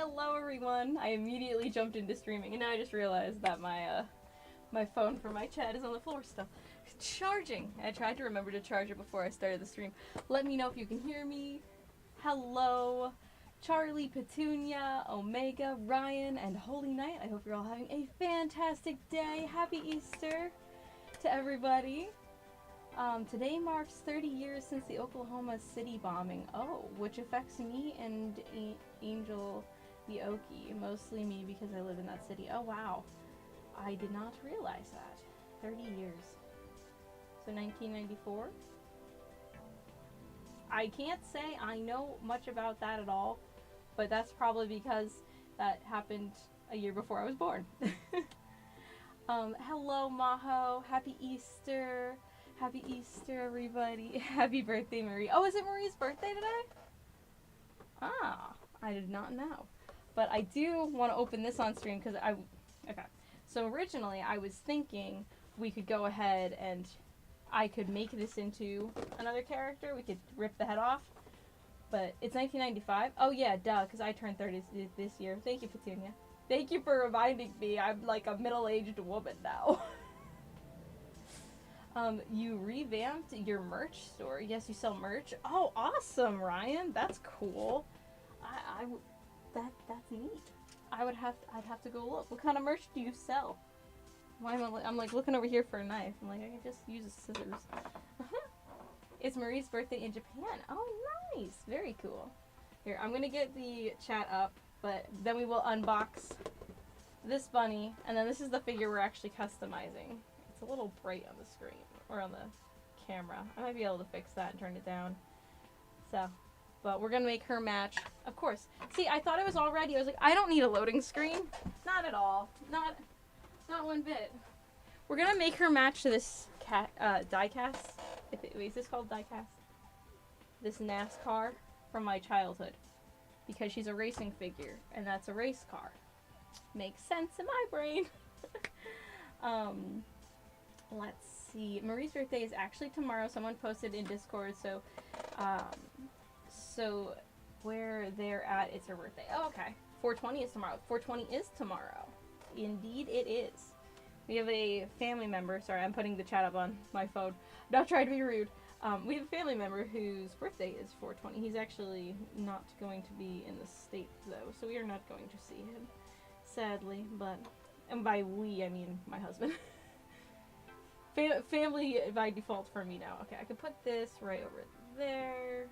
Hello everyone! I immediately jumped into streaming and now I just realized that my phone for my chat is on the floor still. Charging! I tried to remember to charge it before I started the stream. Let me know if you can hear me. Hello, Charlie, Petunia, Omega, Ryan, and Holy Knight. I hope you're all having a fantastic day. Happy Easter to everybody. Today marks 30 years since the Oklahoma City bombing. Oh, which affects me and Angel the Okie. Mostly me because I live in that city. Oh, wow. I did not realize that. 30 years. So 1994? I can't say I know much about that at all, but that's probably because that happened a year before I was born. Hello, Maho. Happy Easter. Happy Easter, everybody. Happy birthday, Marie. Oh, is it Marie's birthday today? Ah, I did not know. But I do want to open this on stream because okay. So originally I was thinking we could go ahead and I could make this into another character. We could rip the head off. But it's 1995. Oh yeah, duh, because I turned 30 this year. Thank you, Petunia. Thank you for reminding me. I'm like a middle-aged woman now. You revamped your merch store. Yes, you sell merch. Oh, awesome, Ryan. That's cool. That's neat. I'd have to go look. What kind of merch do you sell? Why am I'm like looking over here for a knife. I'm like, I can just use a scissors. It's Marie's birthday in Japan. Oh, nice. Very cool. Here, I'm gonna get the chat up, but then we will unbox this bunny, and then this is the figure we're actually customizing. It's a little bright on the screen, or on the camera. I might be able to fix that and turn it down. So, but we're gonna make her match. Of course. See, I thought it was all ready. I was like, I don't need a loading screen. Not at all. Not one bit. We're gonna make her match to this diecast. Is this called diecast? This NASCAR from my childhood. Because she's a racing figure, and that's a race car. Makes sense in my brain. Let's see. Marie's birthday is actually tomorrow. Someone posted in Discord, so where they're at, it's her birthday. Oh, okay. 420 is tomorrow. 420 is tomorrow. Indeed it is. We have a family member. Sorry, I'm putting the chat up on my phone. Not trying to be rude. We have a family member whose birthday is 420. He's actually not going to be in the States, though, so we are not going to see him. Sadly, but... And by we, I mean my husband. Family by default for me now. Okay, I could put this right over there.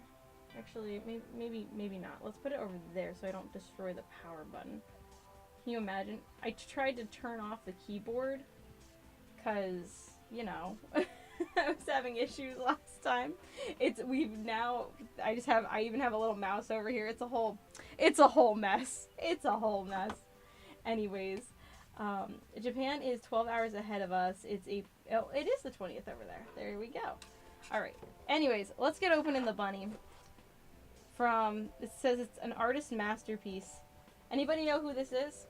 Actually, maybe not. Let's put it over there so I don't destroy the power button. Can you imagine? I tried to turn off the keyboard because, you know, I was having issues last time. I even have a little mouse over here. It's a whole mess. It's a whole mess. Anyways, Japan is 12 hours ahead of us. It is the 20th over there. There we go. All right. Anyways, let's get opening the bunny. It says it's an artist masterpiece. Anybody know who this is?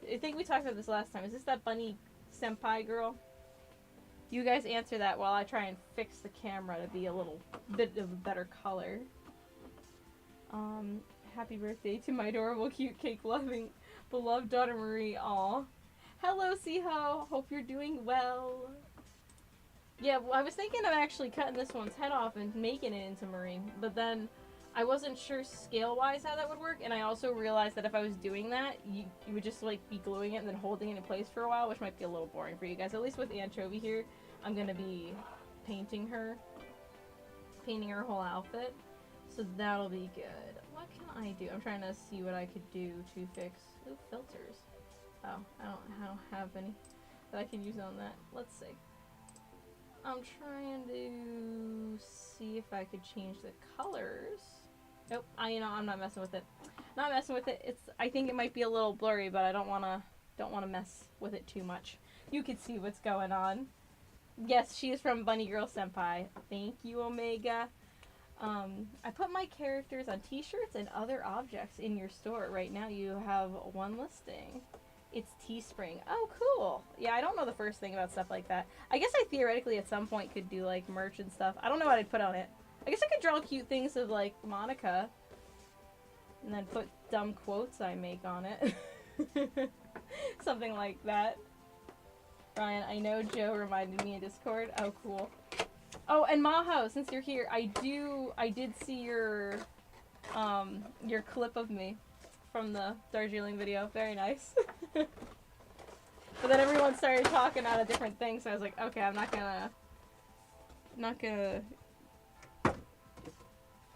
I think we talked about this last time. Is this that bunny senpai girl? You guys answer that while I try and fix the camera to be a little bit of a better color. Happy birthday to my adorable, cute, cake-loving, beloved daughter Marie. Aw. Hello, Siho. Hope you're doing well. Yeah, well, I was thinking of actually cutting this one's head off and making it into Marie, but then I wasn't sure scale-wise how that would work, and I also realized that if I was doing that, you would just, like, be gluing it and then holding it in place for a while, which might be a little boring for you guys. At least with Anchovy here, I'm gonna be painting her whole outfit, so that'll be good. What can I do? I'm trying to see what I could do to fix... Ooh, filters. Oh, I don't have any that I can use on that. Let's see. I'm trying to see if I could change the colors. Nope, I'm not messing with it. Not messing with it. I think it might be a little blurry, but I don't wanna mess with it too much. You can see what's going on. Yes, she is from Bunny Girl Senpai. Thank you, Omega. I put my characters on t-shirts and other objects in your store. Right now you have one listing. It's Teespring. Oh, cool. Yeah, I don't know the first thing about stuff like that. I guess I theoretically at some point could do, like, merch and stuff. I don't know what I'd put on it. I guess I could draw cute things of, like, Monica. And then put dumb quotes I make on it. Something like that. Ryan, I know Joe reminded me in Discord. Oh, cool. Oh, and Maho, since you're here, I did see your clip of me from the Darjeeling video. Very nice. But then everyone started talking out of different things, so I was like, okay, I'm not gonna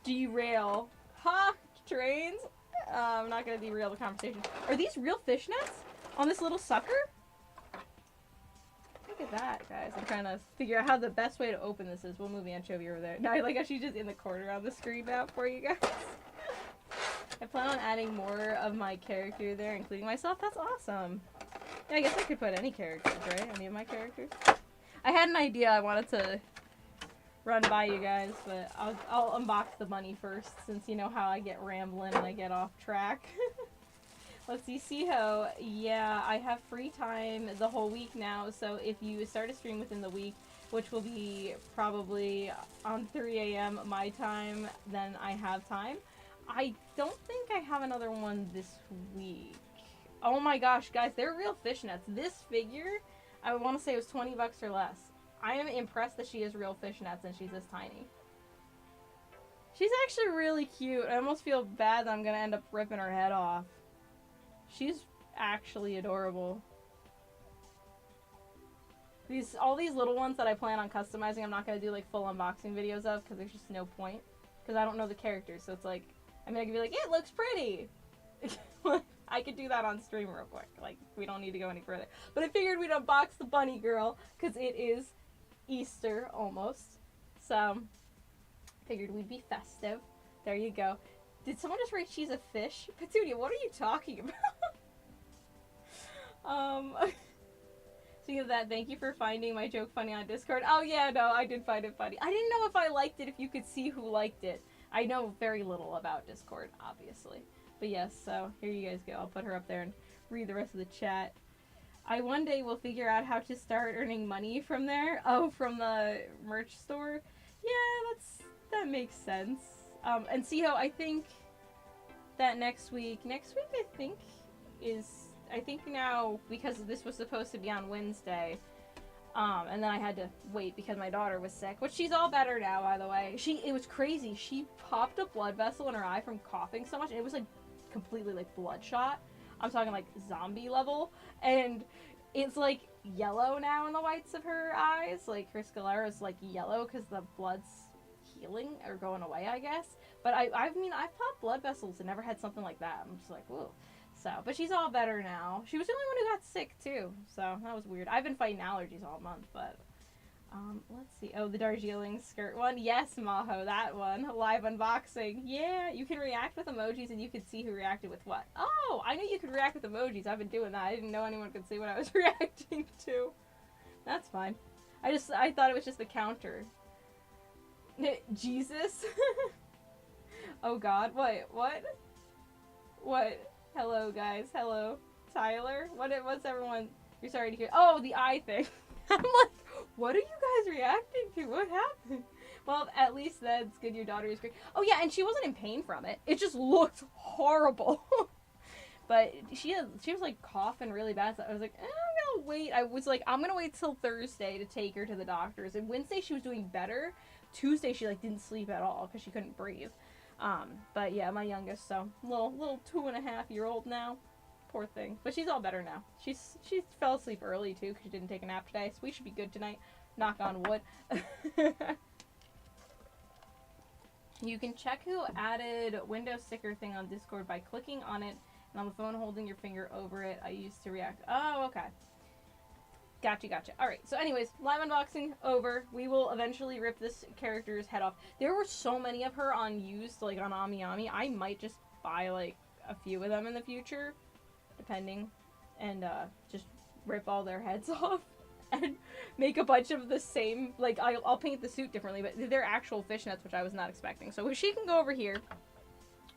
derail. Ha! Trains? I'm not gonna derail the conversation. Are these real fishnets on this little sucker? Look at that, guys. I'm trying to figure out how the best way to open this is. We'll move the anchovy over there. No, I like how she's just in the corner on the screen now for you guys. I plan on adding more of my character there, including myself. That's awesome. Yeah, I guess I could put any characters, right? Any of my characters. I had an idea I wanted to run by you guys, but I'll unbox the money first, since you know how I get rambling and I get off track. Let's see, Siho. Yeah, I have free time the whole week now, so if you start a stream within the week, which will be probably on 3 a.m. my time, then I have time. I don't think I have another one this week. Oh my gosh, guys, they're real fishnets. This figure, I want to say it was 20 bucks or less. I am impressed that she has real fishnets and she's this tiny. She's actually really cute. I almost feel bad that I'm going to end up ripping her head off. She's actually adorable. All these little ones that I plan on customizing, I'm not going to do like full unboxing videos of because there's just no point. Because I don't know the characters, so it's like, I mean, I could be like, it looks pretty! I could do that on stream real quick. Like, we don't need to go any further. But I figured we'd unbox the bunny girl because it is Easter almost. So, figured we'd be festive. There you go. Did someone just write she's a fish? Petunia, what are you talking about? Speaking of that, thank you for finding my joke funny on Discord. Oh yeah, no, I did find it funny. I didn't know if I liked it, if you could see who liked it. I know very little about Discord, obviously. But yes, so here you guys go. I'll put her up there and read the rest of the chat. I one day will figure out how to start earning money from there. Oh, from the merch store? Yeah, that makes sense. And Siho, I think that next week I think now, because this was supposed to be on Wednesday, and then I had to wait because my daughter was sick, which she's all better now, by the way. It was crazy. She popped a blood vessel in her eye from coughing so much, and it was like completely like bloodshot. I'm talking like zombie level, and it's like yellow now in the whites of her eyes. Like her sclera is like yellow because the blood's healing or going away, I guess. But I've popped blood vessels and never had something like that. I'm just like, whoa. So, but she's all better now. She was the only one who got sick too, so that was weird. I've been fighting allergies all month, but let's see. Oh, the Darjeeling skirt one. Yes, Maho, that one. Live unboxing. Yeah, you can react with emojis and you can see who reacted with what. Oh, I knew you could react with emojis. I've been doing that. I didn't know anyone could see what I was reacting to. That's fine. I thought it was just the counter. Jesus. Oh God. What? Hello, guys. Hello. Tyler? What's everyone... You're sorry to hear... Oh, the eye thing. I'm like, what are you guys reacting to? What happened? Well, at least that's good your daughter is great. Oh, yeah, and she wasn't in pain from it. It just looked horrible. But she was, like, coughing really bad. So I was like, I'm gonna wait. I was like, I'm gonna wait till Thursday to take her to the doctors. And Wednesday she was doing better. Tuesday she, like, didn't sleep at all because she couldn't breathe. But yeah, my youngest, so little 2.5-year-old now, poor thing. But she's all better now. She fell asleep early too because she didn't take a nap today, so we should be good tonight. Knock on wood. You can check who added window sticker thing on Discord by clicking on it and on the phone holding your finger over it. I used to react. Oh, okay. Gotcha. Alright, so anyways, live unboxing over. We will eventually rip this character's head off. There were so many of her on used, like on AmiAmi. I might just buy like a few of them in the future, depending, and just rip all their heads off and make a bunch of the same, like I'll paint the suit differently, but they're actual fishnets, which I was not expecting. So if she can go over here,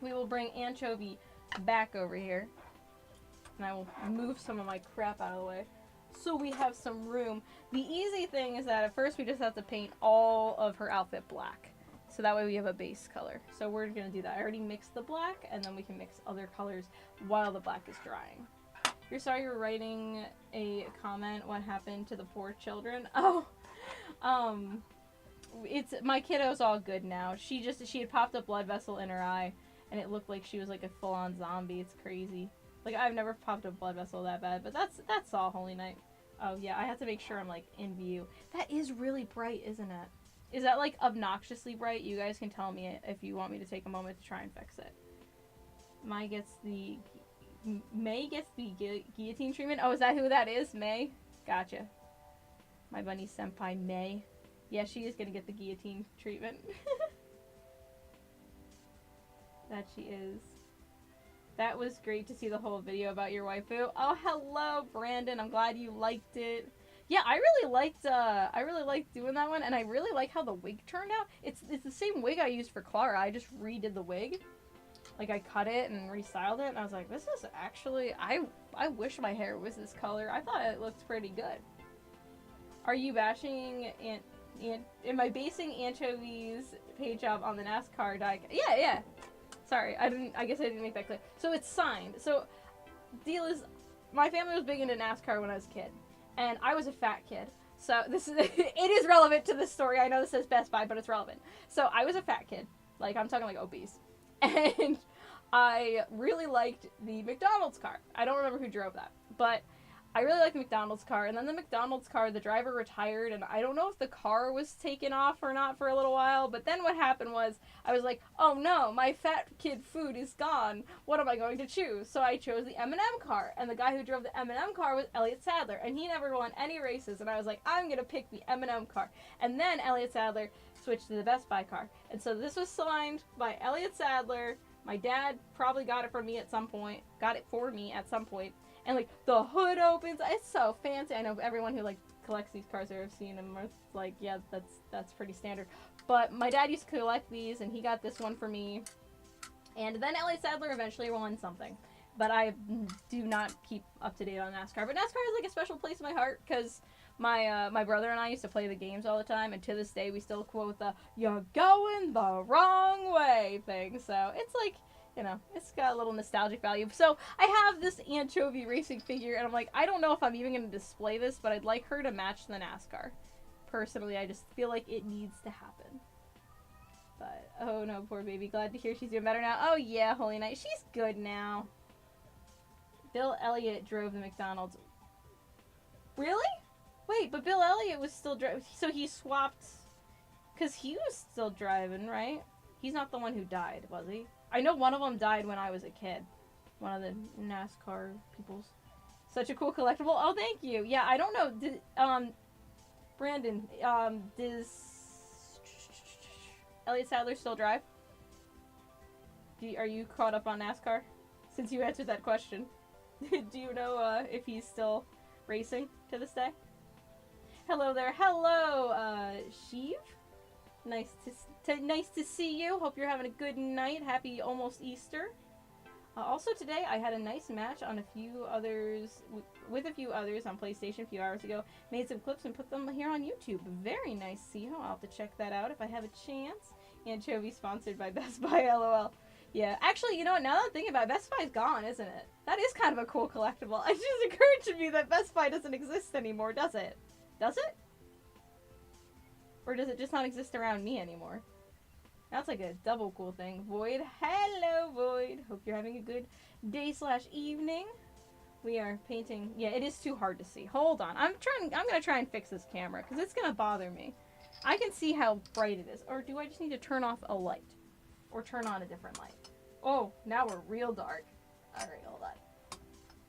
we will bring Anchovy back over here, and I will move some of my crap out of the way. So we have some room. The easy thing is that at first we just have to paint all of her outfit black. So that way we have a base color. So we're gonna do that. I already mixed the black, and then we can mix other colors while the black is drying. You're sorry you're writing a comment. What happened to the poor children? Oh, it's my kiddo's all good now. She had popped a blood vessel in her eye, and it looked like she was like a full-on zombie. It's crazy. Like, I've never popped a blood vessel that bad, but that's all, Holy Night. Oh yeah, I have to make sure I'm like in view. That is really bright, isn't it? Is that like obnoxiously bright? You guys can tell me if you want me to take a moment to try and fix it. May gets the guillotine treatment. Oh, is that who that is? May? Gotcha. My bunny senpai May. Yeah, she is gonna get the guillotine treatment. That she is. That was great to see the whole video about your waifu. Oh, hello, Brandon. I'm glad you liked it. Yeah, I really liked doing that one, and I really like how the wig turned out. It's the same wig I used for Clara. I just redid the wig. Like, I cut it and restyled it, and I was like, this is actually, I wish my hair was this color. I thought it looked pretty good. Are you bashing am I basing Anchovy's paint job on the NASCAR die? Yeah. Sorry, I guess I didn't make that clear. So it's signed. So, deal is, my family was big into NASCAR when I was a kid, and I was a fat kid. So this is, it is relevant to this story. I know this says Best Buy, but it's relevant. So I was a fat kid. Like, I'm talking like obese. And I really liked the McDonald's car. I don't remember who drove that, but I really liked the McDonald's car. And then the McDonald's car, the driver retired, and I don't know if the car was taken off or not for a little while. But then what happened was, I was like, oh no, my fat kid food is gone. What am I going to choose? So I chose the M&M car, and the guy who drove the M&M car was Elliott Sadler, and he never won any races. And I was like, I'm gonna pick the M&M car. And then Elliott Sadler switched to the Best Buy car. And so this was signed by Elliott Sadler. My dad probably got it for me at some point. And, like, the hood opens. It's so fancy. I know everyone who, like, collects these cars or have seen them are like, yeah, that's pretty standard. But my dad used to collect these, and he got this one for me. And then Elliott Sadler eventually won something. But I do not keep up to date on NASCAR. But NASCAR is, like, a special place in my heart, because my brother and I used to play the games all the time, and to this day we still quote the "you're going the wrong way" thing. So it's like, you know, it's got a little nostalgic value. So I have this Anchovy racing figure, and I'm like, I don't know if I'm even going to display this, but I'd like her to match the NASCAR. Personally, I just feel like it needs to happen. But, oh no, poor baby. Glad to hear she's doing better now. Oh yeah, Holy Night. She's good now. Bill Elliott drove the McDonald's. Really? Wait, but Bill Elliott was still driving. So he swapped, because he was still driving, right? He's not the one who died, was he? I know one of them died when I was a kid. One of the NASCAR peoples. Such a cool collectible. Oh, thank you. Yeah, I don't know. Brandon, does Elliott Sadler still drive? Are you caught up on NASCAR? Since you answered that question. Do you know if he's still racing to this day? Hello there. Hello, Sheev. Nice to see you. Hope you're having a good night. Happy almost Easter. Also today, I had a nice match on with a few others on PlayStation a few hours ago. Made some clips and put them here on YouTube. Very nice, Siho. I'll have to check that out if I have a chance. Anchovy sponsored by Best Buy, LOL. Yeah, actually, you know what? Now that I'm thinking about it, Best Buy's gone, isn't it? That is kind of a cool collectible. It just occurred to me that Best Buy doesn't exist anymore, does it? Does it? Or does it just not exist around me anymore? That's like a double cool thing. Void. Hello, Void. Hope you're having a good day/evening. We are painting. Yeah, it is too hard to see. Hold on. I'm gonna try and fix this camera, because it's gonna bother me. I can see how bright it is. Or do I just need to turn off a light? Or turn on a different light? Oh, now we're real dark. Alright, hold on.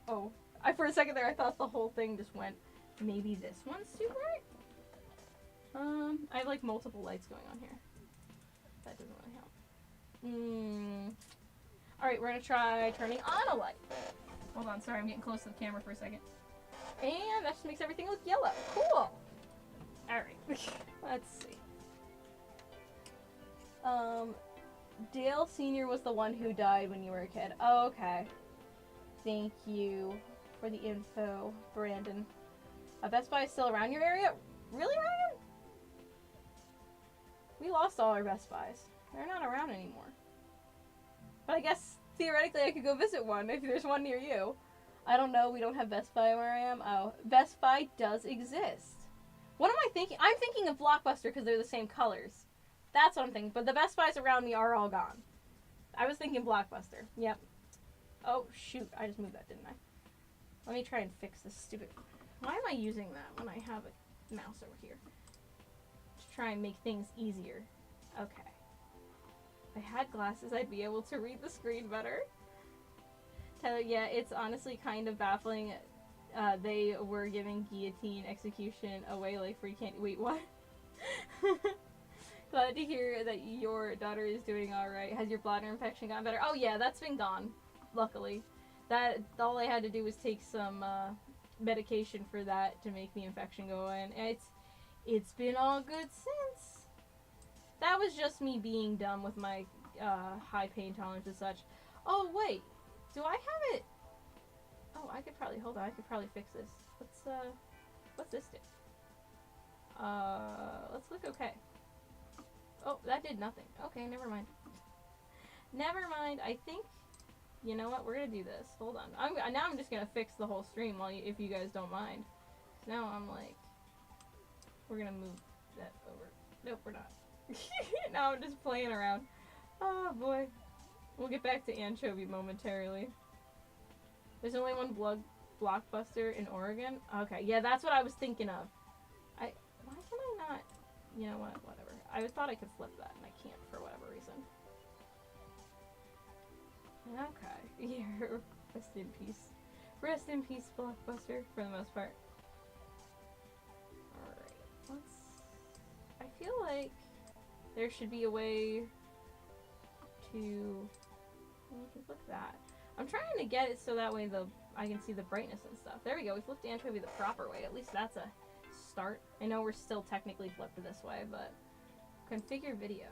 Oh, for a second there, I thought the whole thing just went, maybe this one's too bright? I have like multiple lights going on here. That doesn't really help. Alright, we're gonna try turning on a light. Hold on, sorry, I'm getting close to the camera for a second. And that just makes everything look yellow. Cool! Alright, let's see. Dale Sr. was the one who died when you were a kid. Oh, okay. Thank you for the info, Brandon. Best Buy is still around your area? Really, Ryan? We lost all our Best Buys. They're not around anymore. But I guess theoretically I could go visit one if there's one near you. I don't know. We don't have Best Buy where I am. Oh, Best Buy does exist. What am I thinking? I'm thinking of Blockbuster because they're the same colors. That's what I'm thinking. But the Best Buys around me are all gone. I was thinking Blockbuster. Yep. Oh, shoot. I just moved that, didn't I? Let me try and fix this stupid... Why am I using that when I have a mouse over here? To try and make things easier. Okay. If I had glasses, I'd be able to read the screen better. Tyler, yeah, it's honestly kind of baffling. They were giving guillotine execution away like free candy. Wait, what? Glad to hear that your daughter is doing alright. Has your bladder infection gotten better? Oh yeah, that's been gone. Luckily. That, all I had to do was take some medication for that to make the infection go away. And it's been all good since. That was just me being dumb with my high pain tolerance and such. Oh wait, do I have it? Oh, I could probably, hold on, I could probably fix this. What's this do? Let's click OK. Oh, that did nothing. Okay, never mind. Never mind. I think, you know what, we're gonna do this. Hold on. Now I'm just gonna fix the whole stream if you guys don't mind. Now I'm like, we're gonna move that over. Nope, we're not. Now I'm just playing around. Oh boy. We'll get back to Anchovy momentarily. There's only one Blockbuster in Oregon? Okay, yeah, that's what I was thinking of. Why can I not? You know what? Whatever. I thought I could flip that, and I can't for whatever reason. Okay. Yeah. Rest in peace. Rest in peace, Blockbuster, for the most part. Alright. I feel like there should be a way to... We can flip that. I'm trying to get it so that way I can see the brightness and stuff. There we go. We flipped Anchovy the proper way. At least that's a start. I know we're still technically flipped this way, but... Configure video.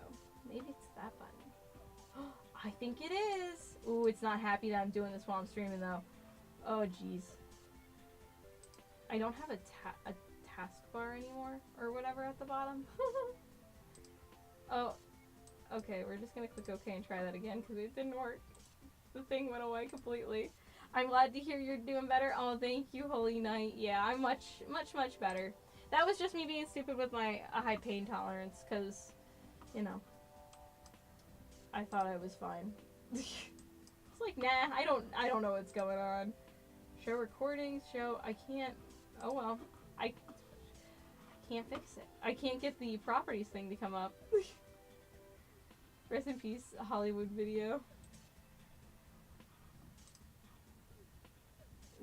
Maybe it's that button. I think it is! Ooh, it's not happy that I'm doing this while I'm streaming, though. Oh, jeez. I don't have a taskbar anymore, or whatever at the bottom. Oh, okay, we're just gonna click OK and try that again, because it didn't work. The thing went away completely. I'm glad to hear you're doing better. Oh, thank you, Holy Knight. Yeah, I'm much, much, much better. That was just me being stupid with my high pain tolerance, because, you know, I thought I was fine. It's like, nah, I don't know what's going on. Show recordings, I can't, oh well, I can't fix it. I can't get the properties thing to come up. Rest in peace, Hollywood Video.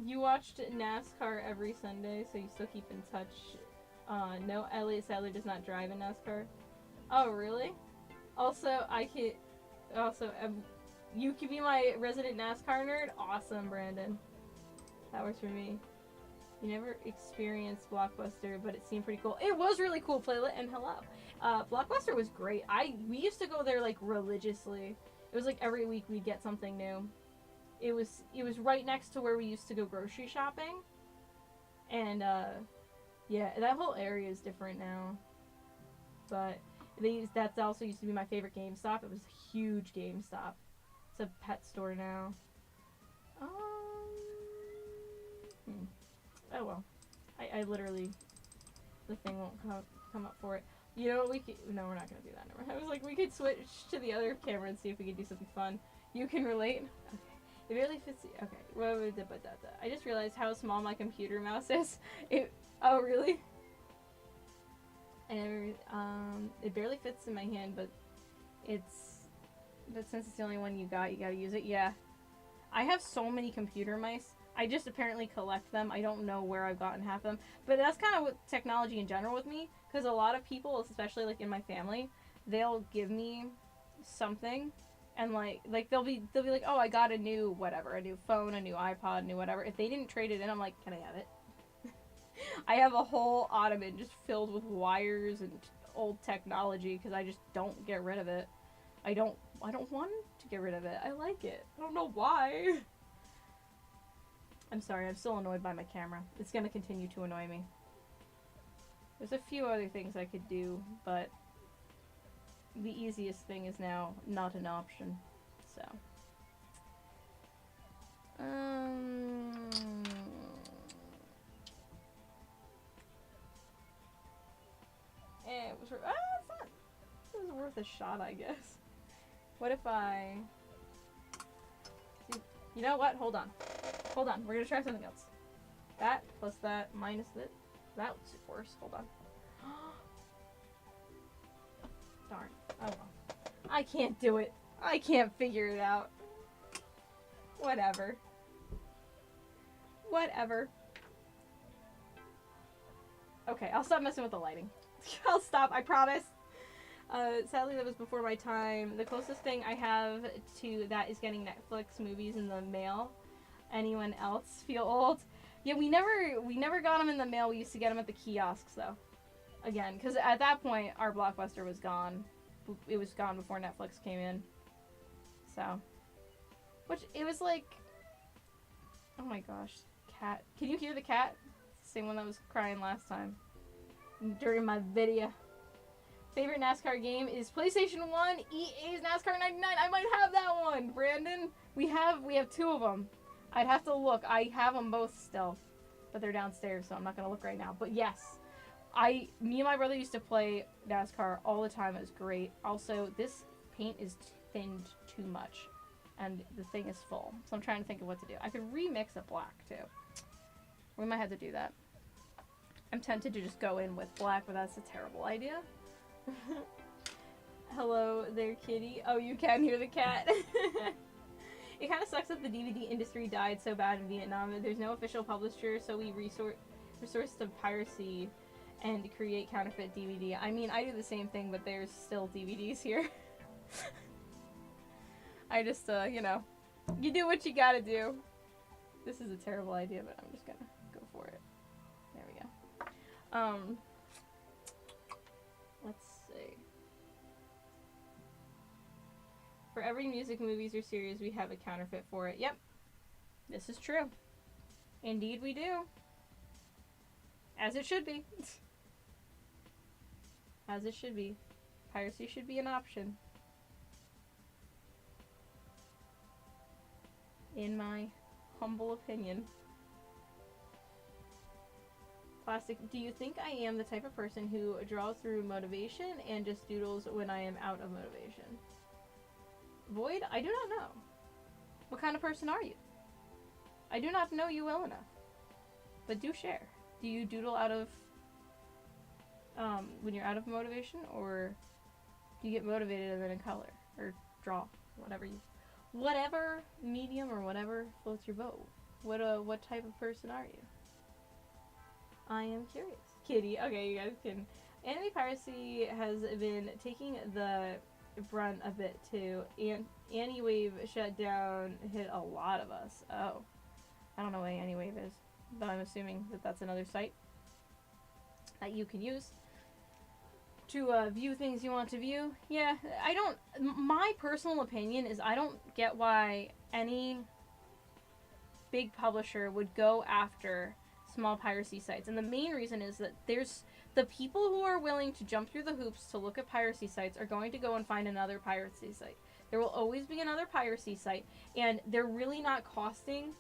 You watched NASCAR every Sunday, so you still keep in touch. No, Elliot Sadler does not drive in NASCAR. Oh, really? Also, you can be my resident NASCAR nerd? Awesome, Brandon. That works for me. You never experienced Blockbuster, but it seemed pretty cool. It was really cool, Playlet, and hello. Blockbuster was great. We used to go there, like, religiously. It was like every week we'd get something new. It was right next to where we used to go grocery shopping. And, yeah, that whole area is different now. But that also used to be my favorite GameStop. It was a huge GameStop. It's a pet store now. Oh well. I literally, the thing won't come up for it. You know what we could, no, we're not gonna do that. Never. I was like, we could switch to the other camera and see if we could do something fun. You can relate? Okay. It barely fits, okay. I just realized how small my computer mouse is. Oh really? And it barely fits in my hand, but since it's the only one you gotta use it. Yeah. I have so many computer mice. I just apparently collect them. I don't know where I've gotten half of them. But that's kind of what technology in general with me. Because a lot of people, especially like in my family, they'll give me something. And like they'll be like, oh, I got a new whatever, a new phone, a new iPod, a new whatever. If they didn't trade it in, I'm like, can I have it? I have a whole ottoman just filled with wires and old technology because I just don't get rid of it. I don't want to get rid of it. I like it. I don't know why. I'm sorry, I'm still annoyed by my camera. It's gonna continue to annoy me. There's a few other things I could do, but the easiest thing is now not an option. So. It was it was worth a shot, I guess. What if I... You know what? Hold on. Hold on. We're gonna try something else. That plus that minus that. That was worse. Hold on. Darn. Oh well. I can't do it. I can't figure it out. Whatever. Whatever. Okay, I'll stop messing with the lighting. I'll stop, I promise. Sadly, that was before my time. The closest thing I have to that is getting Netflix movies in the mail. Anyone else feel old? Yeah, we never got them in the mail. We used to get them at the kiosks, though. Again, because at that point, our Blockbuster was gone. It was gone before Netflix came in. So. Which, it was like... Oh my gosh. Cat. Can you hear the cat? Same one that was crying last time. During my video. Favorite NASCAR game is PlayStation 1, EA's NASCAR 99. I might have that one, Brandon. We have two of them. I'd have to look. I have them both still, but they're downstairs, so I'm not gonna look right now. But yes, me and my brother used to play NASCAR all the time. It was great. Also, this paint is thinned too much, and the thing is full. So I'm trying to think of what to do. I could remix it black too. We might have to do that. I'm tempted to just go in with black, but that's a terrible idea. Hello there, kitty. Oh, you can hear the cat. It kind of sucks that the DVD industry died so bad in Vietnam. There's no official publisher, so we resource to piracy and create counterfeit DVD. I mean, I do the same thing, but there's still DVDs here. I just, you know, you do what you gotta do. This is a terrible idea, but I'm just gonna go for it. There we go. Let's see. For every music, movies, or series, we have a counterfeit for it. Yep. This is true. Indeed we do. As it should be. As it should be. Piracy should be an option. In my humble opinion. Plastic, do you think I am the type of person who draws through motivation and just doodles when I am out of motivation? Void, I do not know. What kind of person are you? I do not know you well enough. But do share. Do you doodle out of, when you're out of motivation, or do you get motivated and then in color? Or draw, whatever medium or whatever floats your boat. What type of person are you? I am curious. Kitty, okay, you guys can. Anime piracy has been taking the brunt a bit too. Anywave shutdown hit a lot of us. Oh. I don't know what Anywave is, but I'm assuming that that's another site that you can use to view things you want to view. Yeah, my personal opinion is I don't get why any big publisher would go after small piracy sites. And the main reason is that there's the people who are willing to jump through the hoops to look at piracy sites are going to go and find another piracy site. There will always be another piracy site, and they're really not costing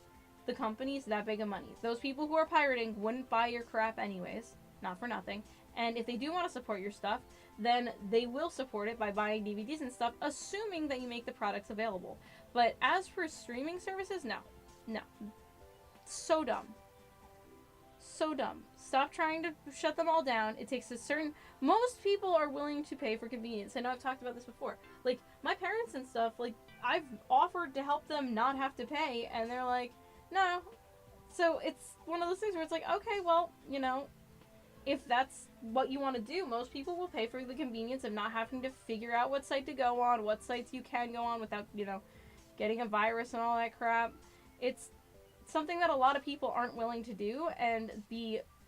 the companies that big of money. Those people who are pirating wouldn't buy your crap anyways, not for nothing. And if they do want to support your stuff, then they will support it by buying DVDs and stuff, assuming that you make the products available. But as for streaming services, no. So dumb. So dumb. Stop trying to shut them all down. It takes a certain... Most people are willing to pay for convenience. I know I've talked about this before. Like, my parents and stuff, like, I've offered to help them not have to pay, and they're like, no. So it's one of those things where it's like, okay, well, you know, if that's what you want to do, most people will pay for the convenience of not having to figure out what site to go on, what sites you can go on without, you know, getting a virus and all that crap. It's something that a lot of people aren't willing to do, and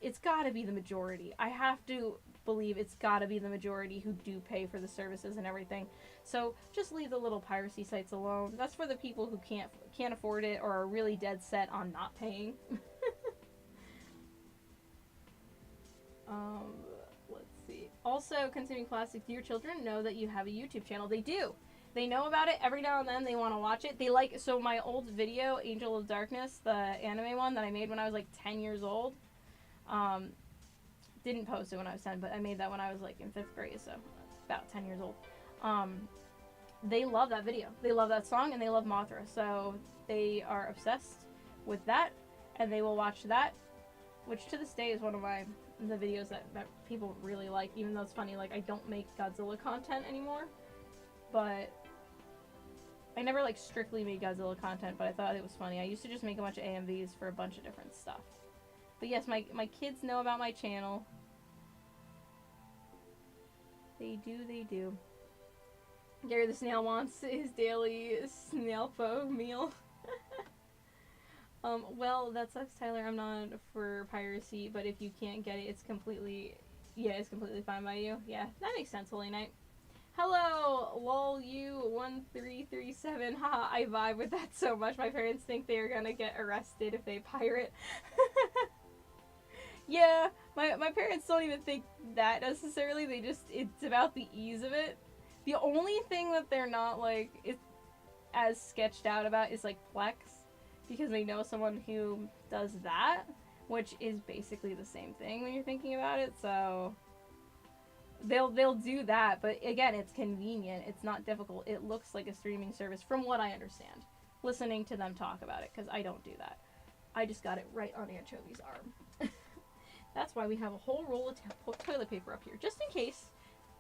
it's got to be the majority. I have to believe it's got to be the majority who do pay for the services and everything. So just leave the little piracy sites alone. That's for the people who can't afford it or are really dead set on not paying. Let's see. Also, consuming plastic, do your children know that you have a YouTube channel? They do. They know about it. Every now and then they want to watch it. They like, so my old video, Angel of Darkness, the anime one that I made when I was like 10 years old, didn't post it when I was 10, but I made that when I was like in 5th grade, so about 10 years old. They love that video. They love that song, and they love Mothra, so they are obsessed with that, and they will watch that, which to this day is one of the videos that people really like, even though it's funny, like, I don't make Godzilla content anymore, but I never, like, strictly made Godzilla content, but I thought it was funny. I used to just make a bunch of AMVs for a bunch of different stuff. But yes, my kids know about my channel. They do. Gary the Snail wants his daily snail pho meal. Well, that sucks, Tyler. I'm not for piracy, but if you can't get it, it's completely fine by you. Yeah, that makes sense, Holy Knight. Hello, lolu1337. Haha, I vibe with that so much. My parents think they are gonna get arrested if they pirate. Yeah, my parents don't even think that necessarily. They just, it's about the ease of it. The only thing that they're not, like, as sketched out about is, like, Plex. Because they know someone who does that, which is basically the same thing when you're thinking about it, so they'll do that, but again, it's convenient, it's not difficult, it looks like a streaming service from what I understand, listening to them talk about it, because I don't do that. I just got it right on Anchovy's arm. That's why we have a whole roll of toilet paper up here, just in case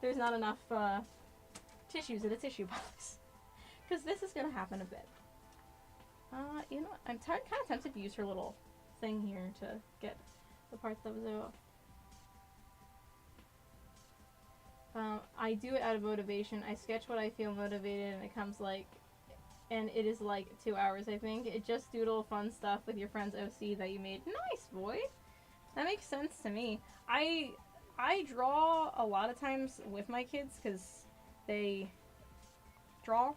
there's not enough tissues in a tissue box, because this is going to happen a bit. You know, I'm kind of tempted to use her little thing here to get the parts that was off. I do it out of motivation. I sketch what I feel motivated, and it is like 2 hours, I think. It just doodle fun stuff with your friend's OC that you made. Nice, boy! That makes sense to me. I draw a lot of times with my kids, because they draw,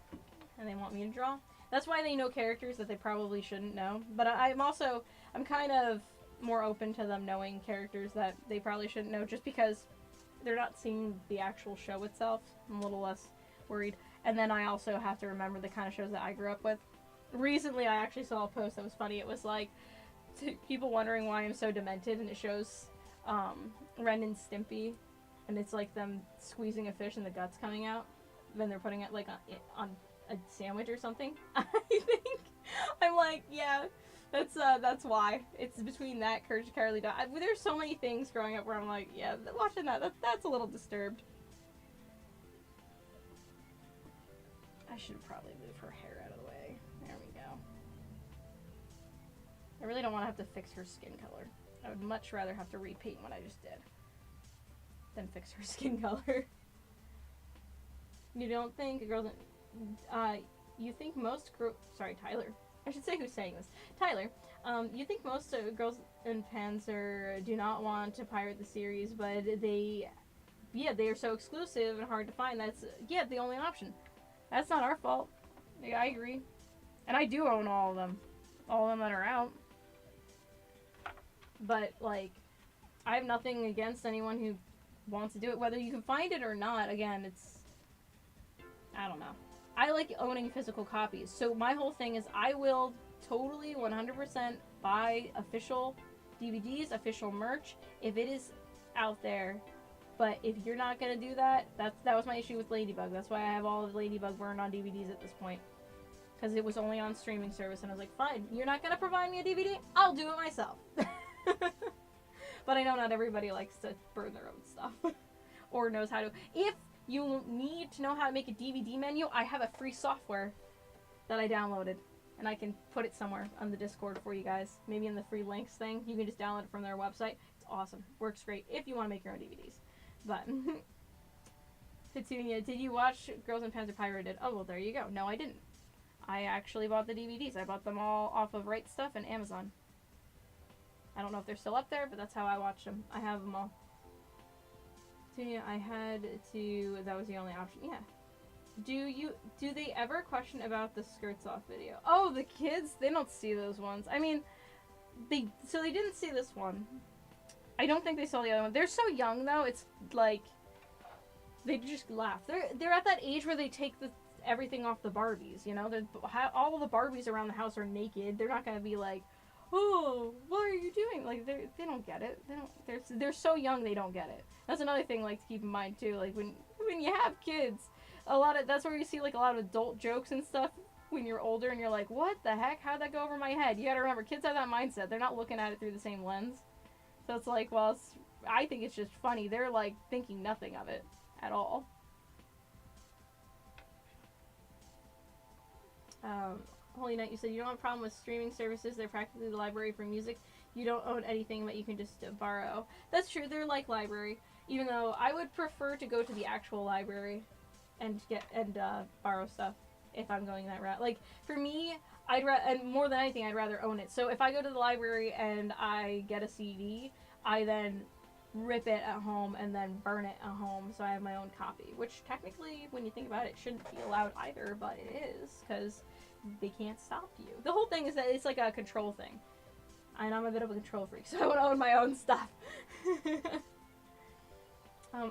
and they want me to draw. That's why they know characters that they probably shouldn't know. But I'm kind of more open to them knowing characters that they probably shouldn't know, just because they're not seeing the actual show itself. I'm a little less worried. And then I also have to remember the kind of shows that I grew up with. Recently, I actually saw a post that was funny. It was like, people wondering why I'm so demented, and it shows Ren and Stimpy, and it's like them squeezing a fish and the guts coming out. Then they're putting it like on a sandwich or something. I think I'm like, yeah, that's why. It's between that, Courage the Cowardly Dog. There's so many things growing up where I'm like, yeah, watching that's a little disturbed. I should probably move her hair out of the way. There we go. I really don't want to have to fix her skin color. I would much rather have to repaint what I just did than fix her skin color. You don't think girls... you think most sorry, Tyler. I should say who's saying this. Tyler, you think most Girls in Panzer do not want to pirate the series, but they are so exclusive and hard to find. That's, the only option. That's not our fault. Yeah, I agree. And I do own all of them. All of them that are out. But, like, I have nothing against anyone who wants to do it. Whether you can find it or not, again, it's... I don't know. I like owning physical copies. So my whole thing is I will totally 100% buy official DVDs, official merch, if it is out there. But if you're not going to do that, that was my issue with Ladybug. That's why I have all of Ladybug burned on DVDs at this point. Because it was only on streaming service, and I was like, fine, you're not going to provide me a DVD? I'll do it myself. But I know not everybody likes to burn their own stuff. Or knows how to. If you need to know how to make a DVD menu, I have a free software that I downloaded. And I can put it somewhere on the Discord for you guys. Maybe in the free links thing. You can just download it from their website. It's awesome. Works great if you want to make your own DVDs. But, Petunia, did you watch Girls in Panzer Pirated? Oh, well, there you go. No, I didn't. I actually bought the DVDs. I bought them all off of Right Stuff and Amazon. I don't know if they're still up there, but that's how I watched them. I have them all. Petunia, I had to... That was the only option. Yeah. Do they ever question about the skirts off video? Oh, the kids? They don't see those ones. I mean, they didn't see this one. I don't think they saw the other one. They're so young, though. It's like, They just laugh. They're at that age where they take everything off the Barbies. You know, all the Barbies around the house are naked. They're not gonna be like, oh, what are you doing? Like they don't get it. They don't. They're so young. They don't get it. That's another thing like to keep in mind too. Like when you have kids, that's where you see like a lot of adult jokes and stuff. When you're older and you're like, what the heck? How'd that go over my head? You gotta remember, kids have that mindset. They're not looking at it through the same lens. So it's like, well, I think it's just funny. They're like thinking nothing of it at all. Holy Knight, you said you don't have a problem with streaming services. They're practically the library for music. You don't own anything, but you can just borrow. That's true. They're like library. Even though I would prefer to go to the actual library and borrow stuff if I'm going that route. Like for me, and more than anything, I'd rather own it. So if I go to the library and I get a CD, I then rip it at home and then burn it at home, so I have my own copy. Which technically, when you think about it, shouldn't be allowed either, but it is because they can't stop you. The whole thing is that it's like a control thing, and I'm a bit of a control freak, so I want to own my own stuff.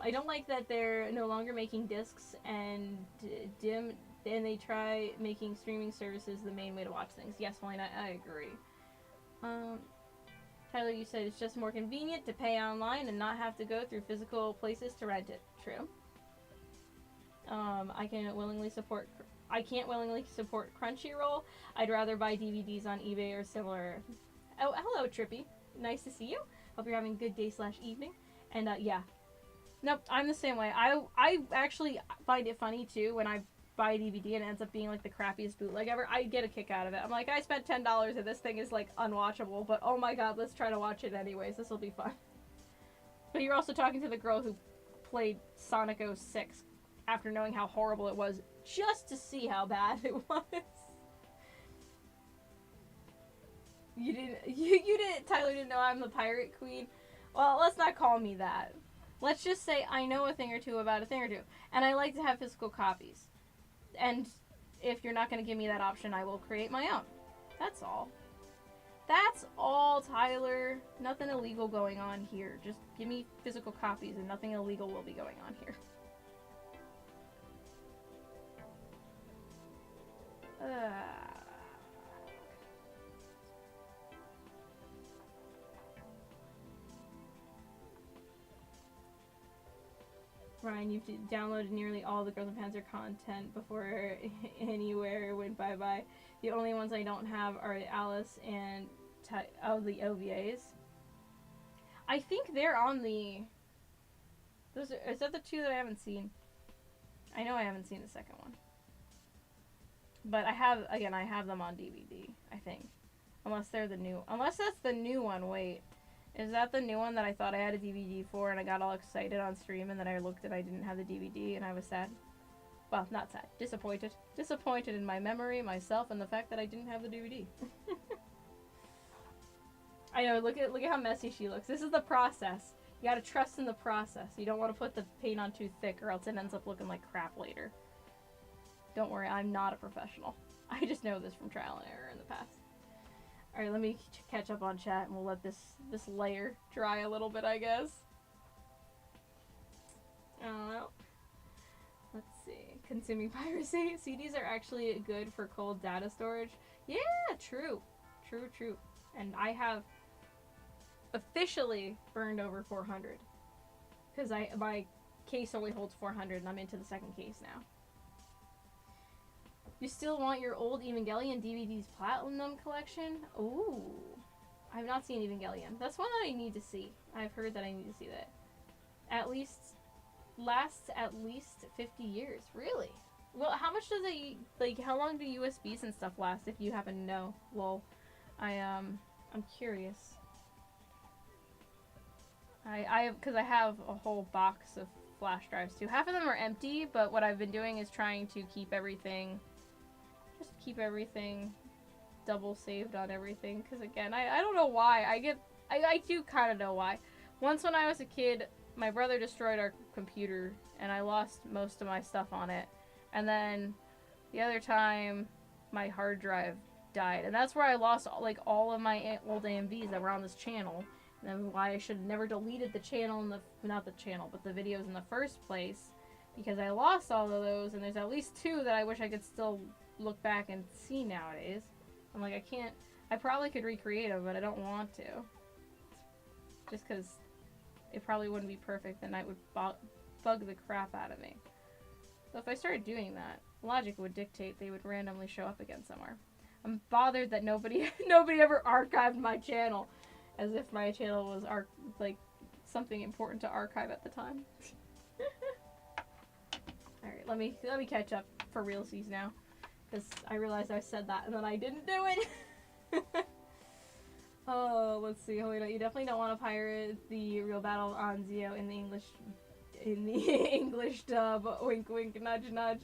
I don't like that they're no longer making discs and they try making streaming services the main way to watch things. Yes, Melina, I agree. Tyler, you said it's just more convenient to pay online and not have to go through physical places to rent it. True. I can't willingly support Crunchyroll. I'd rather buy DVDs on eBay or similar. Oh, hello, Trippy. Nice to see you. Hope you're having a good day/evening. And yeah. Nope, I'm the same way. I actually find it funny too when I buy a DVD and it ends up being like the crappiest bootleg ever. I get a kick out of it. I'm like, I spent $10 and this thing is like unwatchable, but oh my god, let's try to watch it anyways. This will be fun. But you're also talking to the girl who played Sonic 06 after knowing how horrible it was just to see how bad it was. You didn't, Tyler didn't know I'm the pirate queen. Well, let's not call me that. Let's just say I know a thing or two about a thing or two. And I like to have physical copies. And if you're not going to give me that option, I will create my own. That's all. That's all, Tyler. Nothing illegal going on here. Just give me physical copies and nothing illegal will be going on here. Ryan, you've downloaded nearly all the Girls and Panzer content before Anywhere went bye-bye. The only ones I don't have are Alice and the OVAs. I think they're on the... is that the two that I haven't seen? I know I haven't seen the second one. But I have them on DVD, I think. Unless they're the new... Unless that's the new one, wait. Is that the new one that I thought I had a DVD for and I got all excited on stream and then I looked and I didn't have the DVD and I was sad? Well, not sad. Disappointed. Disappointed in my memory, myself, and the fact that I didn't have the DVD. I know, look at how messy she looks. This is the process. You gotta trust in the process. You don't want to put the paint on too thick or else it ends up looking like crap later. Don't worry, I'm not a professional. I just know this from trial and error in the past. Alright, let me catch up on chat and we'll let this layer dry a little bit, I guess. I don't know. Let's see. Consuming piracy. CDs are actually good for cold data storage. Yeah, true. True. And I have officially burned over 400. Because my case only holds 400 and I'm into the second case now. You still want your old Evangelion DVDs Platinum collection? Ooh. I have not seen Evangelion. That's one that I need to see. I've heard that I need to see that. Lasts at least 50 years. Really? Well, how much does it, like, how long do USBs and stuff last if you happen to know? Well, I'm curious. Because I have a whole box of flash drives too. Half of them are empty, but what I've been doing is trying to keep everything double saved on everything. Because again, I don't know why. I do kind of know why. Once when I was a kid, my brother destroyed our computer and I lost most of my stuff on it. And then the other time, my hard drive died. And that's where I lost like all of my old AMVs that were on this channel. And then why I should have never deleted the channel, not the channel, but the videos in the first place. because I lost all of those, and there's at least 2 that I wish I could still look back and see nowadays. I'm like, I can't. I probably could recreate them, but I don't want to. Just because it probably wouldn't be perfect, the night would bug the crap out of me. So if I started doing that, logic would dictate they would randomly show up again somewhere. I'm bothered that nobody ever archived my channel, as if my channel was like something important to archive at the time. All right, let me catch up for realsies now, because I realized I said that and then I didn't do it. Oh, let's see. Hold on. You definitely don't want to pirate the real battle on Zio in the English dub. Wink, wink, nudge, nudge.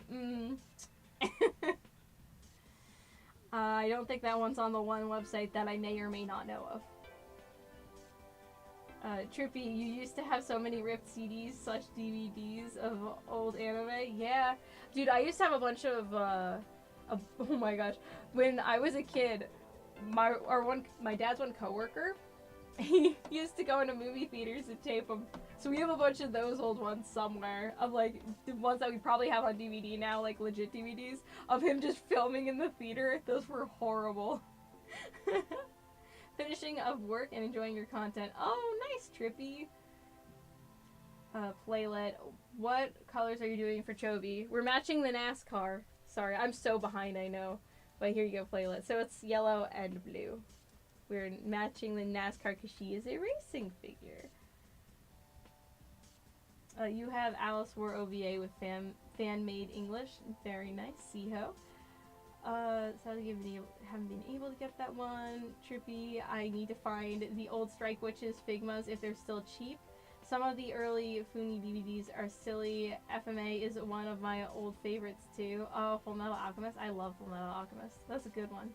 I don't think that one's on the one website that I may or may not know of. Trippy, you used to have so many ripped CDs/DVDs of old anime. Yeah, dude, I used to have a bunch of. Oh my gosh, when I was a kid, my dad's one coworker, he used to go into movie theaters and tape them. So we have a bunch of those old ones somewhere, of like the ones that we probably have on DVD now, like legit DVDs of him just filming in the theater. Those were horrible. Finishing of work and enjoying your content. Oh, nice, Trippy. Playlet. What colors are you doing for Chovy? We're matching the NASCAR. Sorry, I'm so behind, I know. But here you go, Playlet. So it's yellow and blue. We're matching the NASCAR because she is a racing figure. You have Alice War OVA with fan-made English. Very nice. Siho. Sadly, you haven't been able to get that one. Trippy, I need to find the old Strike Witches Figmas if they're still cheap. Some of the early Funi DVDs are silly. FMA is one of my old favorites too. Oh, Full Metal Alchemist. I love Full Metal Alchemist. That's a good one.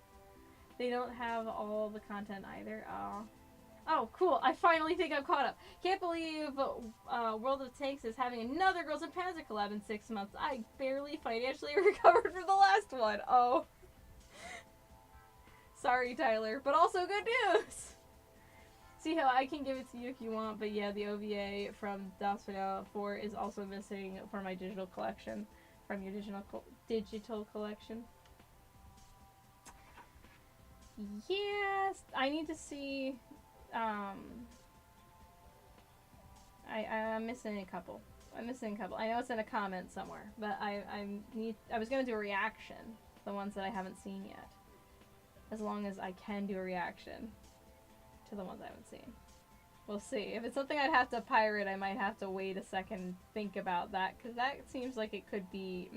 They don't have all the content either. Oh, cool. I finally think I'm caught up. Can't believe World of Tanks is having another Girls in Panzer collab in 6 months. I barely financially recovered from the last one. Oh. Sorry, Tyler. But also good news. See how I can give it to you if you want. But yeah, the OVA from Das Final 4 is also missing for my digital collection. From your digital collection. Yes, I need to see... I'm missing a couple. I know it's in a comment somewhere, but I was gonna do a reaction to the ones that I haven't seen yet. As long as I can do a reaction to the ones I haven't seen. We'll see. If it's something I'd have to pirate, I might have to wait a second, think about that, because that seems like it could be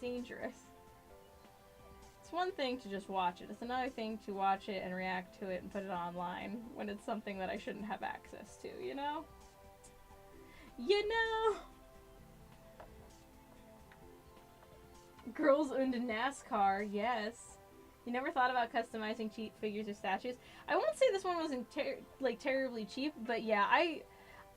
dangerous. It's one thing to just watch it. It's another thing to watch it and react to it and put it online when it's something that I shouldn't have access to, you know? You know? Girls into NASCAR, yes. You never thought about customizing cheap figures or statues? I won't say this one wasn't terribly cheap, but yeah,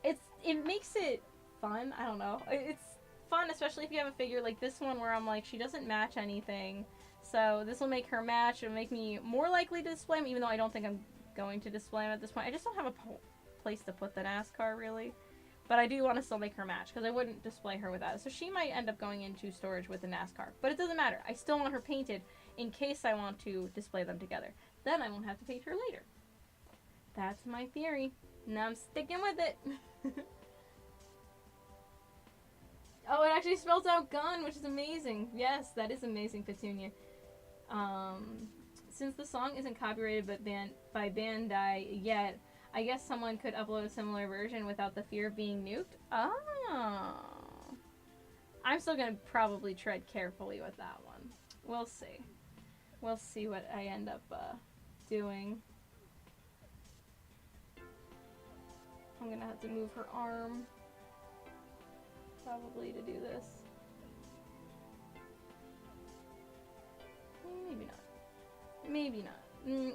it makes it fun. I don't know. It's fun, especially if you have a figure like this one where I'm like, she doesn't match anything. So this will make her match. It'll make me more likely to display them, even though I don't think I'm going to display them at this point. I just don't have a place to put the NASCAR, really. But I do want to still make her match, because I wouldn't display her without it. So she might end up going into storage with the NASCAR. But it doesn't matter. I still want her painted in case I want to display them together. Then I won't have to paint her later. That's my theory. Now I'm sticking with it. Oh, it actually spells out gun, which is amazing. Yes, that is amazing, Petunia. Since the song isn't copyrighted by Bandai yet, I guess someone could upload a similar version without the fear of being nuked. Oh. I'm still gonna probably tread carefully with that one. We'll see. We'll see what I end up doing. I'm gonna have to move her arm probably to do this. Maybe not. Maybe not.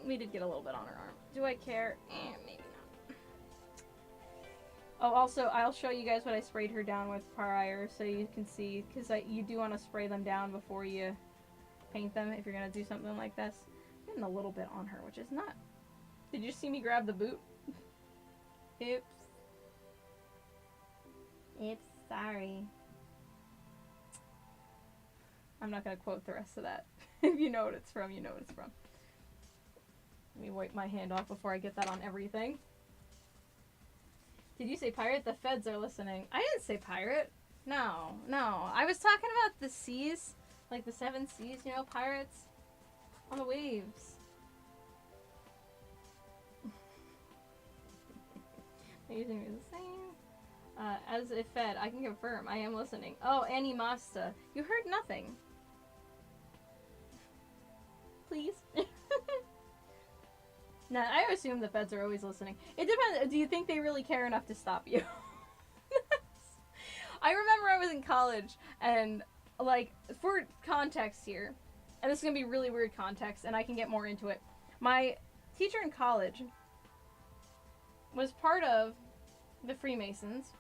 We did get a little bit on her arm. Do I care? Maybe not. Oh, also, I'll show you guys what I sprayed her down with prior so you can see, because you do want to spray them down before you paint them if you're going to do something like this. I'm getting a little bit on her, which is not... Did you see me grab the boot? Oops. Sorry. I'm not gonna quote the rest of that. If you know what it's from, you know what it's from. Let me wipe my hand off before I get that on everything. Did you say pirate? The feds are listening. I didn't say pirate. No. I was talking about the seas. Like the 7 seas, you know, pirates on the waves. My username is the same. As a fed, I can confirm. I am listening. Oh, Annie Masta. You heard nothing. Please? No, I assume the feds are always listening. It depends. Do you think they really care enough to stop you? I remember I was in college, and, like, for context here, and this is going to be really weird context, and I can get more into it. My teacher in college was part of the Freemasons.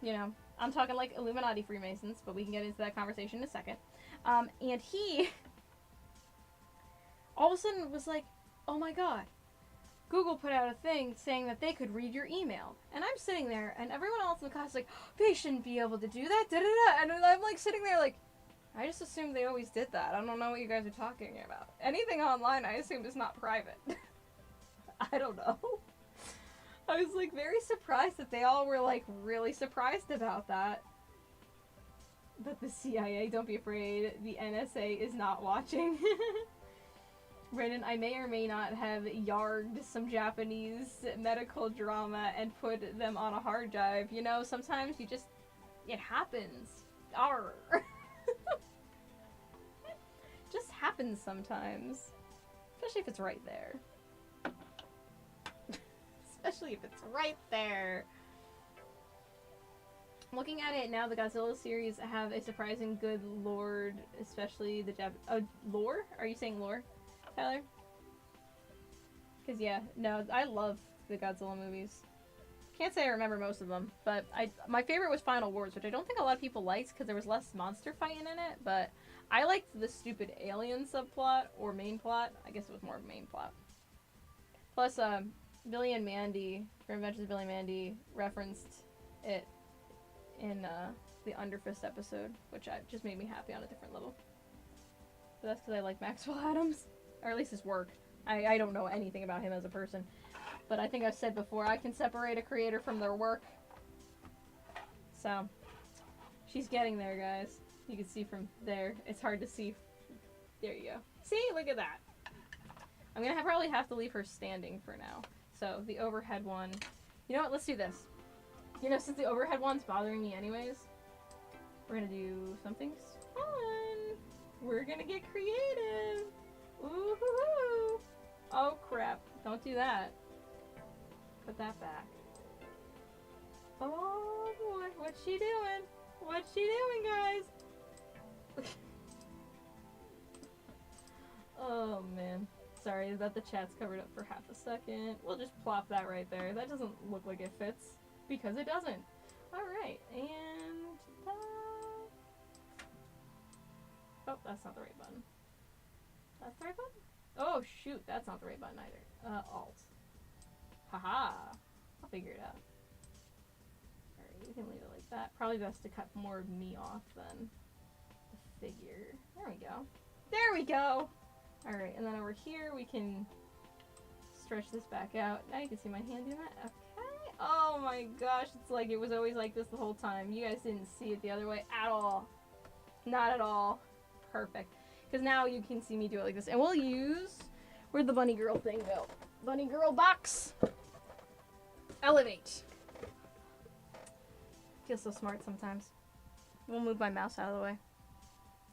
You know, I'm talking like Illuminati Freemasons, but we can get into that conversation in a second. And he all of a sudden was like, oh my god, Google put out a thing saying that they could read your email. And I'm sitting there, and everyone else in the class is like, they shouldn't be able to do that, da-da-da. And I'm like sitting there like, I just assumed they always did that. I don't know what you guys are talking about. Anything online, I assume, is not private. I don't know. I was like very surprised that they all were like really surprised about that. But the CIA, don't be afraid, the NSA is not watching. Brandon, I may or may not have yarged some Japanese medical drama and put them on a hard drive. You know, sometimes you just, it happens. Arr. Just happens sometimes. Especially if it's right there. Especially if it's right there. Looking at it now, the Godzilla series have a surprising good lore, especially the lore? Are you saying lore, Tyler? Because yeah, no, I love the Godzilla movies. Can't say I remember most of them, but my favorite was Final Wars, which I don't think a lot of people liked because there was less monster fighting in it, but I liked the stupid alien subplot, or main plot. I guess it was more of a main plot. Plus, Billy and Mandy, from Adventures of Billy and Mandy, referenced it in the Underfist episode, which just made me happy on a different level. But that's because I like Maxwell Adams, or at least his work. I don't know anything about him as a person, but I think I've said before, I can separate a creator from their work. So, she's getting there, guys. You can see from there. It's hard to see. There you go. See? Look at that. I'm gonna probably have to leave her standing for now. So, the overhead one. You know what? Let's do this. You know, since the overhead one's bothering me anyways, we're gonna do something fun. We're gonna get creative. Ooh-hoo-hoo. Oh, crap. Don't do that. Put that back. Oh, boy. What's she doing? What's she doing, guys? Oh, man. Sorry that the chat's covered up for half a second. We'll just plop that right there. That doesn't look like it fits. Because it doesn't. Alright, and... oh, that's not the right button. That's the right button? Oh, shoot, that's not the right button either. Alt. Haha. I'll figure it out. Alright, we can leave it like that. Probably best to cut more of me off than the figure. There we go. There we go! Alright, and then over here we can stretch this back out. Now you can see my hand doing that. Okay. Oh my gosh, it's like it was always like this the whole time. You guys didn't see it the other way at all. Not at all. Perfect. Because now you can see me do it like this. And we'll use... where'd the bunny girl thing go? Bunny girl box! Elevate. Feels so smart sometimes. We'll move my mouse out of the way.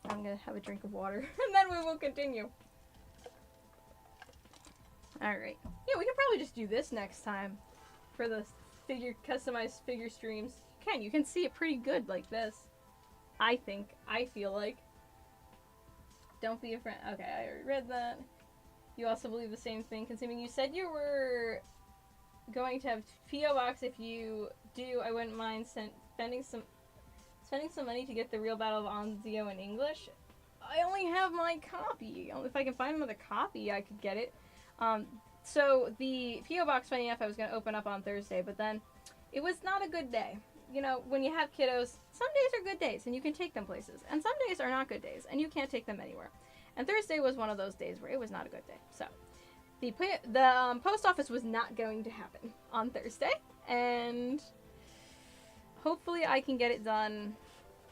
I'm gonna have a drink of water. And then we will continue. Alright. Yeah, we can probably just do this next time. For the customized figure streams. You can see it pretty good like this. I think. I feel like. Don't be a friend. Okay, I already read that. You also believe the same thing. Consuming. You said you were going to have P.O. Box. If you do, I wouldn't mind spending some money to get the real Battle of Onzio in English. I only have my copy. If I can find another copy, I could get it. So the P.O. Box, funny enough, I was going to open up on Thursday, but then it was not a good day. you know, when you have kiddos, some days are good days and you can take them places, and some days are not good days and you can't take them anywhere. And Thursday was one of those days where it was not a good day. So the post office was not going to happen on Thursday, and hopefully I can get it done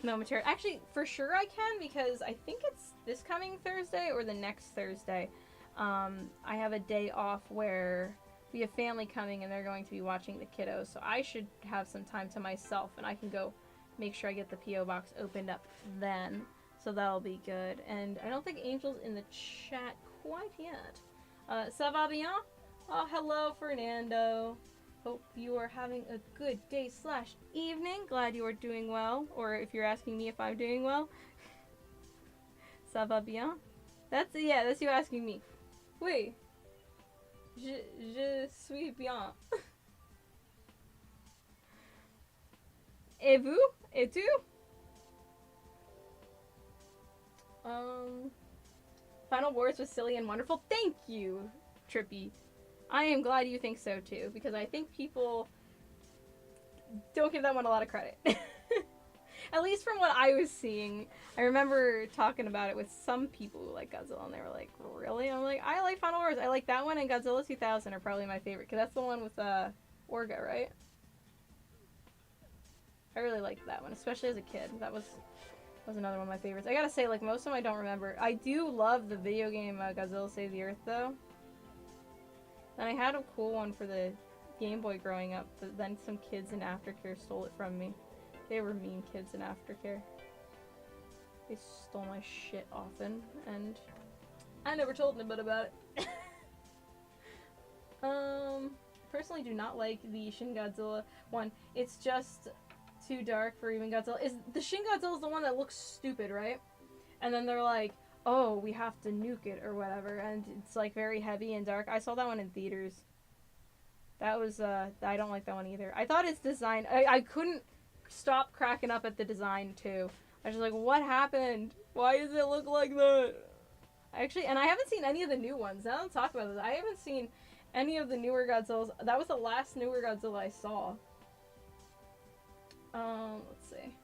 momentarily. Actually, for sure I can, because I think it's this coming Thursday or the next Thursday. I have a day off where we have family coming and they're going to be watching the kiddos, so I should have some time to myself and I can go make sure I get the P.O. box opened up then, so that'll be good. And I don't think Angel's in the chat quite yet. Ça va bien? Oh, hello, Fernando. Hope you are having a good day / evening. Glad you are doing well. Or if you're asking me if I'm doing well. Ça va bien? That's you asking me. Oui. Je suis bien. Et vous? Et tu? Final Wars was silly and wonderful. Thank you, Trippy. I am glad you think so too, because I think people don't give that one a lot of credit. At least from what I was seeing. I remember talking about it with some people who like Godzilla, and they were like, really? I'm like, I like Final Wars. I like that one, and Godzilla 2000 are probably my favorite, because that's the one with Orga, right? I really liked that one, especially as a kid. That was another one of my favorites. I gotta say, like, most of them I don't remember. I do love the video game Godzilla Save the Earth, though. And I had a cool one for the Game Boy growing up, but then some kids in Aftercare stole it from me. They were mean kids in Aftercare. They stole my shit often, and I never told anybody about it. Personally do not like the Shin Godzilla one. It's just too dark for even Godzilla. The Shin Godzilla is the one that looks stupid, right? And then they're like, oh, we have to nuke it or whatever, and it's like very heavy and dark. I saw that one in theaters. That was I don't like that one either. I thought its design, I couldn't stop cracking up at the design too. I was just like, what happened? Why does it look like that? Actually, and I haven't seen any of the new ones. Now that I'm talking about this, I haven't seen any of the newer Godzillas. That was the last newer Godzilla I saw. Let's see.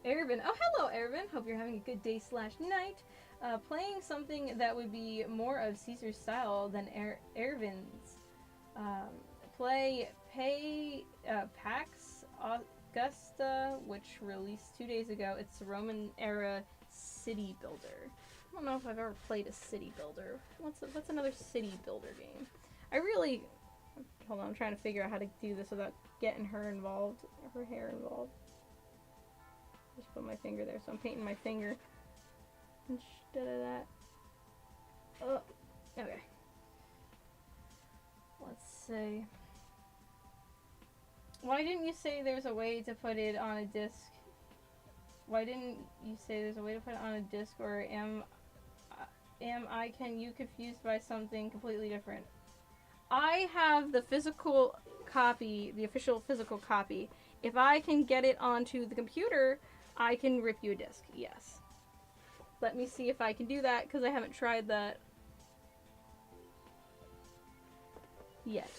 Ervin. Oh, hello, Ervin. Hope you're having a good day / night. Playing something that would be more of Caesar's style than Ervin's. Play Pax Augusta, which released 2 days ago. It's a Roman-era city builder. I don't know if I've ever played a city builder. What's another city builder game? Hold on, I'm trying to figure out how to do this without getting her hair involved. Just put my finger there, so I'm painting my finger instead of that. Oh, okay. Let's see. Why didn't you say there's a way to put it on a disc? Why didn't you say there's a way to put it on a disc, or am I confused by something completely different? I have the physical copy, the official physical copy. If I can get it onto the computer, I can rip you a disc, yes. Let me see if I can do that, because I haven't tried that yet.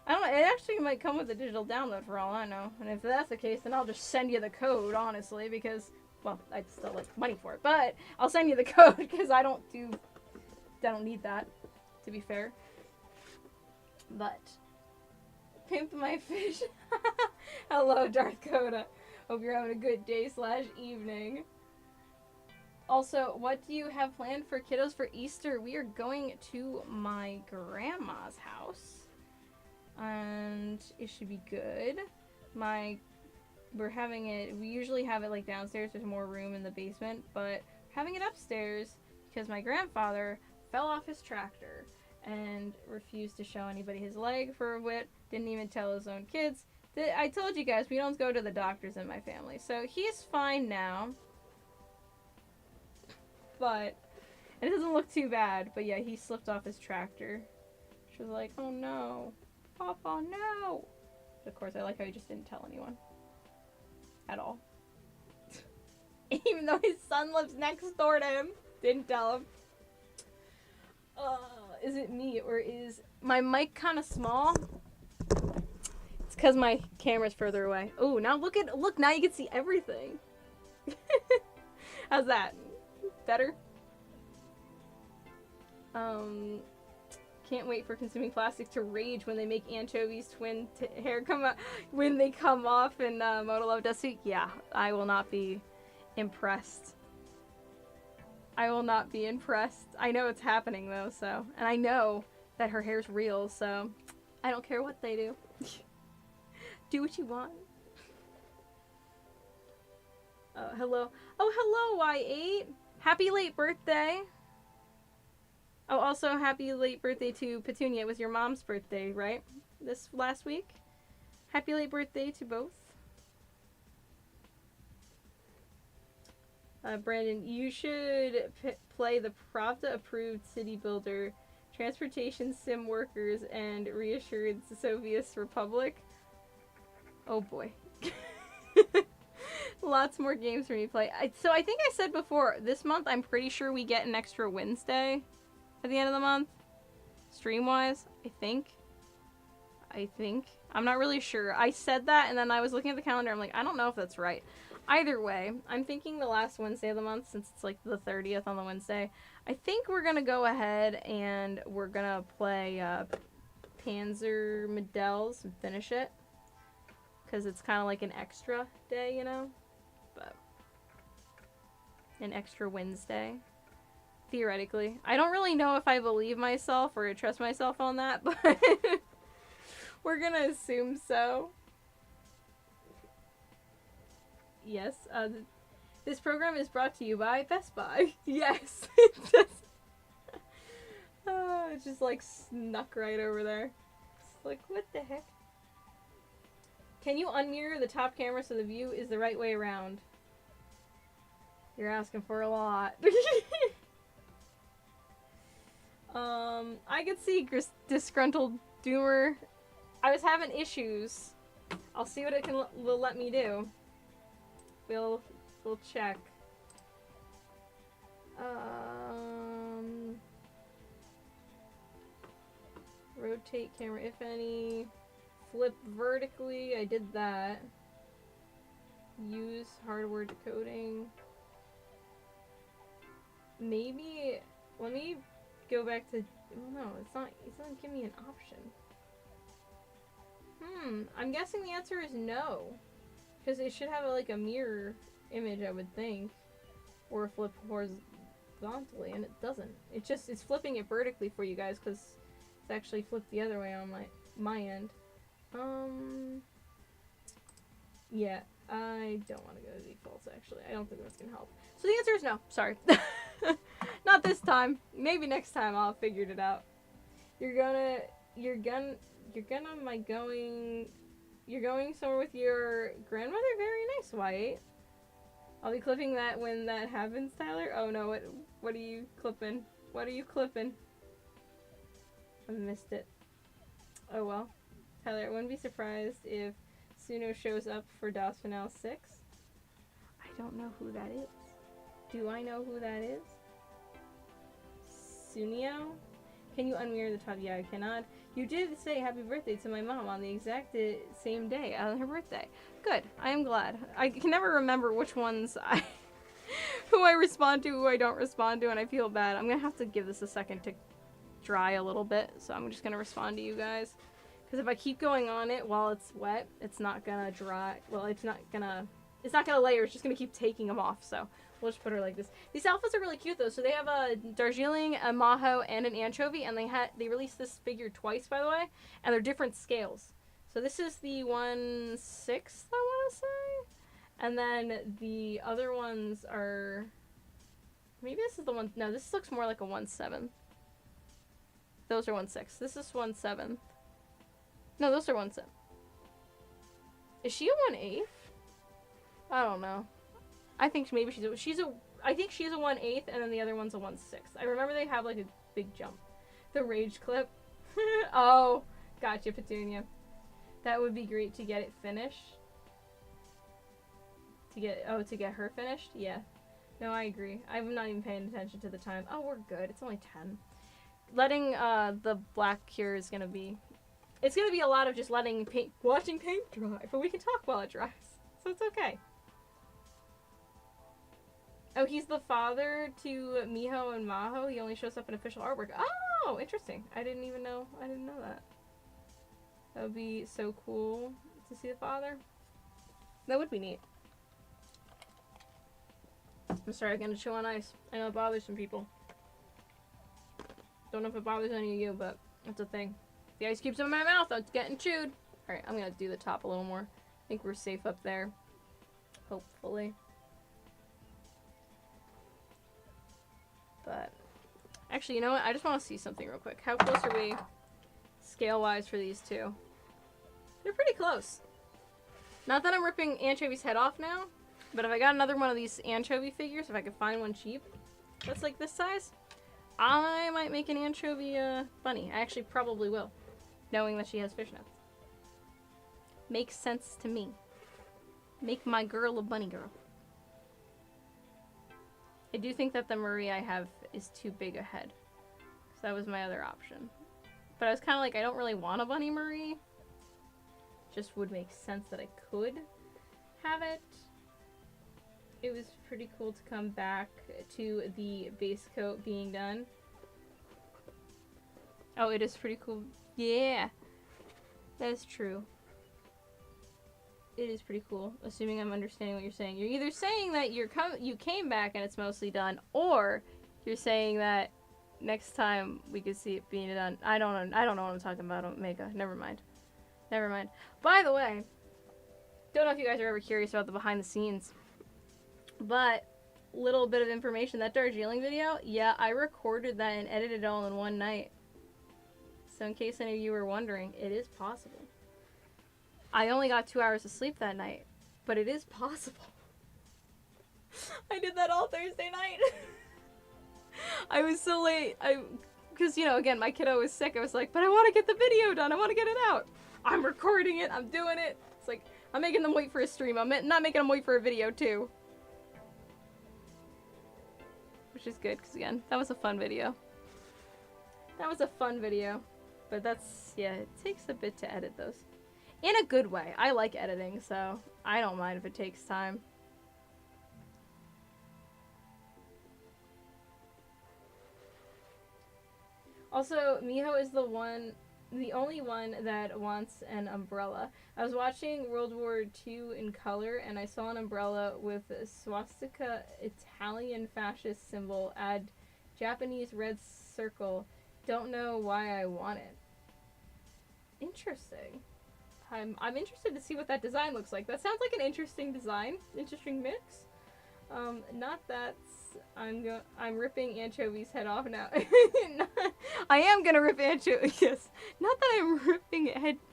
I don't know, it actually might come with a digital download for all I know. And if that's the case, then I'll just send you the code, honestly, because, well, I'd still like money for it. But I'll send you the code, because I don't need that, to be fair. But pimp my fish. Hello, Darth Coda. Hope you're having a good day / evening. Also, what do you have planned for kiddos for Easter? We are going to my grandma's house. And it should be good. We usually have it like downstairs. There's more room in the basement. But we're having it upstairs because my grandfather fell off his tractor and refused to show anybody his leg for a bit. Didn't even tell his own kids. I told you guys, we don't go to the doctors in my family. So he's fine now. But it doesn't look too bad. But yeah, he slipped off his tractor. She was like, oh no. Papa, no! Of course, I like how he just didn't tell anyone. At all. Even though his son lives next door to him. Didn't tell him. is it me or is my mic kind of small? It's because my camera's further away. Oh, now look, now you can see everything. How's that? Better? Can't wait for consuming plastic to rage when they make Anchovy's twin hair come out when they come off in Moto Love Dusty. Yeah, I will not be impressed. I will not be impressed. I know it's happening though, so, and I know that her hair's real, so I don't care what they do. Do what you want. Hello. Oh, hello, Y8. Happy late birthday. Oh, also happy late birthday to Petunia. It was your mom's birthday, right? This last week? Happy late birthday to both. Brandon, you should play the Pravda-approved city builder, transportation sim workers, and reassured Soviet Republic. Oh boy. Lots more games for me to play. So I think I said before, this month I'm pretty sure we get an extra Wednesday at the end of the month. Stream-wise, I think. I'm not really sure. I said that and then I was looking at the calendar. I'm like, I don't know if that's right. Either way, I'm thinking the last Wednesday of the month, since it's like the 30th on the Wednesday. I think we're going to go ahead and we're going to play Panzer Medels and finish it. Because it's kind of like an extra day, you know? But an extra Wednesday. Theoretically. I don't really know if I believe myself or trust myself on that, but we're going to assume so. Yes, this program is brought to you by Best Buy. Yes, it does. Oh, it just like snuck right over there. It's like, what the heck? Can you unmirror the top camera so the view is the right way around? You're asking for a lot. I could see disgruntled Doomer. I was having issues. I'll see what it will let me do. We'll check. Rotate camera if any. Flip vertically. I did that. Use hardware decoding. Maybe. Let me go back to. Well, no, it's not giving me an option. I'm guessing the answer is no. Because it should have like a mirror image, I would think. Or flip horizontally, and it doesn't. It's flipping it vertically for you guys, because it's actually flipped the other way on my end. Yeah, I don't want to go to defaults, actually. I don't think that's going to help. So the answer is no. Sorry. Not this time. Maybe next time I'll figure it out. You're going somewhere with your grandmother? Very nice, White. I'll be clipping that when that happens, Tyler. Oh no, what are you clipping? What are you clipping? I missed it. Oh well. Tyler, I wouldn't be surprised if Suno shows up for DOS Finale 6. I don't know who that is. Do I know who that is? Sunio? Can you unmirror the top? Yeah, I cannot. You did say happy birthday to my mom on the exact same day on her birthday. Good. I am glad. I can never remember which ones who I respond to, who I don't respond to, and I feel bad. I'm gonna have to give this a second to dry a little bit, so I'm just gonna respond to you guys. Because if I keep going on it while it's wet, it's not gonna dry. Well, it's not gonna layer. It's just gonna keep taking them off. So we'll just put her like this. These outfits are really cute though. So they have a Darjeeling, a Maho, and an anchovy, and they released this figure twice, by the way, and they're different scales. So this is the 1/6, I want to say, and then the other ones are. Maybe this is the one. No, this looks more like a 1/7. Those are 1/6. This is 1/7. No, those are 1/7. Is she a 1/8? I don't know. I think maybe I think she's a 1/8 and then the other one's a 1/6. I remember they have like a big jump. The rage clip. Oh, gotcha, Petunia. That would be great to get it finished. To get her finished? Yeah. No, I agree. I'm not even paying attention to the time. Oh, we're good. It's only 10. letting the black cure is gonna be, it's gonna be a lot of just watching paint dry, but we can talk while it dries, so it's okay. Oh, he's the father to Miho and Maho. He only shows up in official artwork. Oh, interesting. I didn't know that. That would be so cool to see the father. That would be neat. I'm sorry, I'm gonna chew on ice. I know it bothers some people. Don't know if it bothers any of you, but that's a thing. The ice cubes in my mouth, it's getting chewed. Alright, I'm gonna do the top a little more. I think we're safe up there. Hopefully. But, actually, you know what? I just want to see something real quick. How close are we, scale-wise, for these two? They're pretty close. Not that I'm ripping Anchovy's head off now, but if I got another one of these anchovy figures, if I could find one cheap that's like this size, I might make an anchovy bunny. I actually probably will, knowing that she has fishnets. Makes sense to me. Make my girl a bunny girl. I do think that the Marie I have is too big a head. So that was my other option. But I was kind of like, I don't really want a bunny Marie. Just would make sense that I could have it. It was pretty cool to come back to the base coat being done. Oh, it is pretty cool. Yeah, that is true. It is pretty cool, assuming I'm understanding what you're saying. You're either saying that you came back and it's mostly done, or you're saying that next time we could see it being done. I don't know what I'm talking about, Omega. Never mind. Never mind. By the way, don't know if you guys are ever curious about the behind the scenes, but little bit of information, that Darjeeling video, yeah, I recorded that and edited it all in one night. So in case any of you were wondering, it is possible. I only got 2 hours of sleep that night, but it is possible. I did that all Thursday night. I was so late. Because, you know, again, my kiddo was sick. I was like, but I want to get the video done. I want to get it out. I'm recording it. I'm doing it. It's like, I'm making them wait for a stream. I'm not making them wait for a video, too. Which is good, because, again, that was a fun video. That was a fun video. But that's, yeah, it takes a bit to edit those. In a good way. I like editing, so I don't mind if it takes time. Also, Miho is the only one that wants an umbrella. I was watching World War II in color, and I saw an umbrella with a swastika Italian fascist symbol, add Japanese red circle. Don't know why I want it. Interesting. I'm interested to see what that design looks like. That sounds like an interesting design, interesting mix. Not that I'm ripping Anchovy's head off now. I am gonna rip Anchovy. Yes, not that I'm ripping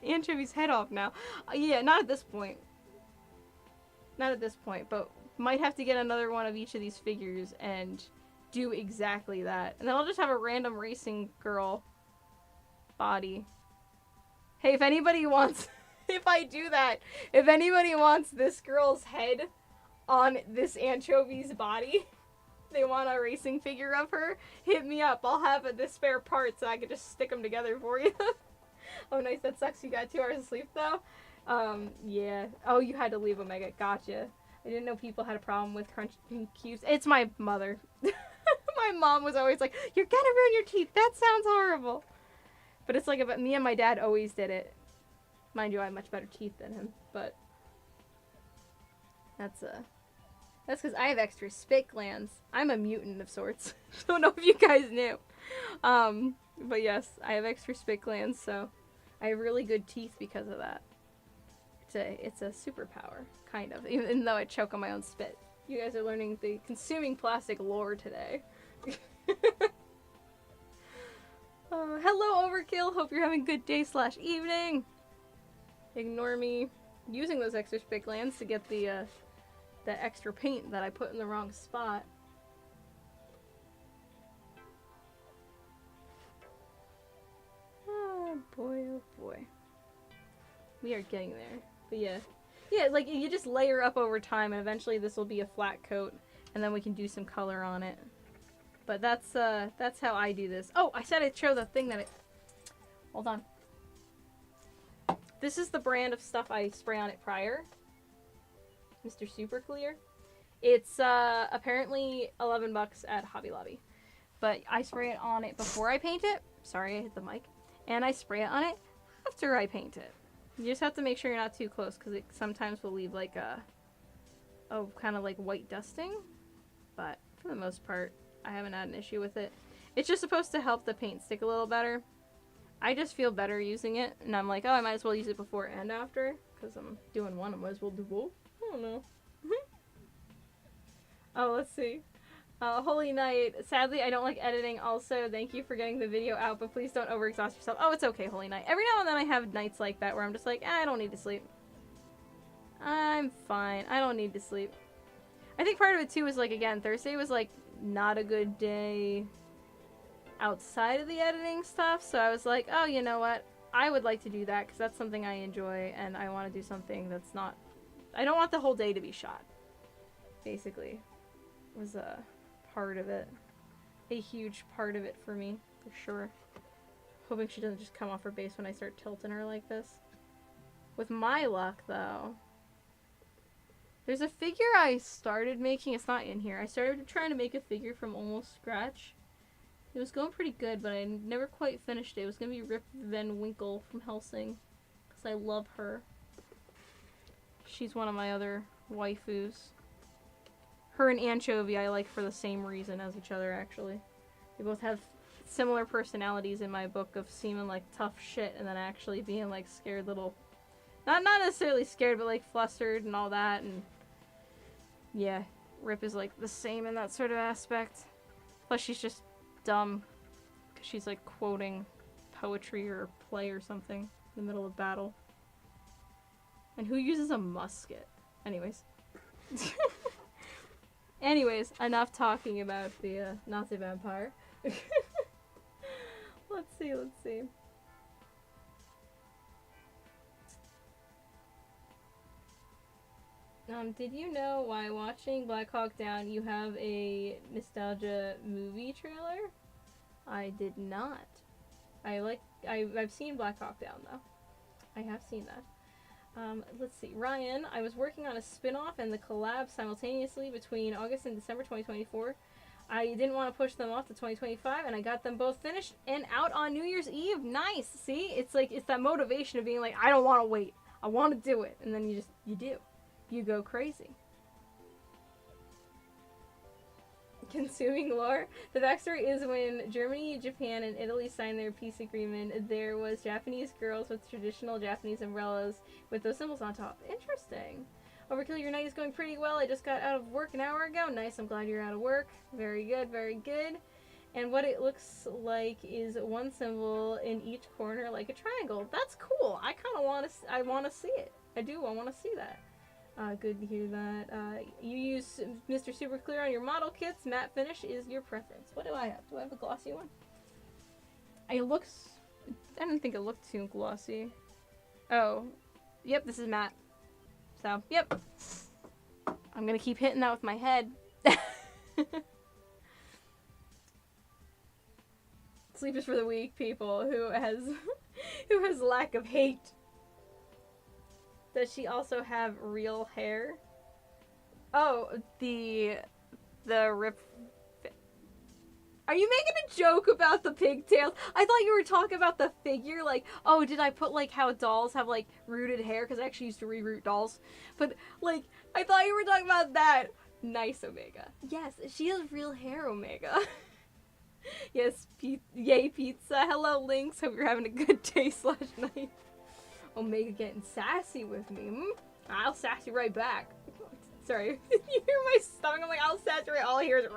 Anchovy's head off now. Yeah, not at this point. Not at this point, but might have to get another one of each of these figures and do exactly that, and then I'll just have a random racing girl body. Hey, if anybody wants. If I do that, if anybody wants this girl's head on this Anchovy's body, they want a racing figure of her, hit me up. I'll have the spare parts so I can just stick them together for you. Oh, nice. That sucks. You got 2 hours of sleep, though? Yeah. Oh, you had to leave, Omega. Gotcha. I didn't know people had a problem with crunching cubes. It's my mother. My mom was always like, you're gonna ruin your teeth. That sounds horrible. But it's like, about me and my dad always did it. Mind you, I have much better teeth than him, but that's because I have extra spit glands. I'm a mutant of sorts. Don't know if you guys knew. But yes, I have extra spit glands, so I have really good teeth because of that. It's a superpower, kind of, even though I choke on my own spit. You guys are learning the consuming plastic lore today. Hello, Overkill. Hope you're having a good day / evening. Ignore me using those extra spit glands to get the extra paint that I put in the wrong spot. Oh boy, oh boy. We are getting there. But yeah. Yeah, like, you just layer up over time, and eventually this will be a flat coat, and then we can do some color on it. But that's how I do this. Oh, I said I'd show the thing that hold on. This is the brand of stuff I spray on it prior. Mr. Super Clear. It's apparently $11 at Hobby Lobby. But I spray it on it before I paint it. Sorry, I hit the mic. And I spray it on it after I paint it. You just have to make sure you're not too close because it sometimes will leave like a kind of like white dusting. But for the most part, I haven't had an issue with it. It's just supposed to help the paint stick a little better. I just feel better using it, and I'm like, oh, I might as well use it before and after, because I'm doing one, I might as well do both. I don't know. Oh, let's see. Holy Night. Sadly, I don't like editing also. Thank you for getting the video out, but please don't overexhaust yourself. Oh, it's okay, Holy Night. Every now and then I have nights like that where I'm just like, I don't need to sleep. I'm fine. I don't need to sleep. I think part of it, too, was, like, again, Thursday was, like, not a good day outside of the editing stuff, so I was like, oh, you know what? I would like to do that, because that's something I enjoy, and I want to do something that's not... I don't want the whole day to be shot, basically. Was a part of it. A huge part of it for me, for sure. Hoping she doesn't just come off her base when I start tilting her like this. With my luck, though... There's a figure I started making. It's not in here. I started trying to make a figure from almost scratch. It was going pretty good, but I never quite finished it. It was going to be Rip Van Winkle from Hellsing. Because I love her. She's one of my other waifus. Her and Anchovy I like for the same reason as each other, actually. They both have similar personalities in my book of seeming like tough shit and then actually being like scared little... Not necessarily scared, but like flustered and all that, and... Yeah, Rip is like the same in that sort of aspect. Plus she's just dumb. Because she's like quoting poetry or play or something in the middle of battle. And who uses a musket? Anyways. Anyways, enough talking about the Nazi vampire. Let's see. Did you know while watching Black Hawk Down you have a nostalgia movie trailer? I did not. I've seen Black Hawk Down though. I have seen that. Let's see. Ryan, I was working on a spin-off and the collab simultaneously between August and December 2024. I didn't want to push them off to 2025 and I got them both finished and out on New Year's Eve. Nice. See? It's that motivation of being like, I don't want to wait. I want to do it. And then you do. You go crazy. Consuming lore. The backstory is when Germany, Japan, and Italy signed their peace agreement, there was Japanese girls with traditional Japanese umbrellas with those symbols on top. Interesting. Overkill, your night is going pretty well. I just got out of work an hour ago. Nice, I'm glad you're out of work. Very good, very good. And what it looks like is one symbol in each corner like a triangle. That's cool. I kind of want to see it. I want to see that. Good to hear that. You use Mr. Super Clear on your model kits. Matte finish is your preference. What do I have? Do I have a glossy one? I didn't think it looked too glossy. Oh. Yep, this is matte. So, yep. I'm gonna keep hitting that with my head. Sleep is for the weak, people who has lack of hate. Does she also have real hair? Oh, the Rip... Are you making a joke about the pigtails? I thought you were talking about the figure, like, oh, did I put, like, how dolls have, like, rooted hair? Because I actually used to reroot dolls. But, like, I thought you were talking about that. Nice, Omega. Yes, she has real hair, Omega. Yes, yay, pizza. Hello, Lynx. Hope you're having a good day / night. Omega getting sassy with me. I'll sassy right back. Sorry. You hear my stomach? I'm like, I'll saturate. All I hear is...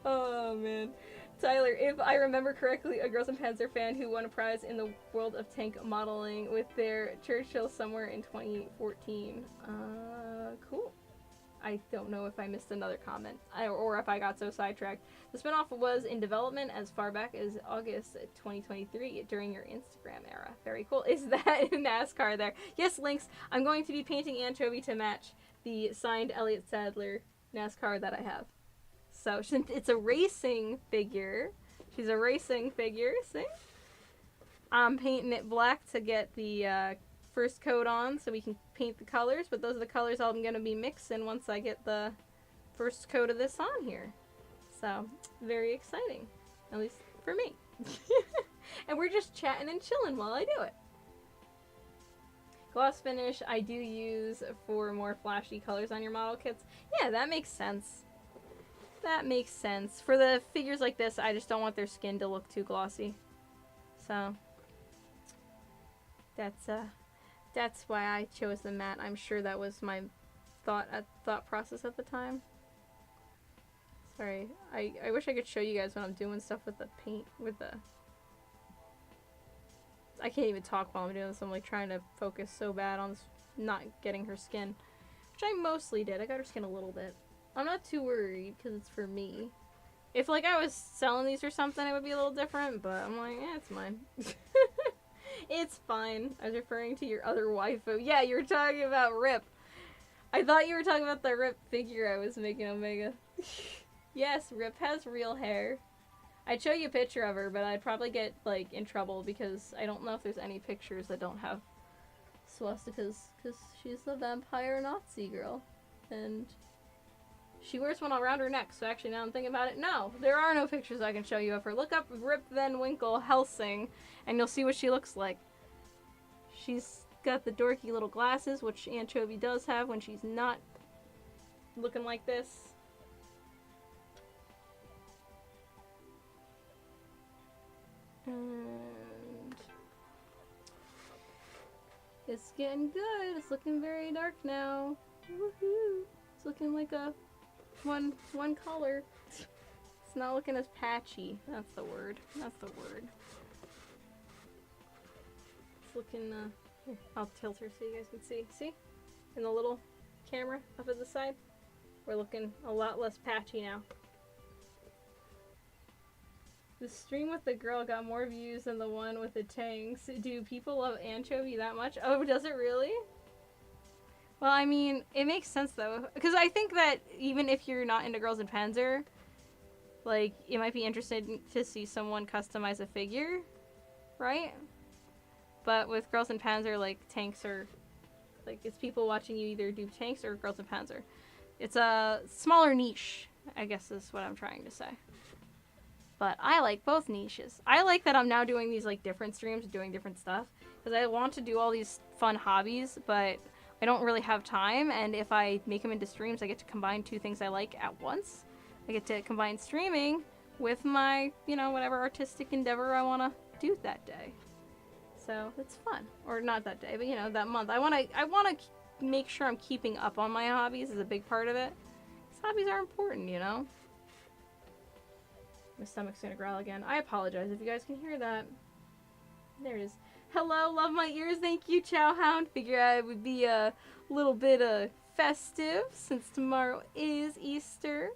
Oh, man. Tyler, if I remember correctly, a Girls in Panzer fan who won a prize in the world of tank modeling with their Churchill somewhere in 2014. Cool. I don't know if I missed another comment or if I got so sidetracked. The spinoff was in development as far back as August 2023 during your Instagram era. Very cool. Is that NASCAR there? Yes, Lynx. I'm going to be painting Anchovy to match the signed Elliott Sadler NASCAR that I have. So since it's a racing figure, she's a racing figure, see? I'm painting it black to get the first coat on so we can paint the colors, but those are the colors I'm going to be mixing once I get the first coat of this on here. So, very exciting. At least for me. And we're just chatting and chilling while I do it. Gloss finish I do use for more flashy colors on your model kits. Yeah, that makes sense. That makes sense. For the figures like this, I just don't want their skin to look too glossy. So, that's why I chose the matte. I'm sure that was my thought process at the time. Sorry, I wish I could show you guys when I'm doing stuff with the paint, with the... I can't even talk while I'm doing this. I'm like trying to focus so bad on not getting her skin. Which I mostly did. I got her skin a little bit. I'm not too worried because it's for me. If like I was selling these or something, it would be a little different, but I'm like, it's mine. It's fine. I was referring to your other waifu. Yeah, you were talking about Rip. I thought you were talking about the Rip figure I was making, Omega. Yes, Rip has real hair. I'd show you a picture of her, but I'd probably get, like, in trouble because I don't know if there's any pictures that don't have swastikas, because she's the vampire Nazi girl. And she wears one around her neck, so actually now I'm thinking about it, no, there are no pictures I can show you of her. Look up Rip Van Winkle Helsing, and you'll see what she looks like. She's got the dorky little glasses, which Anchovy does have when she's not looking like this. And it's getting good. It's looking very dark now. Woohoo! It's looking like a one color. It's not looking as patchy. That's the word. That's the word. It's looking here, I'll tilt her so you guys can see. See? In the little camera up at the side? We're looking a lot less patchy now. The stream with the girl got more views than the one with the tanks. Do people love Anchovy that much? Oh, does it really? Well, I mean, it makes sense though. Because I think that even if you're not into Girls in Panzer, like, it might be interesting to see someone customize a figure, right? But with Girls in Panzer, like, tanks are, like, it's people watching you either do tanks or Girls in Panzer. It's a smaller niche, I guess is what I'm trying to say. But I like both niches. I like that I'm now doing these like different streams, doing different stuff. Because I want to do all these fun hobbies, but I don't really have time. And if I make them into streams, I get to combine two things I like at once. I get to combine streaming with my, you know, whatever artistic endeavor I want to do that day. So it's fun. Or not that day, but you know, that month. I want to make sure I'm keeping up on my hobbies is a big part of it. Because hobbies are important, you know? My stomach's gonna growl again. I apologize if you guys can hear that. There it is. Hello, love my ears. Thank you, Chowhound. Figure I would be a little bit festive since tomorrow is Easter.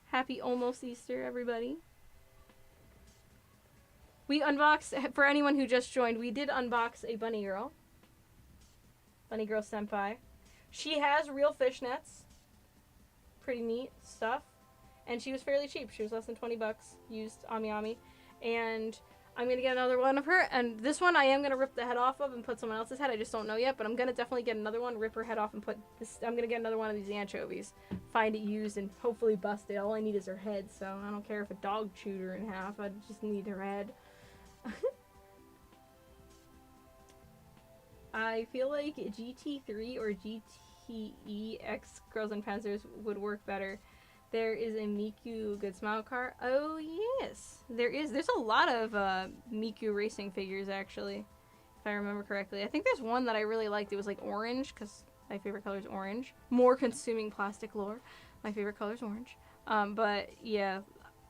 Happy almost Easter, everybody. We unboxed, for anyone who just joined, we did unbox a Bunny Girl. Bunny Girl Senpai. She has real fishnets. Pretty neat stuff. And she was fairly cheap. She was less than 20 bucks, used Ami. And I'm going to get another one of her. And this one I am going to rip the head off of and put someone else's head. I just don't know yet. But I'm going to definitely get another one, rip her head off and put this. I'm going to get another one of these anchovies. Find it used and hopefully bust it. All I need is her head. So I don't care if a dog chewed her in half. I just need her head. I feel like GT3 or GTE X Girls in Panzers would work better. There is a Miku Good Smile car. Oh, yes. There is. There's a lot of Miku racing figures, actually, if I remember correctly. I think there's one that I really liked. It was, like, orange, because my favorite color is orange. More consuming plastic lore. My favorite color is orange. But, yeah,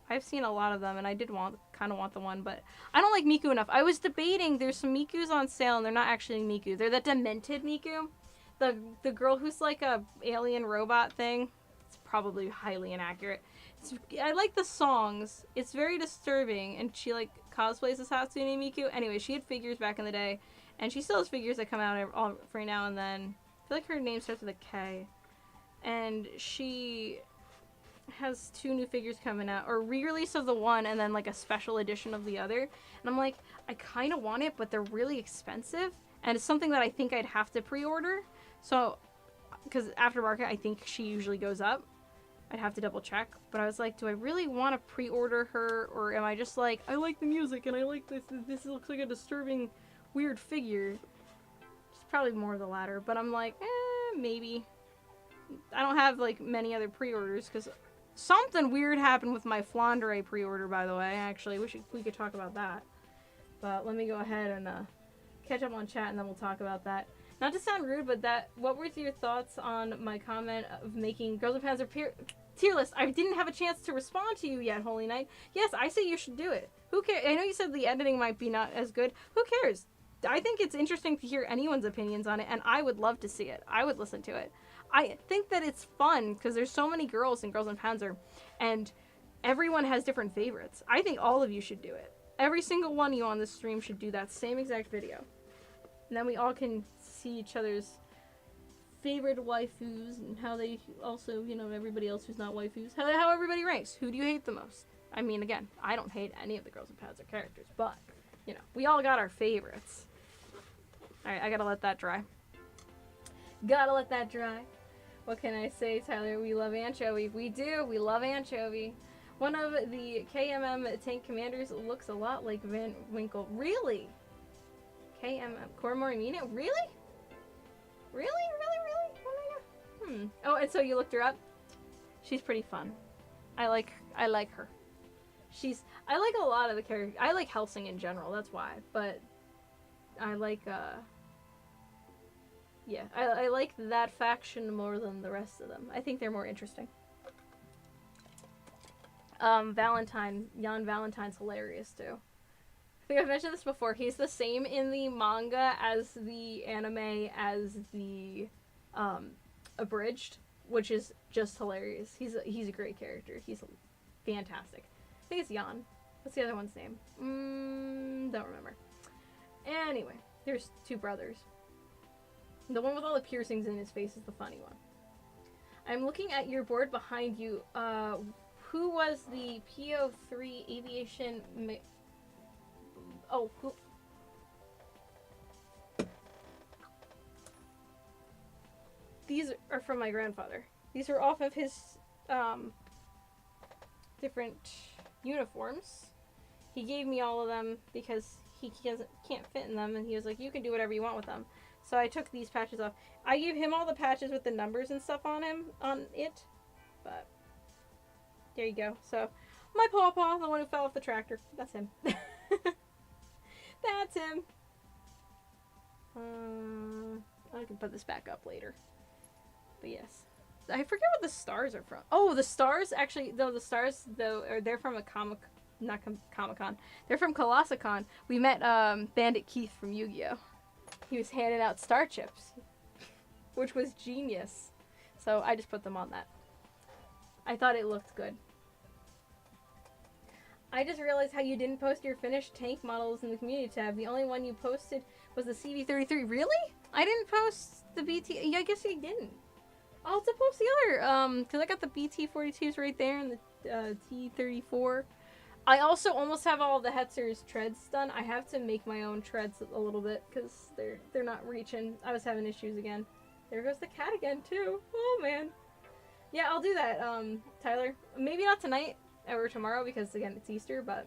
I've seen a lot of them, and I did kind of want the one, but I don't like Miku enough. I was debating. There's some Mikus on sale, and they're not actually Miku. They're the Demented Miku. The girl who's, like, a alien robot thing. It's probably highly inaccurate. I like the songs. It's very disturbing, and she like cosplays as Hatsune Miku. Anyway, she had figures back in the day, and she still has figures that come out every now and then. I feel like her name starts with a K, and she has 2 new figures coming out, or re-release of the one and then like a special edition of the other. And I'm like, I kind of want it, but they're really expensive, and it's something that I think I'd have to pre-order. So, because aftermarket, I think she usually goes up. I'd have to double check, but I was like, do I really want to pre-order her, or am I just like, I like the music and I like this. This looks like a disturbing, weird figure. It's probably more the latter, but I'm like, maybe. I don't have like many other pre-orders because something weird happened with my Flandre pre-order, by the way. Actually, wish we could talk about that. But let me go ahead and catch up on chat, and then we'll talk about that. Not to sound rude, but what were your thoughts on my comment of making Girls and Panzer tier list? I didn't have a chance to respond to you yet, Holy Knight. Yes, I say you should do it. Who cares? I know you said the editing might be not as good. Who cares? I think it's interesting to hear anyone's opinions on it, and I would love to see it. I would listen to it. I think that it's fun because there's so many girls in Girls and Panzer, and everyone has different favorites. I think all of you should do it. Every single one of you on this stream should do that same exact video. And then we all can see each other's favorite waifus and how they also, you know, everybody else who's not waifus, how everybody ranks. Who do you hate the most? I mean, again, I don't hate any of the Girls and Panzer characters, but, you know, we all got our favorites. Alright, I gotta let that dry. Gotta let that dry. What can I say, Tyler? We love Anchovy. We do. We love Anchovy. One of the KMM tank commanders looks a lot like Van Winkle. Really? KMM. Koromori Mina? Really? Really? Oh my god. Oh, and so you looked her up? She's pretty fun. I like her. I like a lot of the characters. I like Hellsing in general, that's why. But I like, yeah, I like that faction more than the rest of them. I think they're more interesting. Jan Valentine's hilarious too. I think I've mentioned this before. He's the same in the manga as the anime as the abridged, which is just hilarious. He's a great character. He's fantastic. I think it's Jan. What's the other one's name? Don't remember. Anyway, there's 2 brothers. The one with all the piercings in his face is the funny one. I'm looking at your board behind you. Who was the PO3 aviation... who... These are from my grandfather. These are off of his different uniforms. He gave me all of them because he can't fit in them, and he was like, you can do whatever you want with them. So I took these patches off. I gave him all the patches with the numbers and stuff on it. But there you go. So my pawpaw, the one who fell off the tractor, that's him. That's him. I can put this back up later. But yes. I forget what the stars are from. Oh, the stars, actually, the stars, they're from a Comic-Con. They're from Colossicon. We met Bandit Keith from Yu-Gi-Oh! He was handing out star chips, which was genius. So I just put them on that. I thought it looked good. I just realized how you didn't post your finished tank models in the community tab. The only one you posted was the CV33. Really? I didn't post the BT. Yeah, I guess you didn't. I'll have to post the other, because I got the BT-42s right there and the T-34. I also almost have all the Hetzer's treads done. I have to make my own treads a little bit because they're not reaching. I was having issues again. There goes the cat again too. Oh man. Yeah, I'll do that, Tyler. Maybe not tonight or tomorrow because again it's Easter, but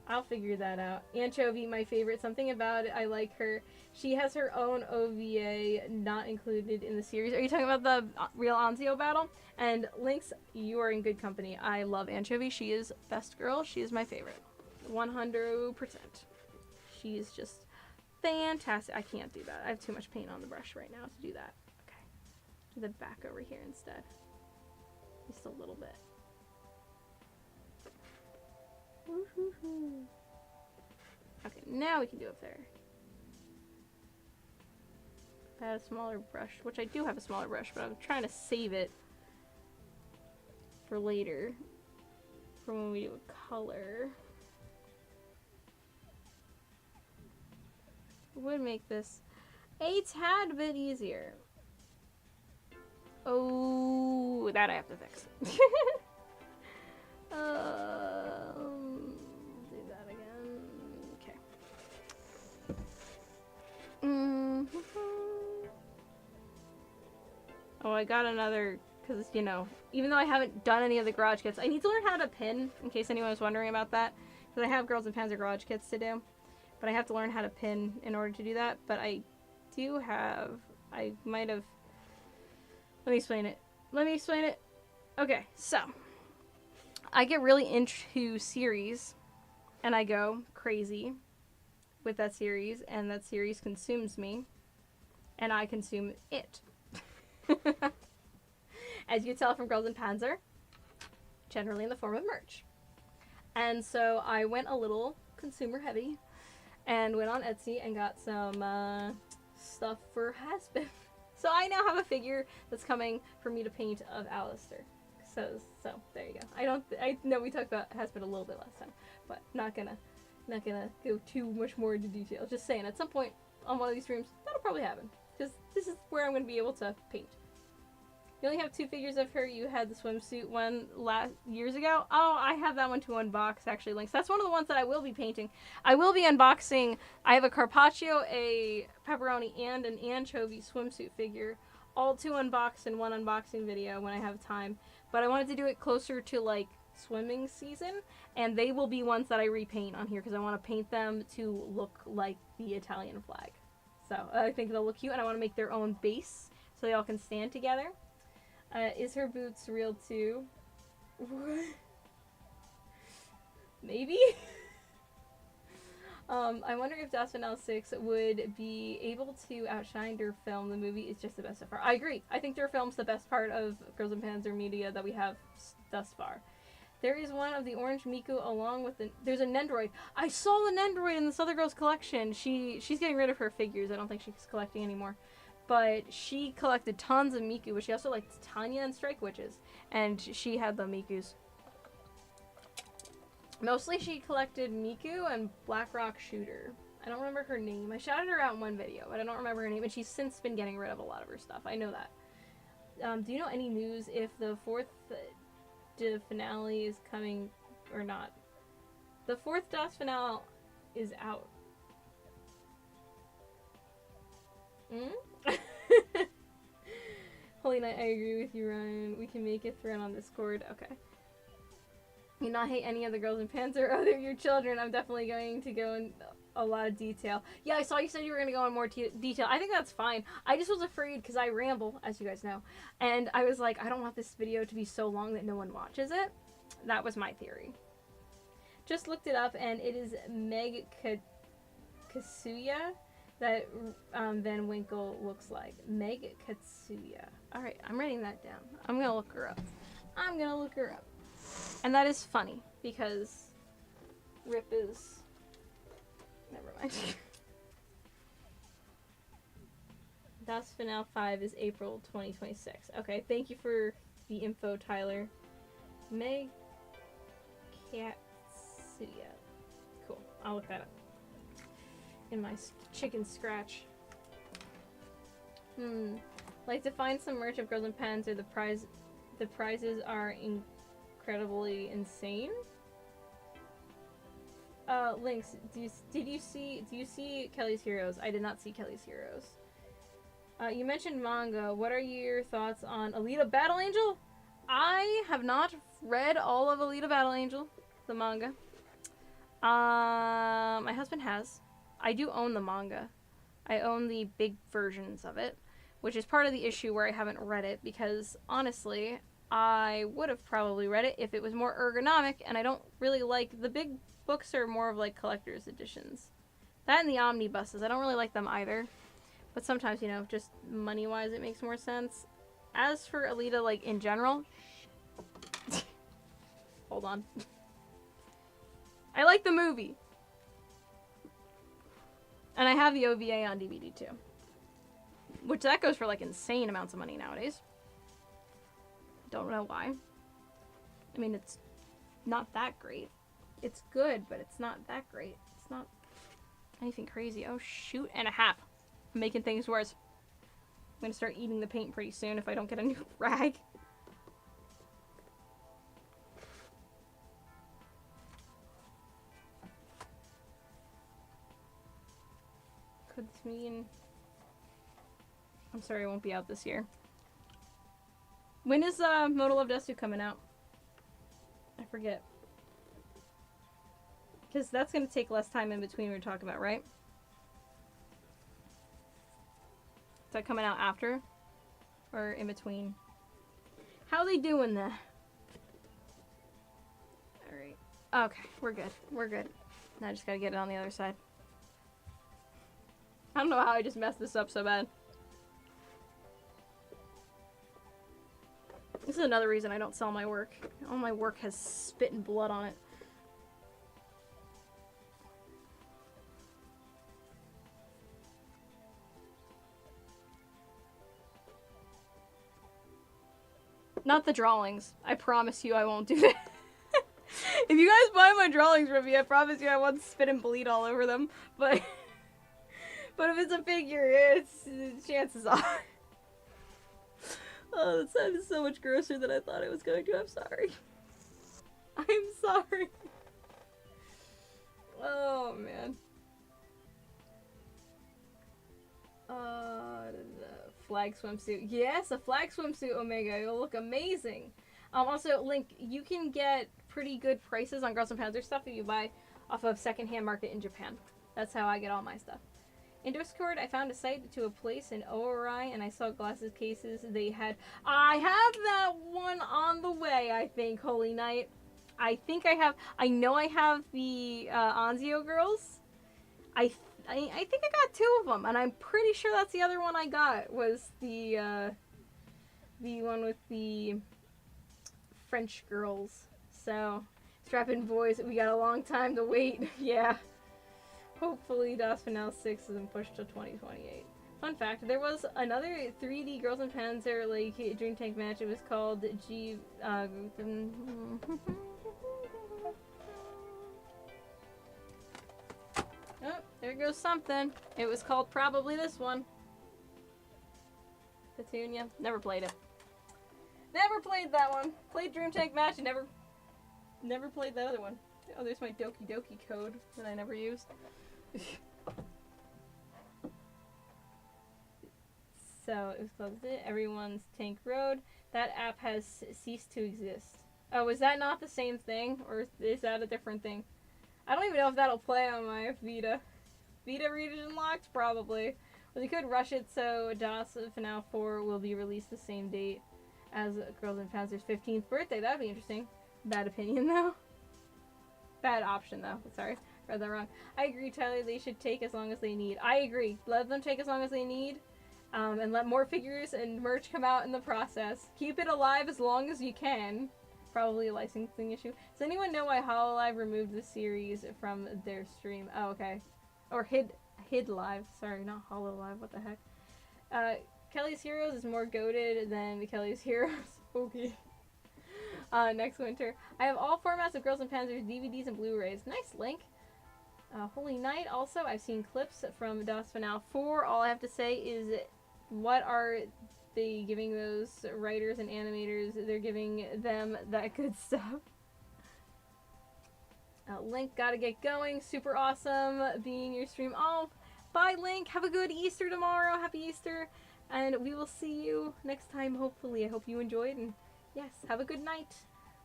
I'll figure that out. Anchovy, my favorite. Something about it, I like her. She has her own OVA not included in the series. Are you talking about the real Anzio battle? And Lynx, you are in good company. I love Anchovy. She is best girl. She is my favorite. 100%. She is just fantastic. I can't do that. I have too much paint on the brush right now to do that. Okay. Do the back over here instead. Just a little bit. Okay, now we can do up there. If I had a smaller brush, which I do have a smaller brush, but I'm trying to save it for later, for when we do a color. It would make this a tad bit easier. Oh, that I have to fix. Do that again. Okay. Oh, I got another, because, you know, even though I haven't done any of the garage kits, I need to learn how to pin, in case anyone was wondering about that. Because I have Girls and Panzer garage kits to do. But I have to learn how to pin in order to do that. But I do have, I might have, let me explain it. Okay, so, I get really into series, and I go crazy with that series, and that series consumes me, and I consume it. As you can tell from Girls and Panzer, generally in the form of merch. And so I went a little consumer heavy and went on Etsy and got some stuff for Hazbin. So I now have a figure that's coming for me to paint of Alistair. So there you go. I know we talked about Hazbin a little bit last time, but not gonna go too much more into detail. Just saying, at some point on one of these streams, that'll probably happen. Because this is where I'm going to be able to paint. You only have 2 figures of her. You had the swimsuit one years ago. Oh, I have that one to unbox, actually, Lynx. That's one of the ones that I will be painting. I will be unboxing. I have a Carpaccio, a pepperoni, and an anchovy swimsuit figure. All to unbox in one unboxing video when I have time. But I wanted to do it closer to, like, swimming season. And they will be ones that I repaint on here because I want to paint them to look like the Italian flag. So I think they'll look cute, and I want to make their own base so they all can stand together. Is her boots real too? What? Maybe? I wonder if Das Finale 6 would be able to outshine Der Film. The movie is just the best so far. I agree. I think Der Film's the best part of Girls and Panzer media that we have thus far. There is one of the orange Miku along with there's a Nendoroid. I saw the Nendoroid in this other girl's collection. She's getting rid of her figures. I don't think she's collecting anymore. But she collected tons of Miku, but she also liked Tanya and Strike Witches. And she had the Mikus. Mostly she collected Miku and Black Rock Shooter. I don't remember her name. I shouted her out in one video, but I don't remember her name. And she's since been getting rid of a lot of her stuff. I know that. Do you know any news if the 4th finale is coming or not? The 4th Das Finale is out. Holy Night, I agree with you, Ryan. We can make a thread on Discord. Okay. You not hate any of the Girls in Panzer other your children. I'm definitely going to go in a lot of detail. Yeah, I saw you said you were going to go in more detail. I think that's fine. I just was afraid because I ramble, as you guys know. And I was like, I don't want this video to be so long that no one watches it. That was my theory. Just looked it up, and it is Meg Katsuya that Van Winkle looks like. Meg Katsuya. Alright, I'm writing that down. I'm going to look her up. And that is funny, because Rip is... Never mind. Das Finale 5 is April 2026. Okay, thank you for the info, Tyler. Meg Katsuya. Cool, I'll look that up. In my chicken scratch. Like to find some merch of Girls and Pens, or the prizes are incredibly insane. Lynx, do you see Kelly's Heroes? I did not see Kelly's Heroes. You mentioned manga. What are your thoughts on Alita Battle Angel? I have not read all of Alita Battle Angel, the manga. My husband has. I do own the manga. I own the big versions of it, which is part of the issue where I haven't read it, because honestly, I would have probably read it if it was more ergonomic, and I don't really like the big books are more of like collector's editions. That and the omnibuses, I don't really like them either. But sometimes, you know, just money-wise it makes more sense. As for Alita, like, in general... Hold on. I like the movie. And I have the OVA on DVD, too. Which, that goes for, like, insane amounts of money nowadays. Don't know why. I mean, it's not that great. It's good, but it's not that great. It's not anything crazy. Oh, shoot and a half. I'm making things worse. I'm gonna start eating the paint pretty soon if I don't get a new rag. Could this mean... I'm sorry, I won't be out this year. When is Modal Love Desu coming out? I forget. Because that's going to take less time in between we were talking about, right? Is that coming out after? Or in between? How are they doing that? Alright. Okay, we're good. We're good. Now I just gotta get it on the other side. I don't know how I just messed this up so bad. This is another reason I don't sell my work. All my work has spit and blood on it. Not the drawings. I promise you I won't do that. If you guys buy my drawings from me, I promise you I won't spit and bleed all over them. But but if it's a figure, chances are. Oh, that sounded so much grosser than I thought it was going to. I'm sorry. I'm sorry. Oh, man. Flag swimsuit. Yes, a flag swimsuit, Omega. It'll look amazing. Also, Link, you can get pretty good prices on Girls and Panzer stuff if you buy off of secondhand market in Japan. That's how I get all my stuff. In Discord, I found a site to a place in Ori, and I saw glasses cases they had. I have that one on the way, I think, Holy Knight. I think I have. I know I have the Anzio girls. I think I got 2 of them, and I'm pretty sure that's the other one I got was the one with the French girls. So, strapping boys, we got a long time to wait. Yeah. Hopefully Das Finale 6 isn't pushed to 2028. Fun fact, there was another 3D Girls and Panzer like Dream Tank match. It was called G... oh, there goes something. It was called probably this one. Petunia. Never played it. Never played that one. Played Dream Tank match and never played the other one. Oh, there's my Doki Doki code that I never used. So it was called Everyone's Tank Road. That app has ceased to exist. Oh, is that not the same thing, or is that a different thing? I don't even know if that'll play on my Vita. Vita region locked, probably. Well, you could rush it so DOS Finale 4 will be released the same date as Girls and Panzer's 15th birthday. That'd be interesting. Bad opinion though. Bad option though. Sorry. Read that wrong. I agree, Tyler. They should take as long as they need. I agree. Let them take as long as they need, and let more figures and merch come out in the process. Keep it alive as long as you can. Probably a licensing issue. Does anyone know why HoloLive removed the series from their stream? Oh, okay. Or hid live. Sorry, not HoloLive. What the heck? Kelly's Heroes is more goated than Kelly's Heroes. Okay. Next winter. I have all formats of Girls and Panzers DVDs and Blu-rays. Nice, Link. Holy Knight, also, I've seen clips from DOS Finale 4. All I have to say is, what are they giving those writers and animators? They're giving them that good stuff. Link, gotta get going. Super awesome being your stream. Oh, bye, Link. Have a good Easter tomorrow. Happy Easter. And we will see you next time, hopefully. I hope you enjoyed, and yes, have a good night.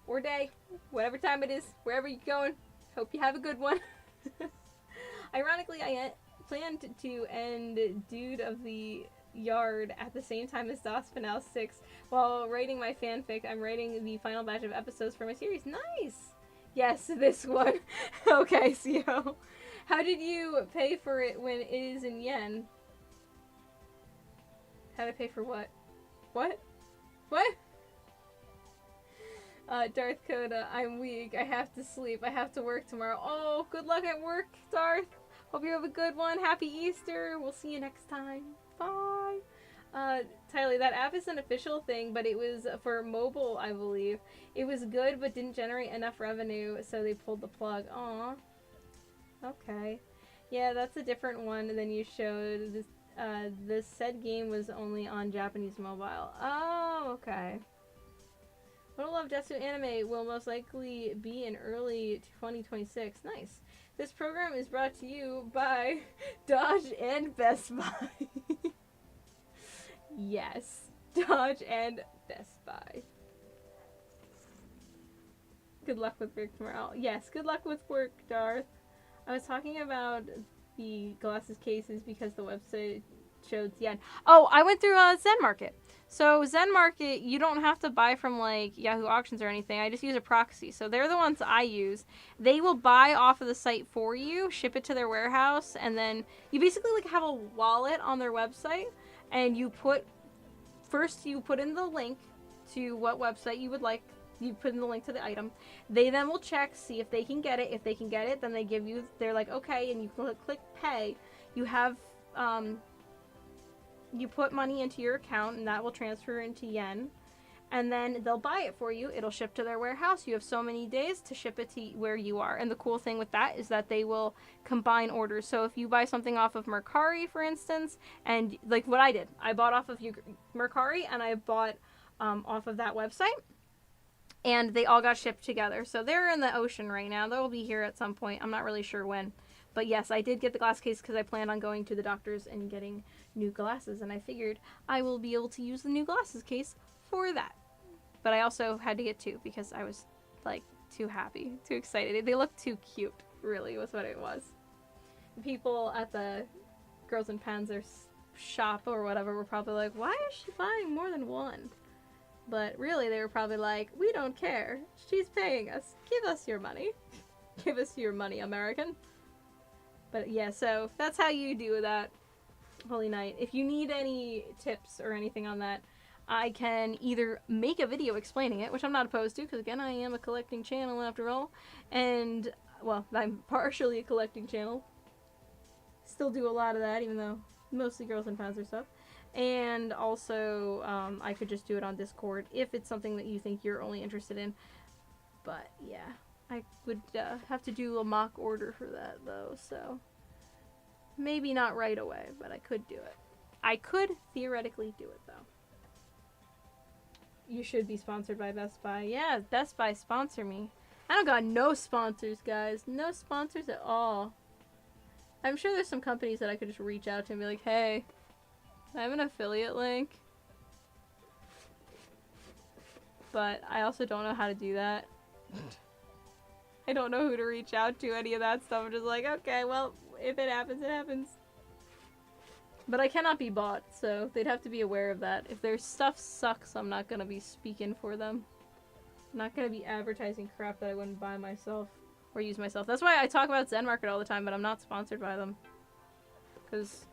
Or day. Whatever time it is. Wherever you're going. Hope you have a good one. Ironically, I planned to end Dude of the Yard at the same time as DOS Finale 6 while writing my fanfic. I'm writing the final batch of episodes for my series. Nice! Yes, this one. Okay, CO. How did you pay for it when it is in yen? How did I pay for what? What? What? Darth Coda, I'm weak. I have to sleep. I have to work tomorrow. Oh, good luck at work, Darth. Hope you have a good one. Happy Easter. We'll see you next time. Bye. Tyler, that app is an official thing, but it was for mobile, I believe. It was good, but didn't generate enough revenue, so they pulled the plug. Aw. Okay. Yeah, that's a different one than you showed. This, this said game was only on Japanese mobile. Oh, okay. Little Love Desu anime will most likely be in early 2026. Nice. This program is brought to you by Dodge and Best Buy. Yes. Dodge and Best Buy. Good luck with work tomorrow. Yes, good luck with work, Darth. I was talking about the glasses cases because the website showed Yen. Oh, I went through Zen Market. So Zen Market, you don't have to buy from like Yahoo Auctions or anything. I just use a proxy. So they're the ones I use. They will buy off of the site for you, ship it to their warehouse, and then you basically like have a wallet on their website, and you put in the link to what website you would like. You put in the link to the item. They then will check, see if they can get it. If they can get it, then they give you, they're like, okay, and you click pay. You have, you put money into your account, and that will transfer into yen. And then they'll buy it for you. It'll ship to their warehouse. You have so many days to ship it to where you are. And the cool thing with that is that they will combine orders. So if you buy something off of Mercari, for instance, and like what I did, I bought off of Mercari, and I bought off of that website. And they all got shipped together. So they're in the ocean right now. They'll be here at some point. I'm not really sure when. But yes, I did get the glass case because I planned on going to the doctor's and getting new glasses. And I figured I will be able to use the new glasses case for that. But I also had to get two because I was, like, too happy, too excited. They looked too cute, really, was what it was. The people at the Girls and Panzer shop or whatever were probably like, why is she buying more than one? But really, they were probably like, we don't care. She's paying us. Give us your money. Give us your money, American. But yeah, so that's how you do that, Holy Night. If you need any tips or anything on that, I can either make a video explaining it, which I'm not opposed to, because again, I am a collecting channel after all. And, well, I'm partially a collecting channel. Still do a lot of that, even though mostly Girls and Panzer stuff. And also, I could just do it on Discord if it's something that you think you're only interested in. But, yeah. I would have to do a mock order for that, though, so... Maybe not right away, but I could do it. I could theoretically do it, though. You should be sponsored by Best Buy. Yeah, Best Buy, sponsor me. I don't got no sponsors, guys. No sponsors at all. I'm sure there's some companies that I could just reach out to and be like, hey... I have an affiliate link. But I also don't know how to do that. I don't know who to reach out to, any of that stuff. I'm just like, okay, well, if it happens, it happens. But I cannot be bought, so they'd have to be aware of that. If their stuff sucks, I'm not gonna be speaking for them. I'm not gonna be advertising crap that I wouldn't buy myself or use myself. That's why I talk about Zen Market all the time, but I'm not sponsored by them. Because...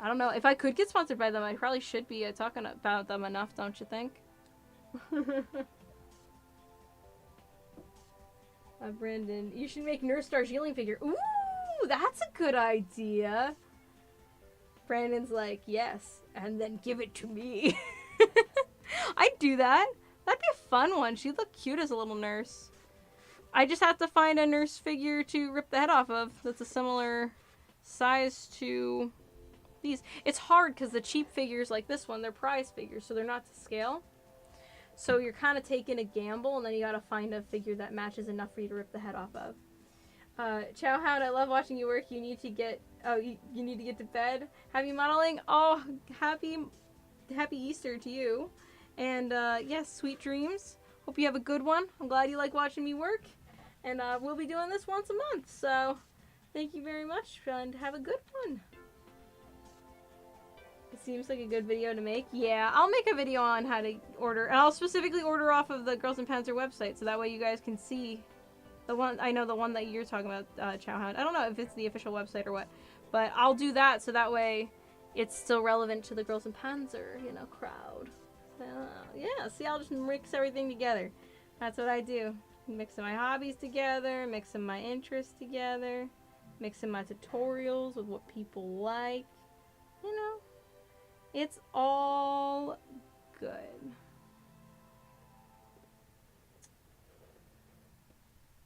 I don't know. If I could get sponsored by them, I probably should be talking about them enough, don't you think? Brandon, you should make Nurse Darjeeling figure. Ooh, that's a good idea. Brandon's like, yes, and then give it to me. I'd do that. That'd be a fun one. She'd look cute as a little nurse. I just have to find a nurse figure to rip the head off of that's a similar size to... these. It's hard because the cheap figures like this one, they're prize figures, so they're not to scale. So you're kind of taking a gamble, and then you gotta find a figure that matches enough for you to rip the head off of. Chowhound, I love watching you work. You need to get, you need to get to bed. Happy modeling. Oh, happy Easter to you. And yes, sweet dreams. Hope you have a good one. I'm glad you like watching me work. And we'll be doing this once a month. So thank you very much, and have a good one. It seems like a good video to make. Yeah, I'll make a video on how to order. And I'll specifically order off of the Girls and Panzer website, so that way you guys can see the one. I know the one that you're talking about, Chowhound. I don't know if it's the official website or what. But I'll do that, so that way it's still relevant to the Girls and Panzer, you know, crowd. Yeah, see, I'll just mix everything together. That's what I do. Mixing my hobbies together, mixing my interests together, mixing my tutorials with what people like. You know, it's all good.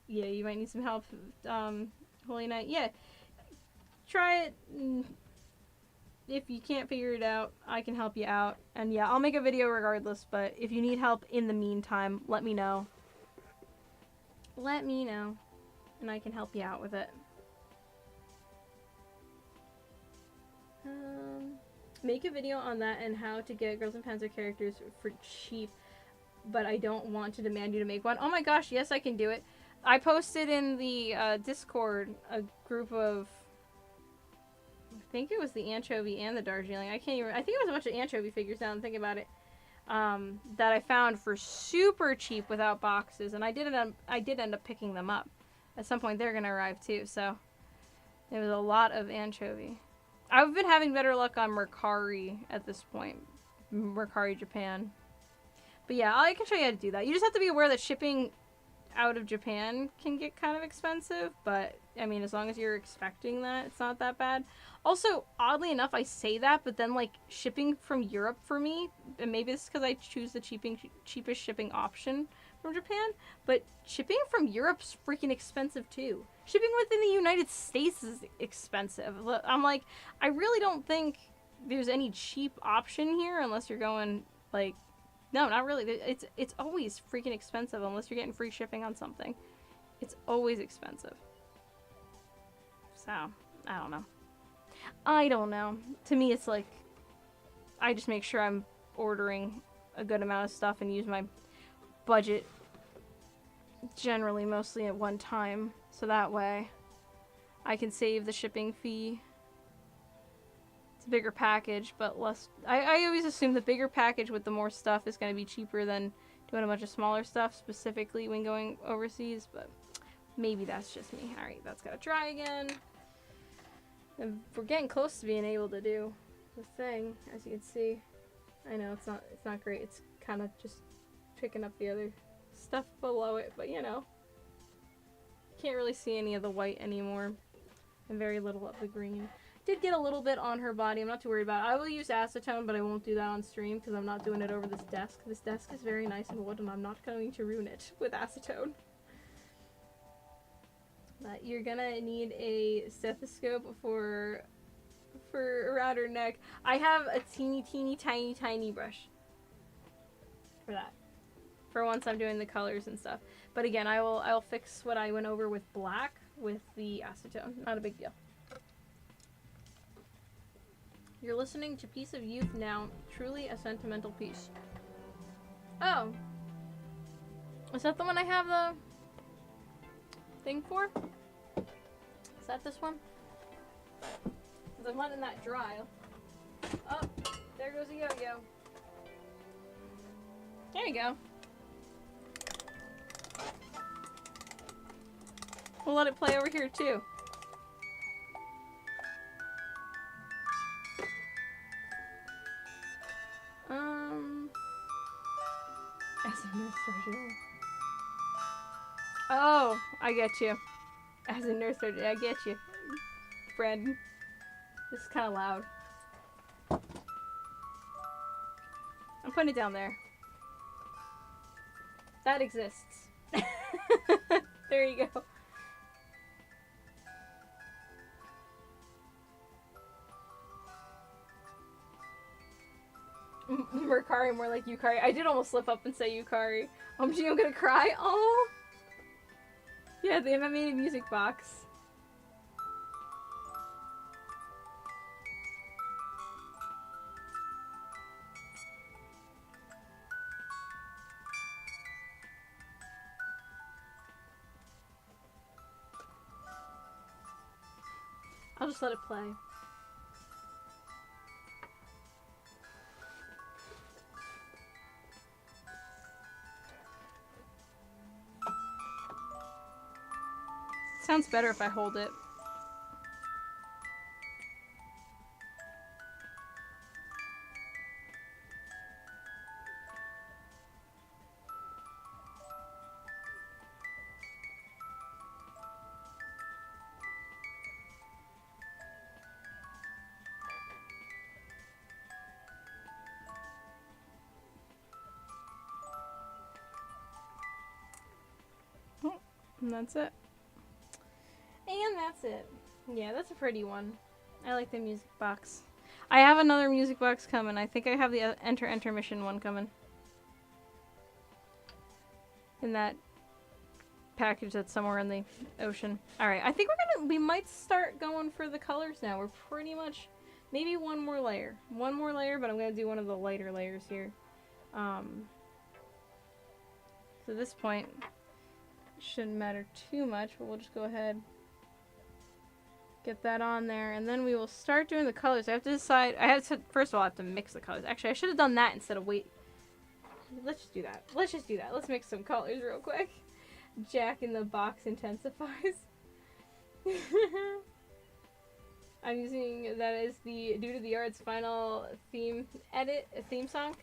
Yeah, you might need some help, Holy Night. Yeah, try it. if you can't figure it out, I can help you out. And yeah, I'll make a video regardless, but if you need help in the meantime, let me know. Let me know, and I can help you out with it. Make a video on that and how to get Girls and Panzer characters for cheap, but I don't want to demand you to make one. Oh my gosh, yes, I can do it. I posted in the Discord a group of, I think it was the Anchovy and the Darjeeling. I think it was a bunch of Anchovy figures now I'm thinking about it. That I found for super cheap without boxes, and I did end up picking them up. At some point they're gonna arrive too, so there was a lot of Anchovy. I've been having better luck on Mercari at this point. Mercari Japan. But yeah, I can show you how to do that. You just have to be aware that shipping out of Japan can get kind of expensive, but I mean, as long as you're expecting that, it's not that bad. Also, oddly enough, I say that, but then like shipping from Europe for me, and maybe it's because I choose the cheapest shipping option from Japan, but shipping from Europe's freaking expensive too. Shipping within the United States is expensive. I'm like, I really don't think there's any cheap option here unless you're going like, no, not really. It's always freaking expensive unless you're getting free shipping on something. It's always expensive. So, I don't know. To me, it's like, I just make sure I'm ordering a good amount of stuff and use my budget generally mostly at one time. So that way, I can save the shipping fee. It's a bigger package, but less. I always assume the bigger package with the more stuff is going to be cheaper than doing a bunch of smaller stuff, specifically when going overseas, but maybe that's just me. Alright, that's got to dry again. And we're getting close to being able to do the thing, as you can see. I know it's not great. It's kind of just picking up the other stuff below it, but you know. Can't really see any of the white anymore, and very little of the green. Did get a little bit on her body. I'm not too worried about it. I will use acetone, but I won't do that on stream because I'm not doing it over this desk. This desk is very nice and wood, and I'm not going to ruin it with acetone. But you're gonna need a stethoscope for around her neck. I have a teeny tiny brush for that. For once I'm doing the colors and stuff. But again, I'll fix what I went over with black with the acetone. Not a big deal. You're listening to Piece of Youth now. Truly a sentimental piece. Oh. Is that the one I have the thing for? Is that this one? Because I'm letting that dry. Oh, there goes a yo-yo. There you go. We'll let it play over here too. As a nurse surgeon. Oh, I get you. As a nurse surgeon, I get you. Friend. This is kind of loud. I'm putting it down there. That exists. There you go. Mercari, more like Yukari. I did almost slip up and say Yukari. Gee, I'm gonna cry. Oh. Yeah, the MMA music box. I'll just let it play. Sounds better if I hold it. Oh, and that's it. And that's it. Yeah, that's a pretty one. I like the music box. I have another music box coming. I think I have the Enter Intermission one coming. In that package that's somewhere in the ocean. Alright, I think we might start going for the colors now. We're pretty much, maybe one more layer. One more layer, but I'm gonna do one of the lighter layers here. So at this point, it shouldn't matter too much, but we'll just go ahead, get that on there, and then we will start doing the colors. I have to decide, first of all, I have to mix the colors. Actually, I should have done that instead of let's just do that. Let's just do that. Let's mix some colors real quick. Jack in the Box intensifies. I'm using that as the Due to the Arts final theme song.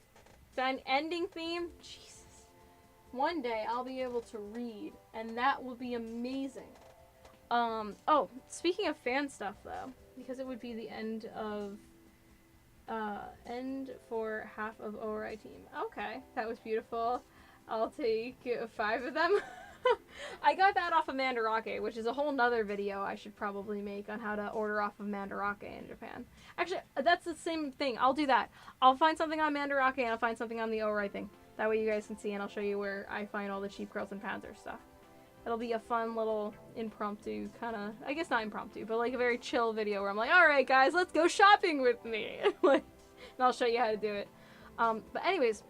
Ending theme. Jesus. One day I'll be able to read, and that will be amazing. Oh, speaking of fan stuff though, because it would be the end for half of ORI team. Okay, that was beautiful. I'll take 5 of them. I got that off of Mandarake, which is a whole nother video I should probably make on how to order off of Mandarake in Japan. Actually, that's the same thing. I'll do that. I'll find something on Mandarake and I'll find something on the ORI thing. That way you guys can see, and I'll show you where I find all the Cheap Girls and Panzer stuff. It'll be a fun little impromptu kind of, I guess not impromptu, but like a very chill video where I'm like, alright guys, let's go shopping with me. Like, and I'll show you how to do it. But anyways,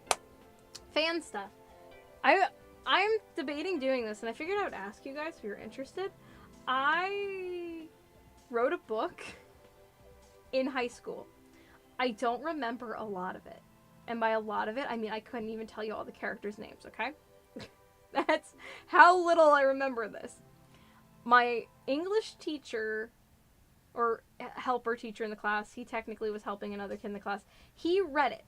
fan stuff. I'm debating doing this, and I figured I would ask you guys if you're interested. I wrote a book in high school. I don't remember a lot of it. And by a lot of it, I mean I couldn't even tell you all the characters' names, okay? That's how little I remember this. My English teacher, or helper teacher in the class, he technically was helping another kid in the class, he read it.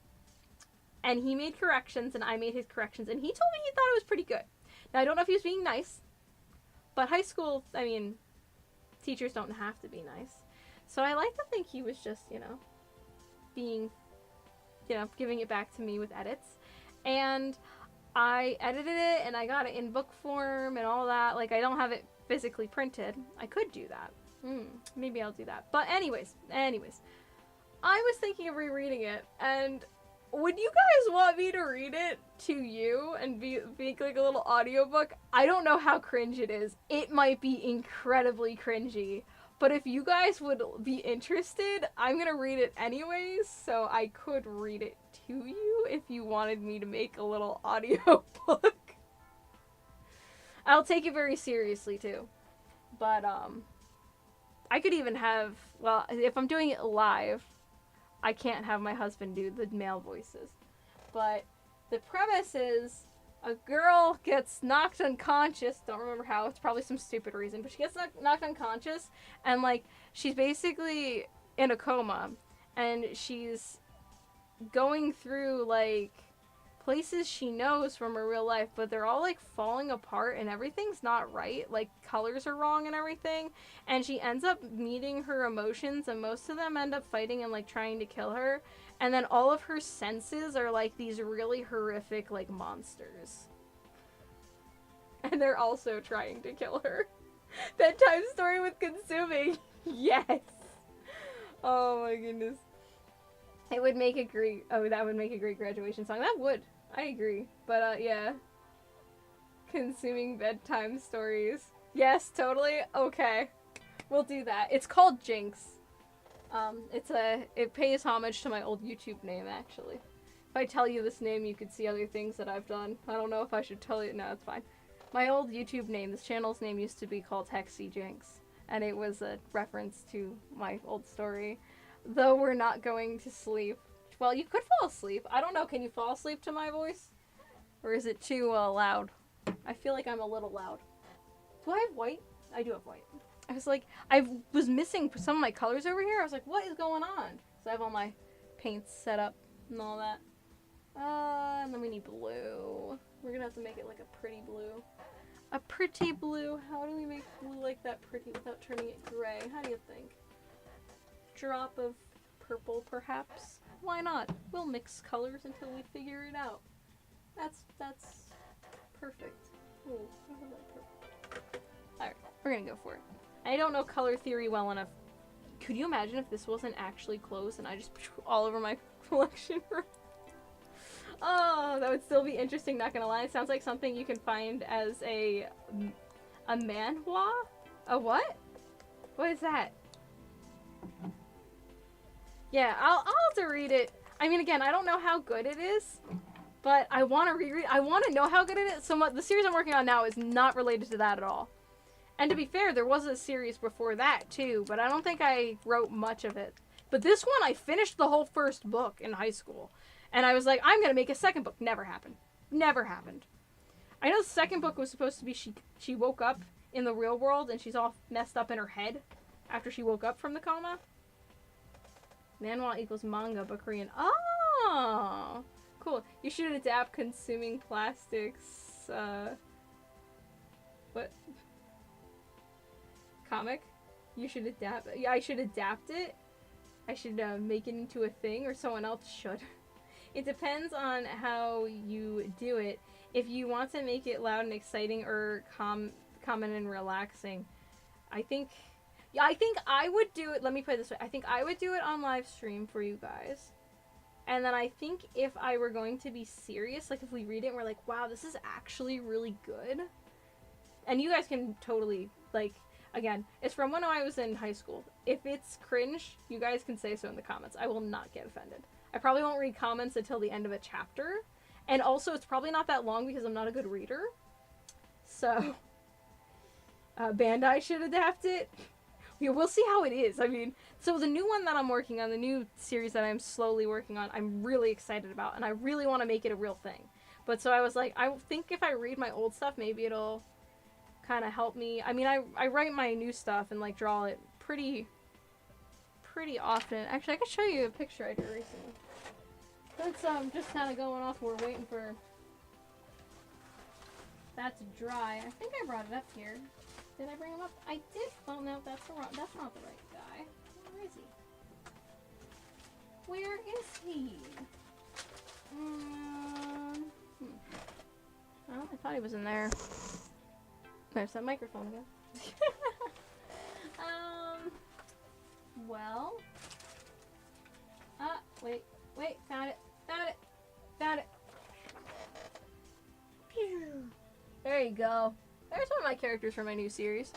And he made corrections, and I made his corrections, and he told me he thought it was pretty good. Now, I don't know if he was being nice, but high school, I mean, teachers don't have to be nice. So I like to think he was just, being, giving it back to me with edits. And I edited it, and I got it in book form and all that. Like, I don't have it physically printed. I could do that. Maybe I'll do that. But anyways, I was thinking of rereading it, and would you guys want me to read it to you and make like a little audiobook? I don't know how cringe it is. It might be incredibly cringy. But if you guys would be interested, I'm gonna read it anyways, so I could read it to you if you wanted me to make a little audiobook. I'll take it very seriously too. But I could even have, well, if I'm doing it live, I can't have my husband do the male voices. But the premise is a girl gets knocked unconscious. Don't remember how. It's probably some stupid reason. But she gets knocked unconscious. And, like, she's basically in a coma. And she's going through, like, places she knows from her real life. But they're all, like, falling apart. And everything's not right. Like, colors are wrong and everything. And she ends up meeting her emotions. And most of them end up fighting and, like, trying to kill her. And then all of her senses are, like, these really horrific, like, monsters. And they're also trying to kill her. Bedtime story with consuming. Yes. Oh, my goodness. It would make a great... Oh, that would make a great graduation song. That would. I agree. But, yeah. Consuming bedtime stories. Yes, totally. Okay. We'll do that. It's called Jinx. It pays homage to my old YouTube name, actually. If I tell you this name, you could see other things that I've done. I don't know if I should tell you. No, it's fine. My old YouTube name, this channel's name used to be called Hexy Jinx. And it was a reference to my old story. Though we're not going to sleep. Well, you could fall asleep. I don't know, can you fall asleep to my voice? Or is it too loud? I feel like I'm a little loud. Do I have white? I do have white. I was like, I was missing some of my colors over here. I was like, what is going on? So I have all my paints set up and all that. And then we need blue. We're gonna have to make it like a pretty blue. A pretty blue. How do we make blue like that pretty without turning it gray? How do you think? Drop of purple, perhaps? Why not? We'll mix colors until we figure it out. That's perfect. Ooh, I love that purple. Alright, we're gonna go for it. I don't know color theory well enough Could you imagine if this wasn't actually closed and I just all over my collection? Oh, that would still be interesting, not gonna lie. It sounds like something you can find as a manhwa? A what? What is that? Yeah, I'll have to read it. I mean, again, I don't know how good it is, but I want to reread. I want to know how good it is. So the series I'm working on now is not related to that at all. And to be fair, there was a series before that too, but I don't think I wrote much of it. But this one, I finished the whole first book in high school. And I was like, I'm gonna make a second book. Never happened. Never happened. I know the second book was supposed to be she woke up in the real world and she's all messed up in her head after she woke up from the coma. Manhwa equals manga, but Korean. Oh! Cool. You should adapt consuming plastics, what? Comic? You should adapt. Yeah, I should adapt it. I should make it into a thing, or someone else should. It depends on how you do it. If you want to make it loud and exciting or common and relaxing, I think I would do it. Let me put it this way. I think I would do it on live stream for you guys. And then I think if I were going to be serious, like if we read it and we're like, wow, this is actually really good. And you guys can totally, like, again, it's from when I was in high school. If it's cringe, you guys can say so in the comments. I will not get offended. I probably won't read comments until the end of a chapter. And also, it's probably not that long because I'm not a good reader. So, Bandai should adapt it. We'll see how it is. I mean, so the new one that I'm working on, the new series that I'm slowly working on, I'm really excited about. And I really want to make it a real thing. But so I was like, I think if I read my old stuff, maybe it'll kind of help me. I mean, I write my new stuff and, like, draw it pretty often. Actually, I could show you a picture I drew recently. That's just kind of going off. We're waiting for that to dry. I think I brought it up here. Did I bring him up? I did. Oh no, that's not the right guy. Where is he? Where is he? Oh, I thought he was in there. There's that microphone again. Well. Wait, found it. Pew. There you go. There's one of my characters from my new series.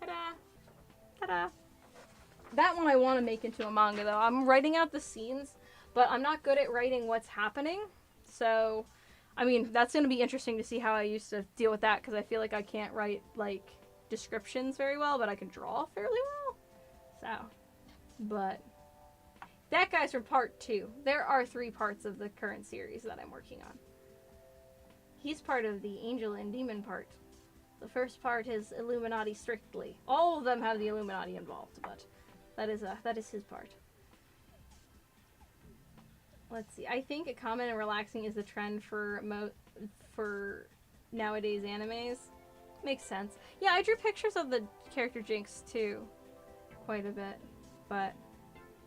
Ta-da! Ta-da! That one I want to make into a manga, though. I'm writing out the scenes, but I'm not good at writing what's happening. So, I mean, that's going to be interesting to see how I used to deal with that, because I feel like I can't write, like, descriptions very well, but I can draw fairly well. So, but that guy's from part 2. There are 3 parts of the current series that I'm working on. He's part of the angel and demon part. The first part is Illuminati strictly. All of them have the Illuminati involved, but that is his part. Let's see. I think a common and relaxing is the trend for nowadays animes. Makes sense. Yeah, I drew pictures of the character Jinx too, quite a bit, but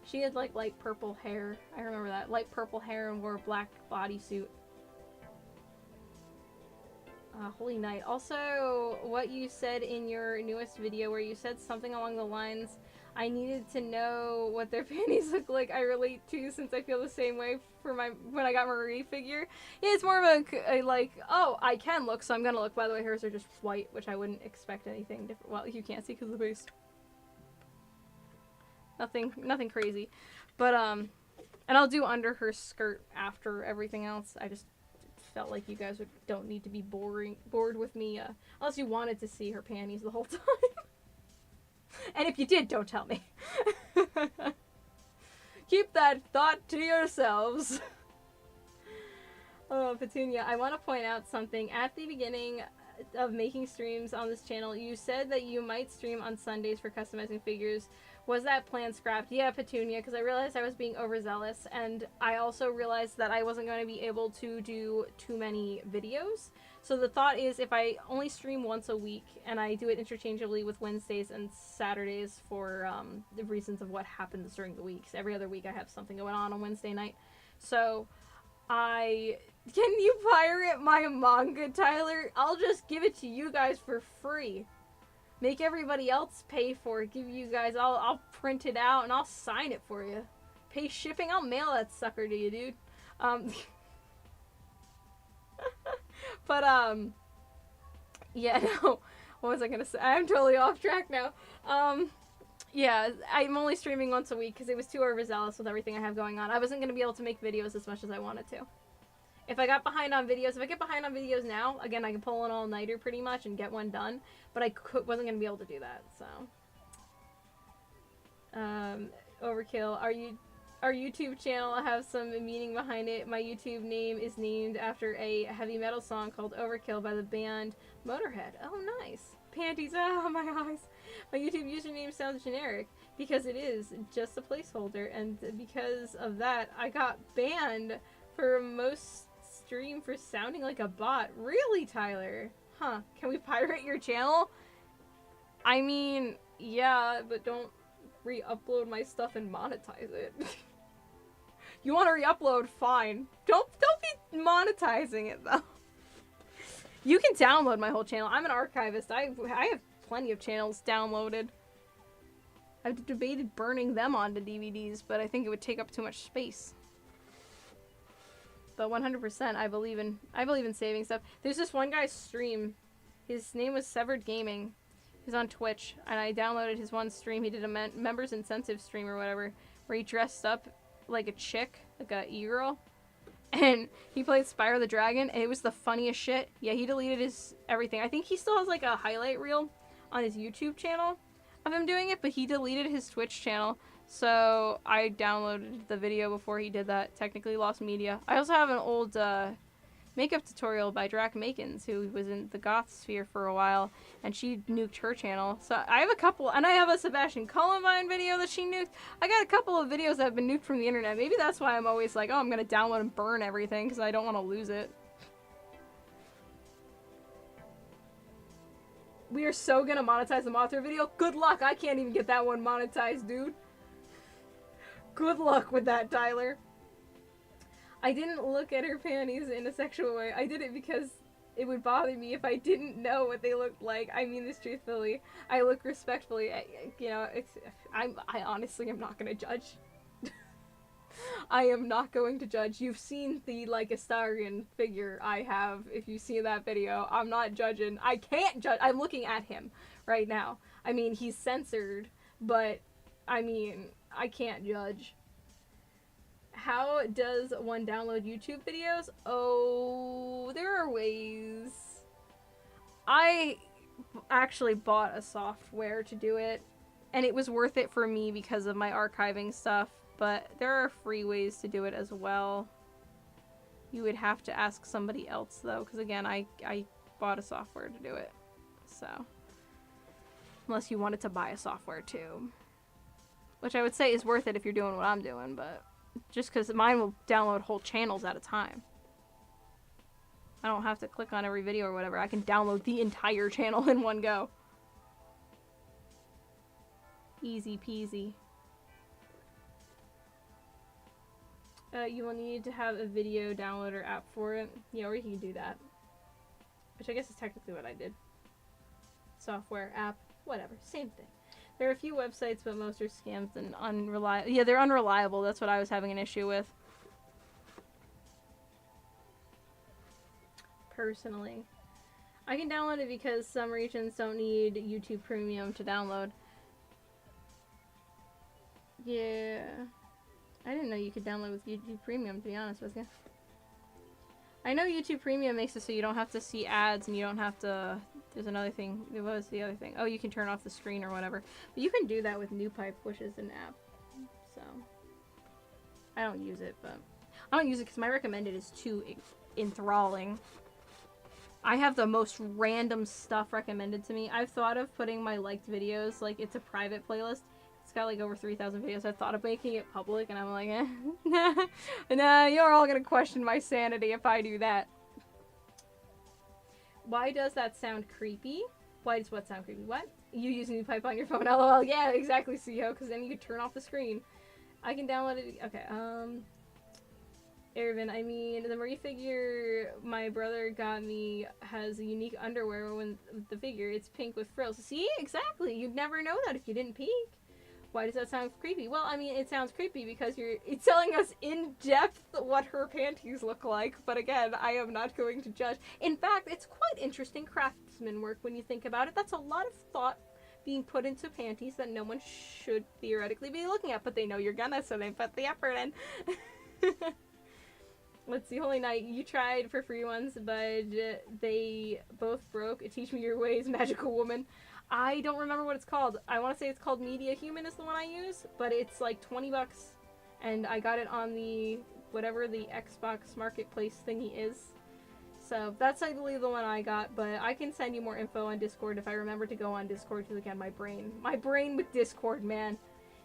she had like light purple hair. I remember that. Light purple hair and wore a black bodysuit. Holy Night. Also, what you said in your newest video where you said something along the lines, I needed to know what their panties look like, I relate to, since I feel the same way for when I got Marie figure. Yeah, it's more of a like, oh, I can look, so I'm gonna look. By the way, hers are just white, which I wouldn't expect anything different. Well, you can't see because of the base. Nothing crazy. But, and I'll do under her skirt after everything else. I just felt like you guys don't need to be bored with me, unless you wanted to see her panties the whole time. And if you did, don't tell me. Keep that thought to yourselves. Oh, Petunia, I want to point out something. At the beginning of making streams on this channel, you said that you might stream on Sundays for customizing figures. Was that plan scrapped? Yeah, Petunia, because I realized I was being overzealous, and I also realized that I wasn't going to be able to do too many videos. So the thought is, if I only stream once a week, and I do it interchangeably with Wednesdays and Saturdays for the reasons of what happens during the weeks. Every other week I have something going on Wednesday night. So, can you pirate my manga, Tyler? I'll just give it to you guys for free. Make everybody else pay for it. Give you guys, I'll print it out and I'll sign it for you. Pay shipping, I'll mail that sucker to you, dude. But, yeah, no. What was I gonna say? I'm totally off track now. Yeah, I'm only streaming once a week because it was too overzealous with everything I have going on. I wasn't gonna be able to make videos as much as I wanted to. If I got behind on videos, if I get behind on videos now, again, I can pull an all-nighter pretty much and get one done, but I wasn't gonna be able to do that, so. Overkill, our YouTube channel has some meaning behind it. My YouTube name is named after a heavy metal song called Overkill by the band Motorhead. Oh, nice. Panties, oh my eyes. My YouTube username sounds generic because it is just a placeholder, and because of that, I got banned for most stream for sounding like a bot. Really, Tyler? Huh. Can we pirate your channel? I mean, yeah, but don't re-upload my stuff and monetize it. You want to re-upload? Fine. Don't be monetizing it, though. You can download my whole channel. I'm an archivist. I have plenty of channels downloaded. I've debated burning them onto DVDs, but I think it would take up too much space. But 100%, I believe in saving stuff. There's this one guy's stream. His name was Severed Gaming. He's on Twitch, and I downloaded his one stream. He did a members incentive stream or whatever, where he dressed up like a chick, like a e-girl, and he played Spyro the Dragon, and it was the funniest shit. Yeah, he deleted his everything. I think he still has like a highlight reel on his YouTube channel of him doing it, but he deleted his Twitch channel. So I downloaded the video before he did that. Technically lost media. I also have an old makeup tutorial by Drac Makins, who was in the goth sphere for a while, and she nuked her channel. So I have a couple, and I have a Sebastian Columbine video that she nuked. I got a couple of videos that have been nuked from the internet. Maybe that's why I'm always like, oh, I'm gonna download and burn everything, because I don't want to lose it. We are so gonna monetize the Mothra video. Good luck, I can't even get that one monetized, dude. Good luck with that, Tyler. I didn't look at her panties in a sexual way. I did it because it would bother me if I didn't know what they looked like. I mean this truthfully. I look respectfully. You know, I honestly am not going to judge. I am not going to judge. You've seen the, like, Astarion figure I have. If you see that video, I'm not judging. I can't judge. I'm looking at him right now. I mean, he's censored, but, I mean, I can't judge. How does one download YouTube videos? Oh, there are ways. I actually bought a software to do it, and it was worth it for me because of my archiving stuff, but there are free ways to do it as well. You would have to ask somebody else, though, because again, I bought a software to do it, so. Unless you wanted to buy a software, too. Which I would say is worth it if you're doing what I'm doing, but just because mine will download whole channels at a time. I don't have to click on every video or whatever. I can download the entire channel in one go. Easy peasy. You will need to have a video downloader app for it. Yeah, or you can do that. Which I guess is technically what I did. Software, app, whatever. Same thing. There are a few websites, but most are scams and unreliable. Yeah, they're unreliable. That's what I was having an issue with. Personally. I can download it because some regions don't need YouTube Premium to download. Yeah. I didn't know you could download with YouTube Premium, to be honest with you. I know YouTube Premium makes it so you don't have to see ads and you don't have to... There's another thing. What was the other thing? Oh, you can turn off the screen or whatever. But you can do that with NewPipe, which is an app. So, I don't use it, but... I don't use it because my recommended is too enthralling. I have the most random stuff recommended to me. I've thought of putting my liked videos, like, it's a private playlist. It's got, like, over 3,000 videos. I've thought of making it public, and I'm like, nah, you're all gonna question my sanity if I do that. Why does that sound creepy? Why does what sound creepy? What? You use NewPipe on your phone? LOL. Yeah, exactly, CEO, because then you can turn off the screen. I can download it. Okay, Ervin, I mean, the Marie figure my brother got me has a unique underwear when the figure. It's pink with frills. See? Exactly. You'd never know that if you didn't peek. Why does that sound creepy? Well, I mean, it sounds creepy because it's telling us in depth what her panties look like. But again, I am not going to judge. In fact, it's quite interesting craftsman work when you think about it. That's a lot of thought being put into panties that no one should theoretically be looking at. But they know you're gonna, so they put the effort in. Let's see, Holy Knight, you tried for free ones, but they both broke. Teach me your ways, magical woman. I don't remember what it's called. I want to say it's called Media Human is the one I use, but it's like 20 bucks, and I got it on the, whatever the Xbox Marketplace thingy is. So that's, I believe, the one I got, but I can send you more info on Discord if I remember to go on Discord, because again, my brain with Discord, man.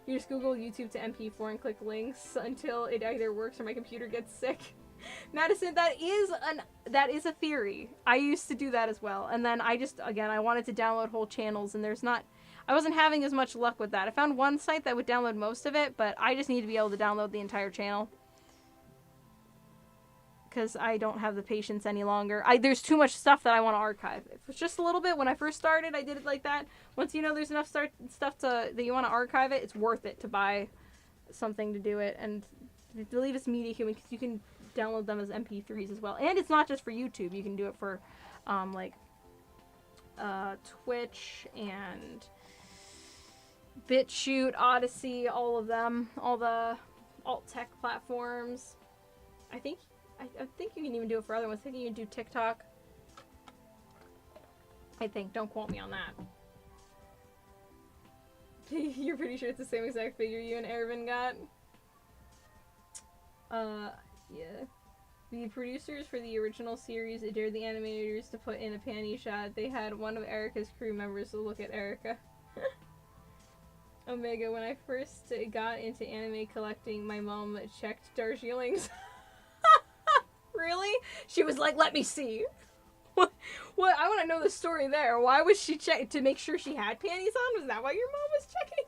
You just Google YouTube to MP4 and click links until it either works or my computer gets sick. Madison, that is a theory. I used to do that as well. And then I wanted to download whole channels, and I wasn't having as much luck with that. I found one site that would download most of it, but I just need to be able to download the entire channel. Because I don't have the patience any longer. There's too much stuff that I want to archive. If it's just a little bit, when I first started, I did it like that. Once you know there's enough stuff that you want to archive it, it's worth it to buy something to do it. And I believe it's Media Human, because you can download them as MP3s as well. And it's not just for YouTube. You can do it for Twitch and BitChute, Odyssey, all of them, all the alt tech platforms. I think you can even do it for other ones. I think you can do TikTok. I think. Don't quote me on that. You're pretty sure it's the same exact figure you and Ervin got? Yeah. The producers for the original series dared the animators to put in a panty shot. They had one of Erica's crew members look at Erica. Omega, when I first got into anime collecting, my mom checked Darjeeling's. Really? She was like, let me see. What? I want to know the story there. Why was she checking? To make sure she had panties on? Was that why your mom was checking?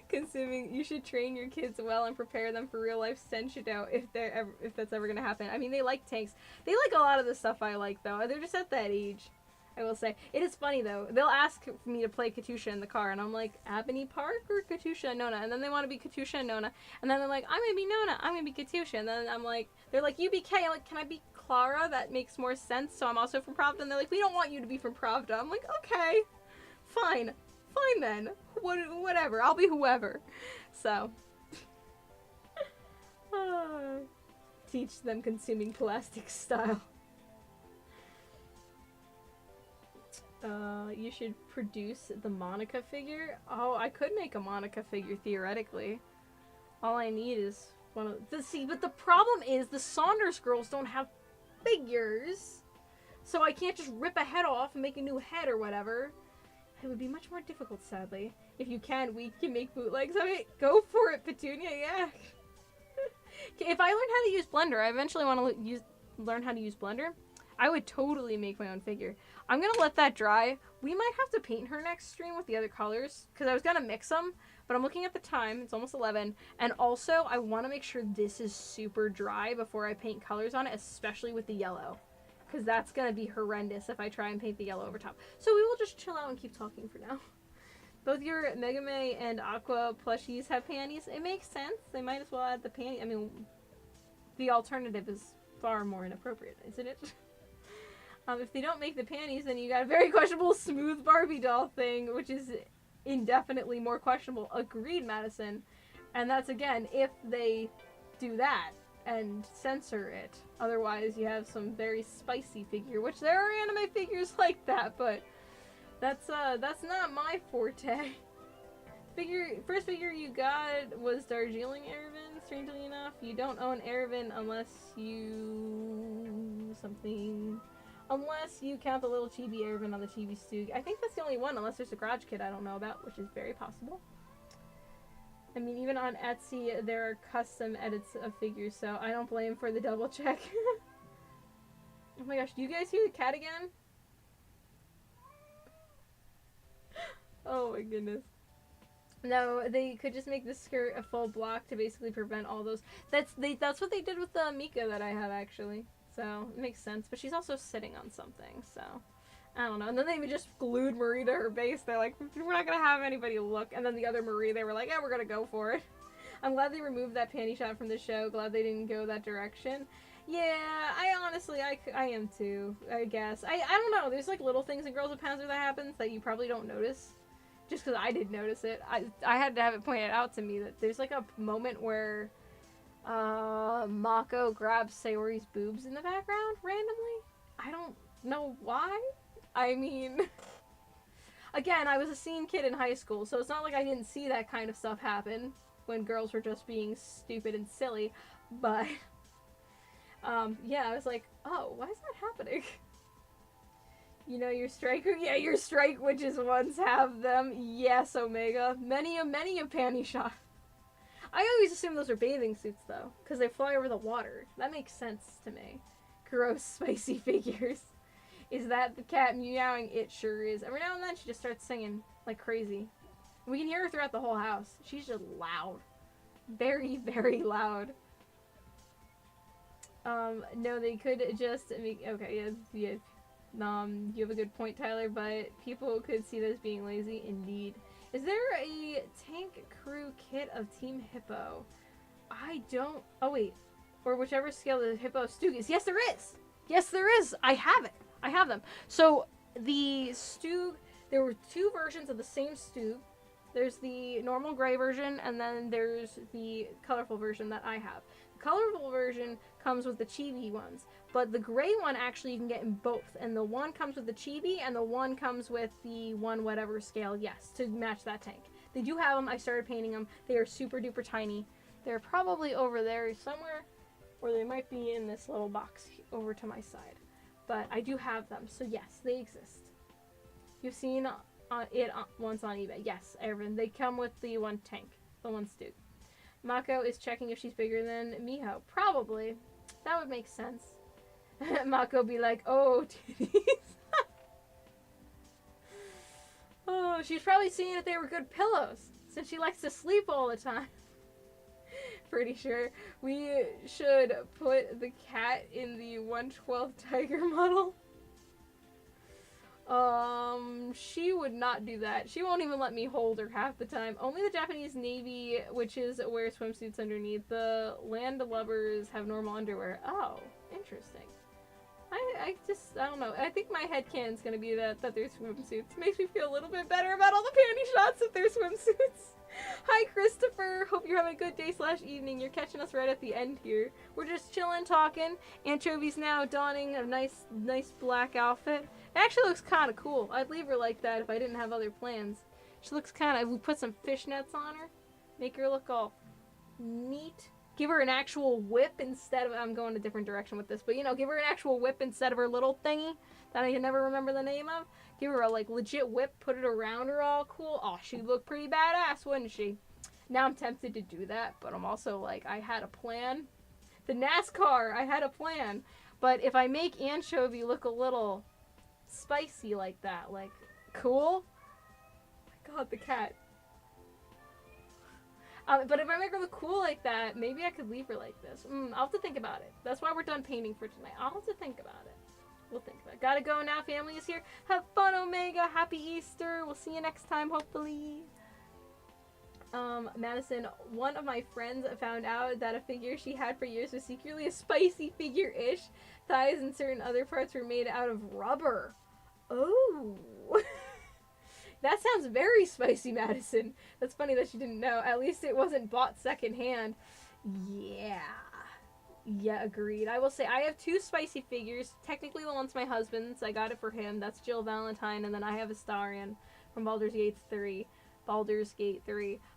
Consuming, you should train your kids well and prepare them for real life senshito out if that's ever gonna happen. I mean, they like tanks. They like a lot of the stuff I like, though. They're just at that age, I will say. It is funny, though. They'll ask me to play Katusha in the car, and I'm like, Ebony Park or Katusha and Nona? And then they want to be Katusha and Nona. And then they're like, I'm gonna be Nona. I'm gonna be Katusha. And then I'm like, they're like, you be Kay. I'm like, can I be Clara? That makes more sense. So I'm also from Pravda. And they're like, we don't want you to be from Pravda. I'm like, okay, fine. Fine then. Whatever. I'll be whoever. So. Teach them consuming plastic style. You should produce the Monica figure. Oh, I could make a Monica figure theoretically. All I need is one of the. See, but the problem is the Saunders girls don't have figures. So I can't just rip a head off and make a new head or whatever. It would be much more difficult, sadly. If you can, we can make bootlegs of it. Go for it, Petunia, yeah. If I learn how to use Blender, I eventually want to learn how to use Blender, I would totally make my own figure. I'm going to let that dry. We might have to paint her next stream with the other colors, because I was going to mix them, but I'm looking at the time. It's almost 11, and also I want to make sure this is super dry before I paint colors on it, especially with the yellow. Because that's going to be horrendous if I try and paint the yellow over top. So we will just chill out and keep talking for now. Both your Megame and Aqua plushies have panties. It makes sense. They might as well add the panty. I mean, the alternative is far more inappropriate, isn't it? If they don't make the panties, then you got a very questionable smooth Barbie doll thing, which is indefinitely more questionable. Agreed, Madison. And that's, again, if they do that and censor it. Otherwise, you have some very spicy figure, which there are anime figures like that, but that's not my forte. First figure you got was Darjeeling Ervin, strangely enough. You don't own Ervin unless you count the little chibi Ervin on the Chibi Stug. I think that's the only one, unless there's a Garage Kid I don't know about, which is very possible. I mean, even on Etsy, there are custom edits of figures, so I don't blame for the double check. Oh my gosh, do you guys hear the cat again? Oh my goodness. No, they could just make the skirt a full block to basically prevent all those. That's what they did with the Mika that I have actually. So it makes sense. But she's also sitting on something, so I don't know. And then they just glued Marie to her base. They're like, we're not gonna have anybody look. And then the other Marie, they were like, yeah, we're gonna go for it. I'm glad they removed that panty shot from the show. Glad they didn't go that direction. Yeah, I honestly, I am too, I guess. I don't know. There's like little things in Girls with Panzer that happens that you probably don't notice. Just because I did notice it. I had to have it pointed out to me that there's like a moment where Mako grabs Sayori's boobs in the background randomly. I don't know why. I mean, again, I was a scene kid in high school, so it's not like I didn't see that kind of stuff happen when girls were just being stupid and silly. But, yeah, I was like, oh, why is that happening? You know your strike? Yeah, your strike witches ones have them. Yes, Omega. Many a panty shot. I always assume those are bathing suits, though, because they fly over the water. That makes sense to me. Gross, spicy figures. Is that the cat meowing? It sure is. Every now and then she just starts singing like crazy. We can hear her throughout the whole house. She's just loud. Very, very loud. No, they could just make... Okay, yeah. You have a good point, Tyler, but people could see this being lazy. Indeed. Is there a tank crew kit of Team Hippo? I don't... Oh, wait. Or whichever scale the Hippo Stug is. Yes, there is! Yes, there is! I have it! I have them. So, the Stug... There were two versions of the same Stug. There's the normal gray version, and then there's the colorful version that I have. The colorful version comes with the chibi ones, but the gray one actually you can get in both, and the one comes with the chibi, and the one comes with the one whatever scale, yes, to match that tank. They do have them. I started painting them. They are super duper tiny. They're probably over there somewhere, or they might be in this little box over to my side. But I do have them, so yes, they exist. You've seen it once on eBay. Yes, Evan. They come with the one tank, the one Stug. Mako is checking if she's bigger than Miho. Probably. That would make sense. Mako be like, oh, titties. Oh, she's probably seeing if they were good pillows, since she likes to sleep all the time. Pretty sure we should put the cat in the 1/12 tiger model. She would not do that. She won't even let me hold her half the time. Only the Japanese Navy witches wear swimsuits underneath. The land lubbers have normal underwear. Oh, interesting. I don't know. I think my headcanon's gonna be that they're swimsuits. Makes me feel a little bit better about all the panty shots if they're swimsuits. Hi, Christopher. Hope you're having a good day / evening. You're catching us right at the end here. We're just chilling, talking. Anchovy's now donning a nice black outfit. It actually looks kind of cool. I'd leave her like that if I didn't have other plans. She looks kind of... We put some fishnets on her. Make her look all neat. Give her an actual whip instead of... I'm going a different direction with this. But, you know, give her an actual whip instead of her little thingy that I can never remember the name of. Give her a, like, legit whip. Put it around her all cool. Oh, she'd look pretty badass, wouldn't she? Now I'm tempted to do that. But I'm also like, I had a plan. The NASCAR, I had a plan. But if I make Anchovy look a little... spicy like that, like cool. Oh my god, the cat. But if I make her look cool like that, maybe I could leave her like this. I'll have to think about it. That's why we're done painting for tonight. I'll have to think about it. We'll think about it. Gotta go now. Family is here. Have fun, Omega. Happy Easter. We'll see you next time, hopefully. Madison, one of my friends found out that a figure she had for years was secretly a spicy figure-ish. Thighs and certain other parts were made out of rubber. Oh. That sounds very spicy, Madison. That's funny that she didn't know. At least it wasn't bought secondhand. Yeah. Yeah, agreed. I will say I have two spicy figures. Technically, the one's my husband's. I got it for him. That's Jill Valentine. And then I have Astarion from Baldur's Gate 3.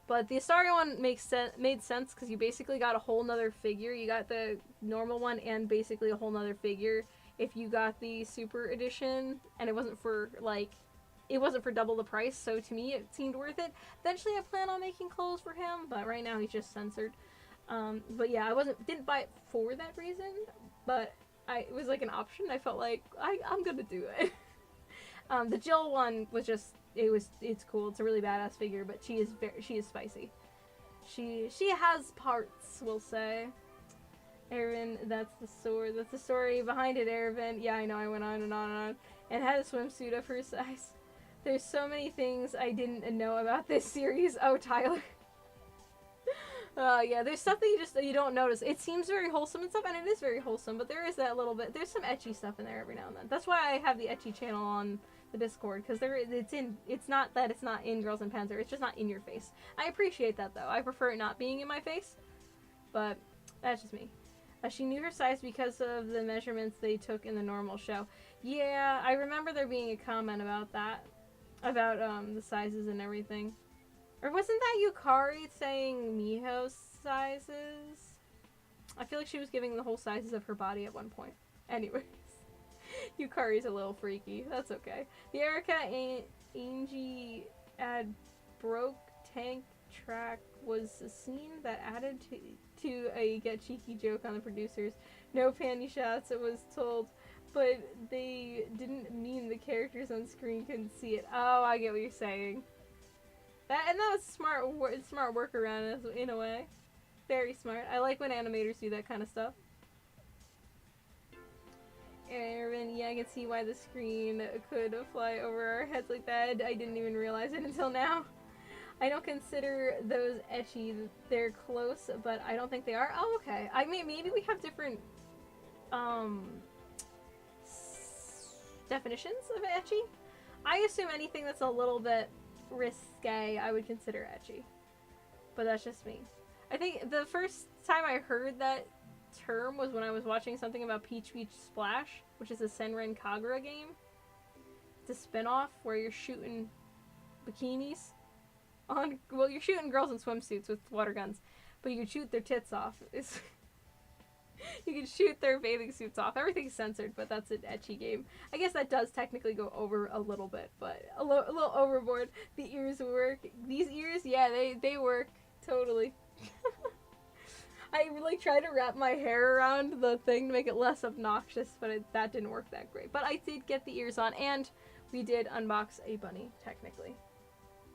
But the Astarion one made sense because you basically got a whole nother figure. You got the normal one and basically a whole nother figure if you got the super edition, and it wasn't for double the price, so to me it seemed worth it. Eventually I plan on making clothes for him, but right now he's just censored. But yeah, didn't buy it for that reason, but it was like an option. I felt like I'm gonna do it. The Jill one was just it's cool. It's a really badass figure, but she is spicy. She has parts, we'll say. Erwin, that's the sword. That's the story behind it, Erwin. Yeah, I know, I went on and on and on. And had a swimsuit of her size. There's so many things I didn't know about this series. Oh, Tyler. Yeah, there's stuff that you don't notice. It seems very wholesome and stuff, and it is very wholesome, but there is that little bit. There's some ecchi stuff in there every now and then. That's why I have the ecchi channel on the Discord, because it's not that it's not in Girls and Panzer, it's just not in your face. I appreciate that, though. I prefer it not being in my face, but that's just me. She knew her size because of the measurements they took in the normal show. Yeah, I remember there being a comment about that. About, the sizes and everything. Or wasn't that Yukari saying Miho's sizes? I feel like she was giving the whole sizes of her body at one point. Anyways. Yukari's a little freaky. That's okay. The Erika Angie ad broke tank track was a scene that added to a get cheeky joke on the producers. No panty shots, it was told, but they didn't mean the characters on screen couldn't see it. Oh, I get what you're saying. That was smart workaround in a way. Very smart. I like when animators do that kind of stuff. Aaron, yeah, I can see why the screen could fly over our heads like that. I didn't even realize it until now. I don't consider those ecchi. They're close, but I don't think they are. Oh, okay. I mean, maybe we have different definitions of ecchi. I assume anything that's a little bit risque I would consider ecchi, but that's just me. I think the first time I heard that term was when I was watching something about Peach Beach Splash, which is a Senran Kagura game. It's a spin-off where you're shooting bikinis on, well, you're shooting girls in swimsuits with water guns, but you can shoot their tits off. You can shoot their bathing suits off. Everything's censored, but that's an ecchi game. I guess that does technically go over a little bit, but a little overboard. The ears work. These ears, yeah, they work. Totally. I like tried to wrap my hair around the thing to make it less obnoxious, but that didn't work that great. But I did get the ears on, and we did unbox a bunny, technically.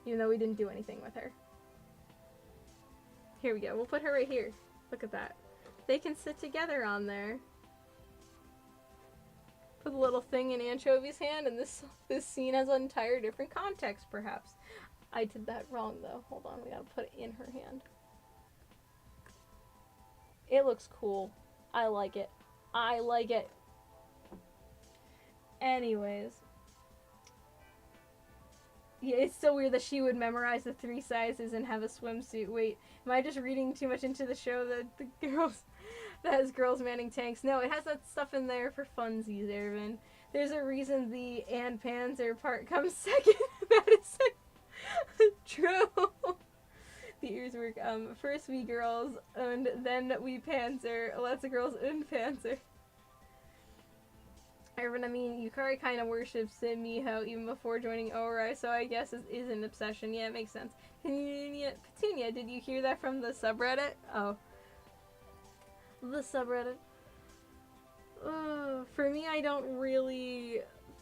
Even though we didn't do anything with her. Here we go. We'll put her right here. Look at that. They can sit together on there. Put the little thing in Anchovy's hand, and this scene has an entire different context, perhaps. I did that wrong, though. Hold on, we gotta put it in her hand. It looks cool. I like it. I like it. Anyways. Yeah, it's so weird that she would memorize the 3 sizes and have a swimsuit. Wait, am I just reading too much into the show that the girls... that has girls manning tanks? No, it has that stuff in there for funsies, Erwin. There's a reason the and Panzer part comes second. That is true. The ears work. First we girls, and then we Panzer. Lots of girls and Panzer. Erwin, I mean, Yukari kind of worships Miho even before joining Ori, so I guess it is an obsession. Yeah, it makes sense. Petunia, did you hear that from the subreddit? Oh. The subreddit. For me, I don't really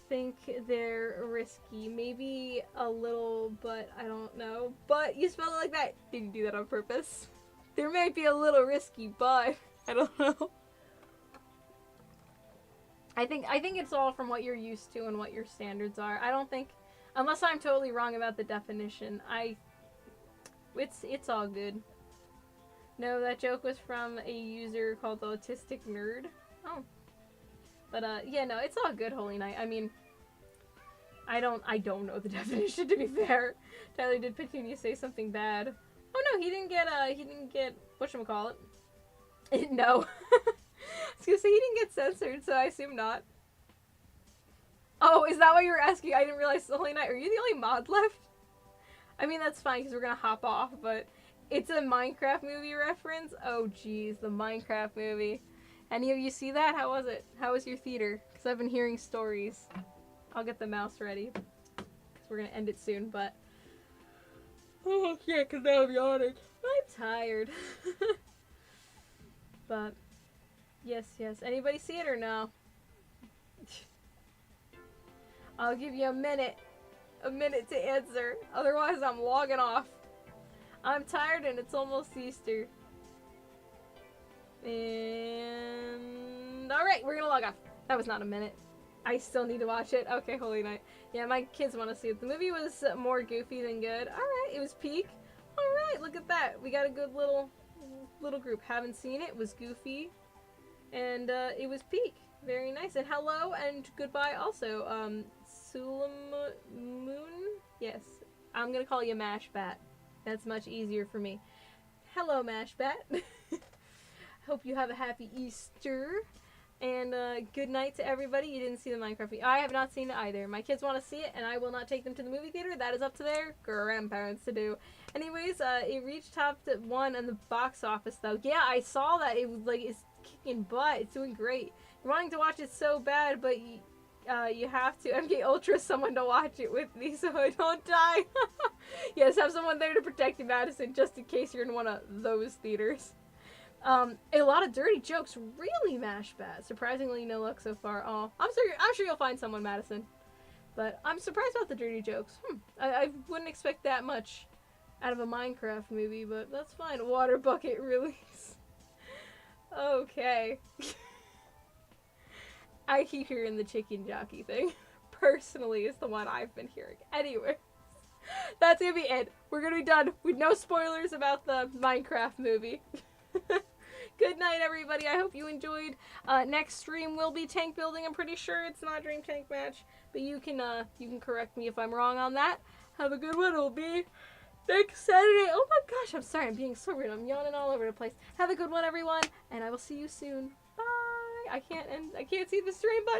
think they're risky. Maybe a little, but I don't know. But you spell it like that. Did you do that on purpose? There might be a little risky, but I don't know. I think it's all from what you're used to and what your standards are. I don't think, unless I'm totally wrong about the definition, it's all good. No, that joke was from a user called the Autistic Nerd. Oh. But, yeah, no, it's all good, Holy Knight. I mean, I don't know the definition, to be fair. Tyler, did Petunia say something bad? Oh, no, he didn't get, whatchamacallit? No. I was gonna say he didn't get censored, so I assume not. Oh, is that what you were asking? I didn't realize the Holy Knight. Are you the only mod left? I mean, that's fine, because we're gonna hop off, but it's a Minecraft movie reference? Oh, jeez, the Minecraft movie. Any of you see that? How was it? How was your theater? Because I've been hearing stories. I'll get the mouse ready, because we're gonna end it soon, but... Oh, yeah, because now I'm yawning. I'm tired. But... Yes. Anybody see it or no? I'll give you a minute. a minute to answer. Otherwise, I'm logging off. I'm tired and it's almost Easter. And... Alright, we're gonna log off. That was not a minute. I still need to watch it. Okay, Holy Night. Yeah, my kids want to see it. The movie was more goofy than good. Alright, it was peak. Alright, look at that. We got a good little group. Haven't seen it. It was goofy. And it was peak. Very nice. And hello and goodbye also. Sulam Moon? Yes. I'm gonna call you Mashbat. That's much easier for me. Hello, Mashbat. Hope you have a happy Easter. And good night to everybody. You didn't see the Minecraft video. I have not seen it either. My kids want to see it, and I will not take them to the movie theater. That is up to their grandparents to do. Anyways, it reached top 1 in the box office, though. Yeah, I saw that. It was like, it's kicking butt. It's doing great. You're wanting to watch it so bad, but you have to MK Ultra someone to watch it with me so I don't die. Yes, have someone there to protect you, Madison, just in case you're in one of those theaters. A lot of dirty jokes. Really, Mashbat. Surprisingly, no luck so far. Oh, I'm sure you'll find someone, Madison. But I'm surprised about the dirty jokes. I wouldn't expect that much out of a Minecraft movie, but that's fine. Water bucket release. Okay. I keep hearing the chicken jockey thing. Personally, is the one I've been hearing. Anyway, that's gonna be it. We're gonna be done with no spoilers about the Minecraft movie. Good night, everybody. I hope you enjoyed. Next stream will be tank building. I'm pretty sure it's not Dream Tank Match, but you can correct me if I'm wrong on that. Have a good one. It'll be next Saturday. Oh my gosh, I'm sorry. I'm being so rude. I'm yawning all over the place. Have a good one, everyone, and I will see you soon. Bye. I can't see the stream button.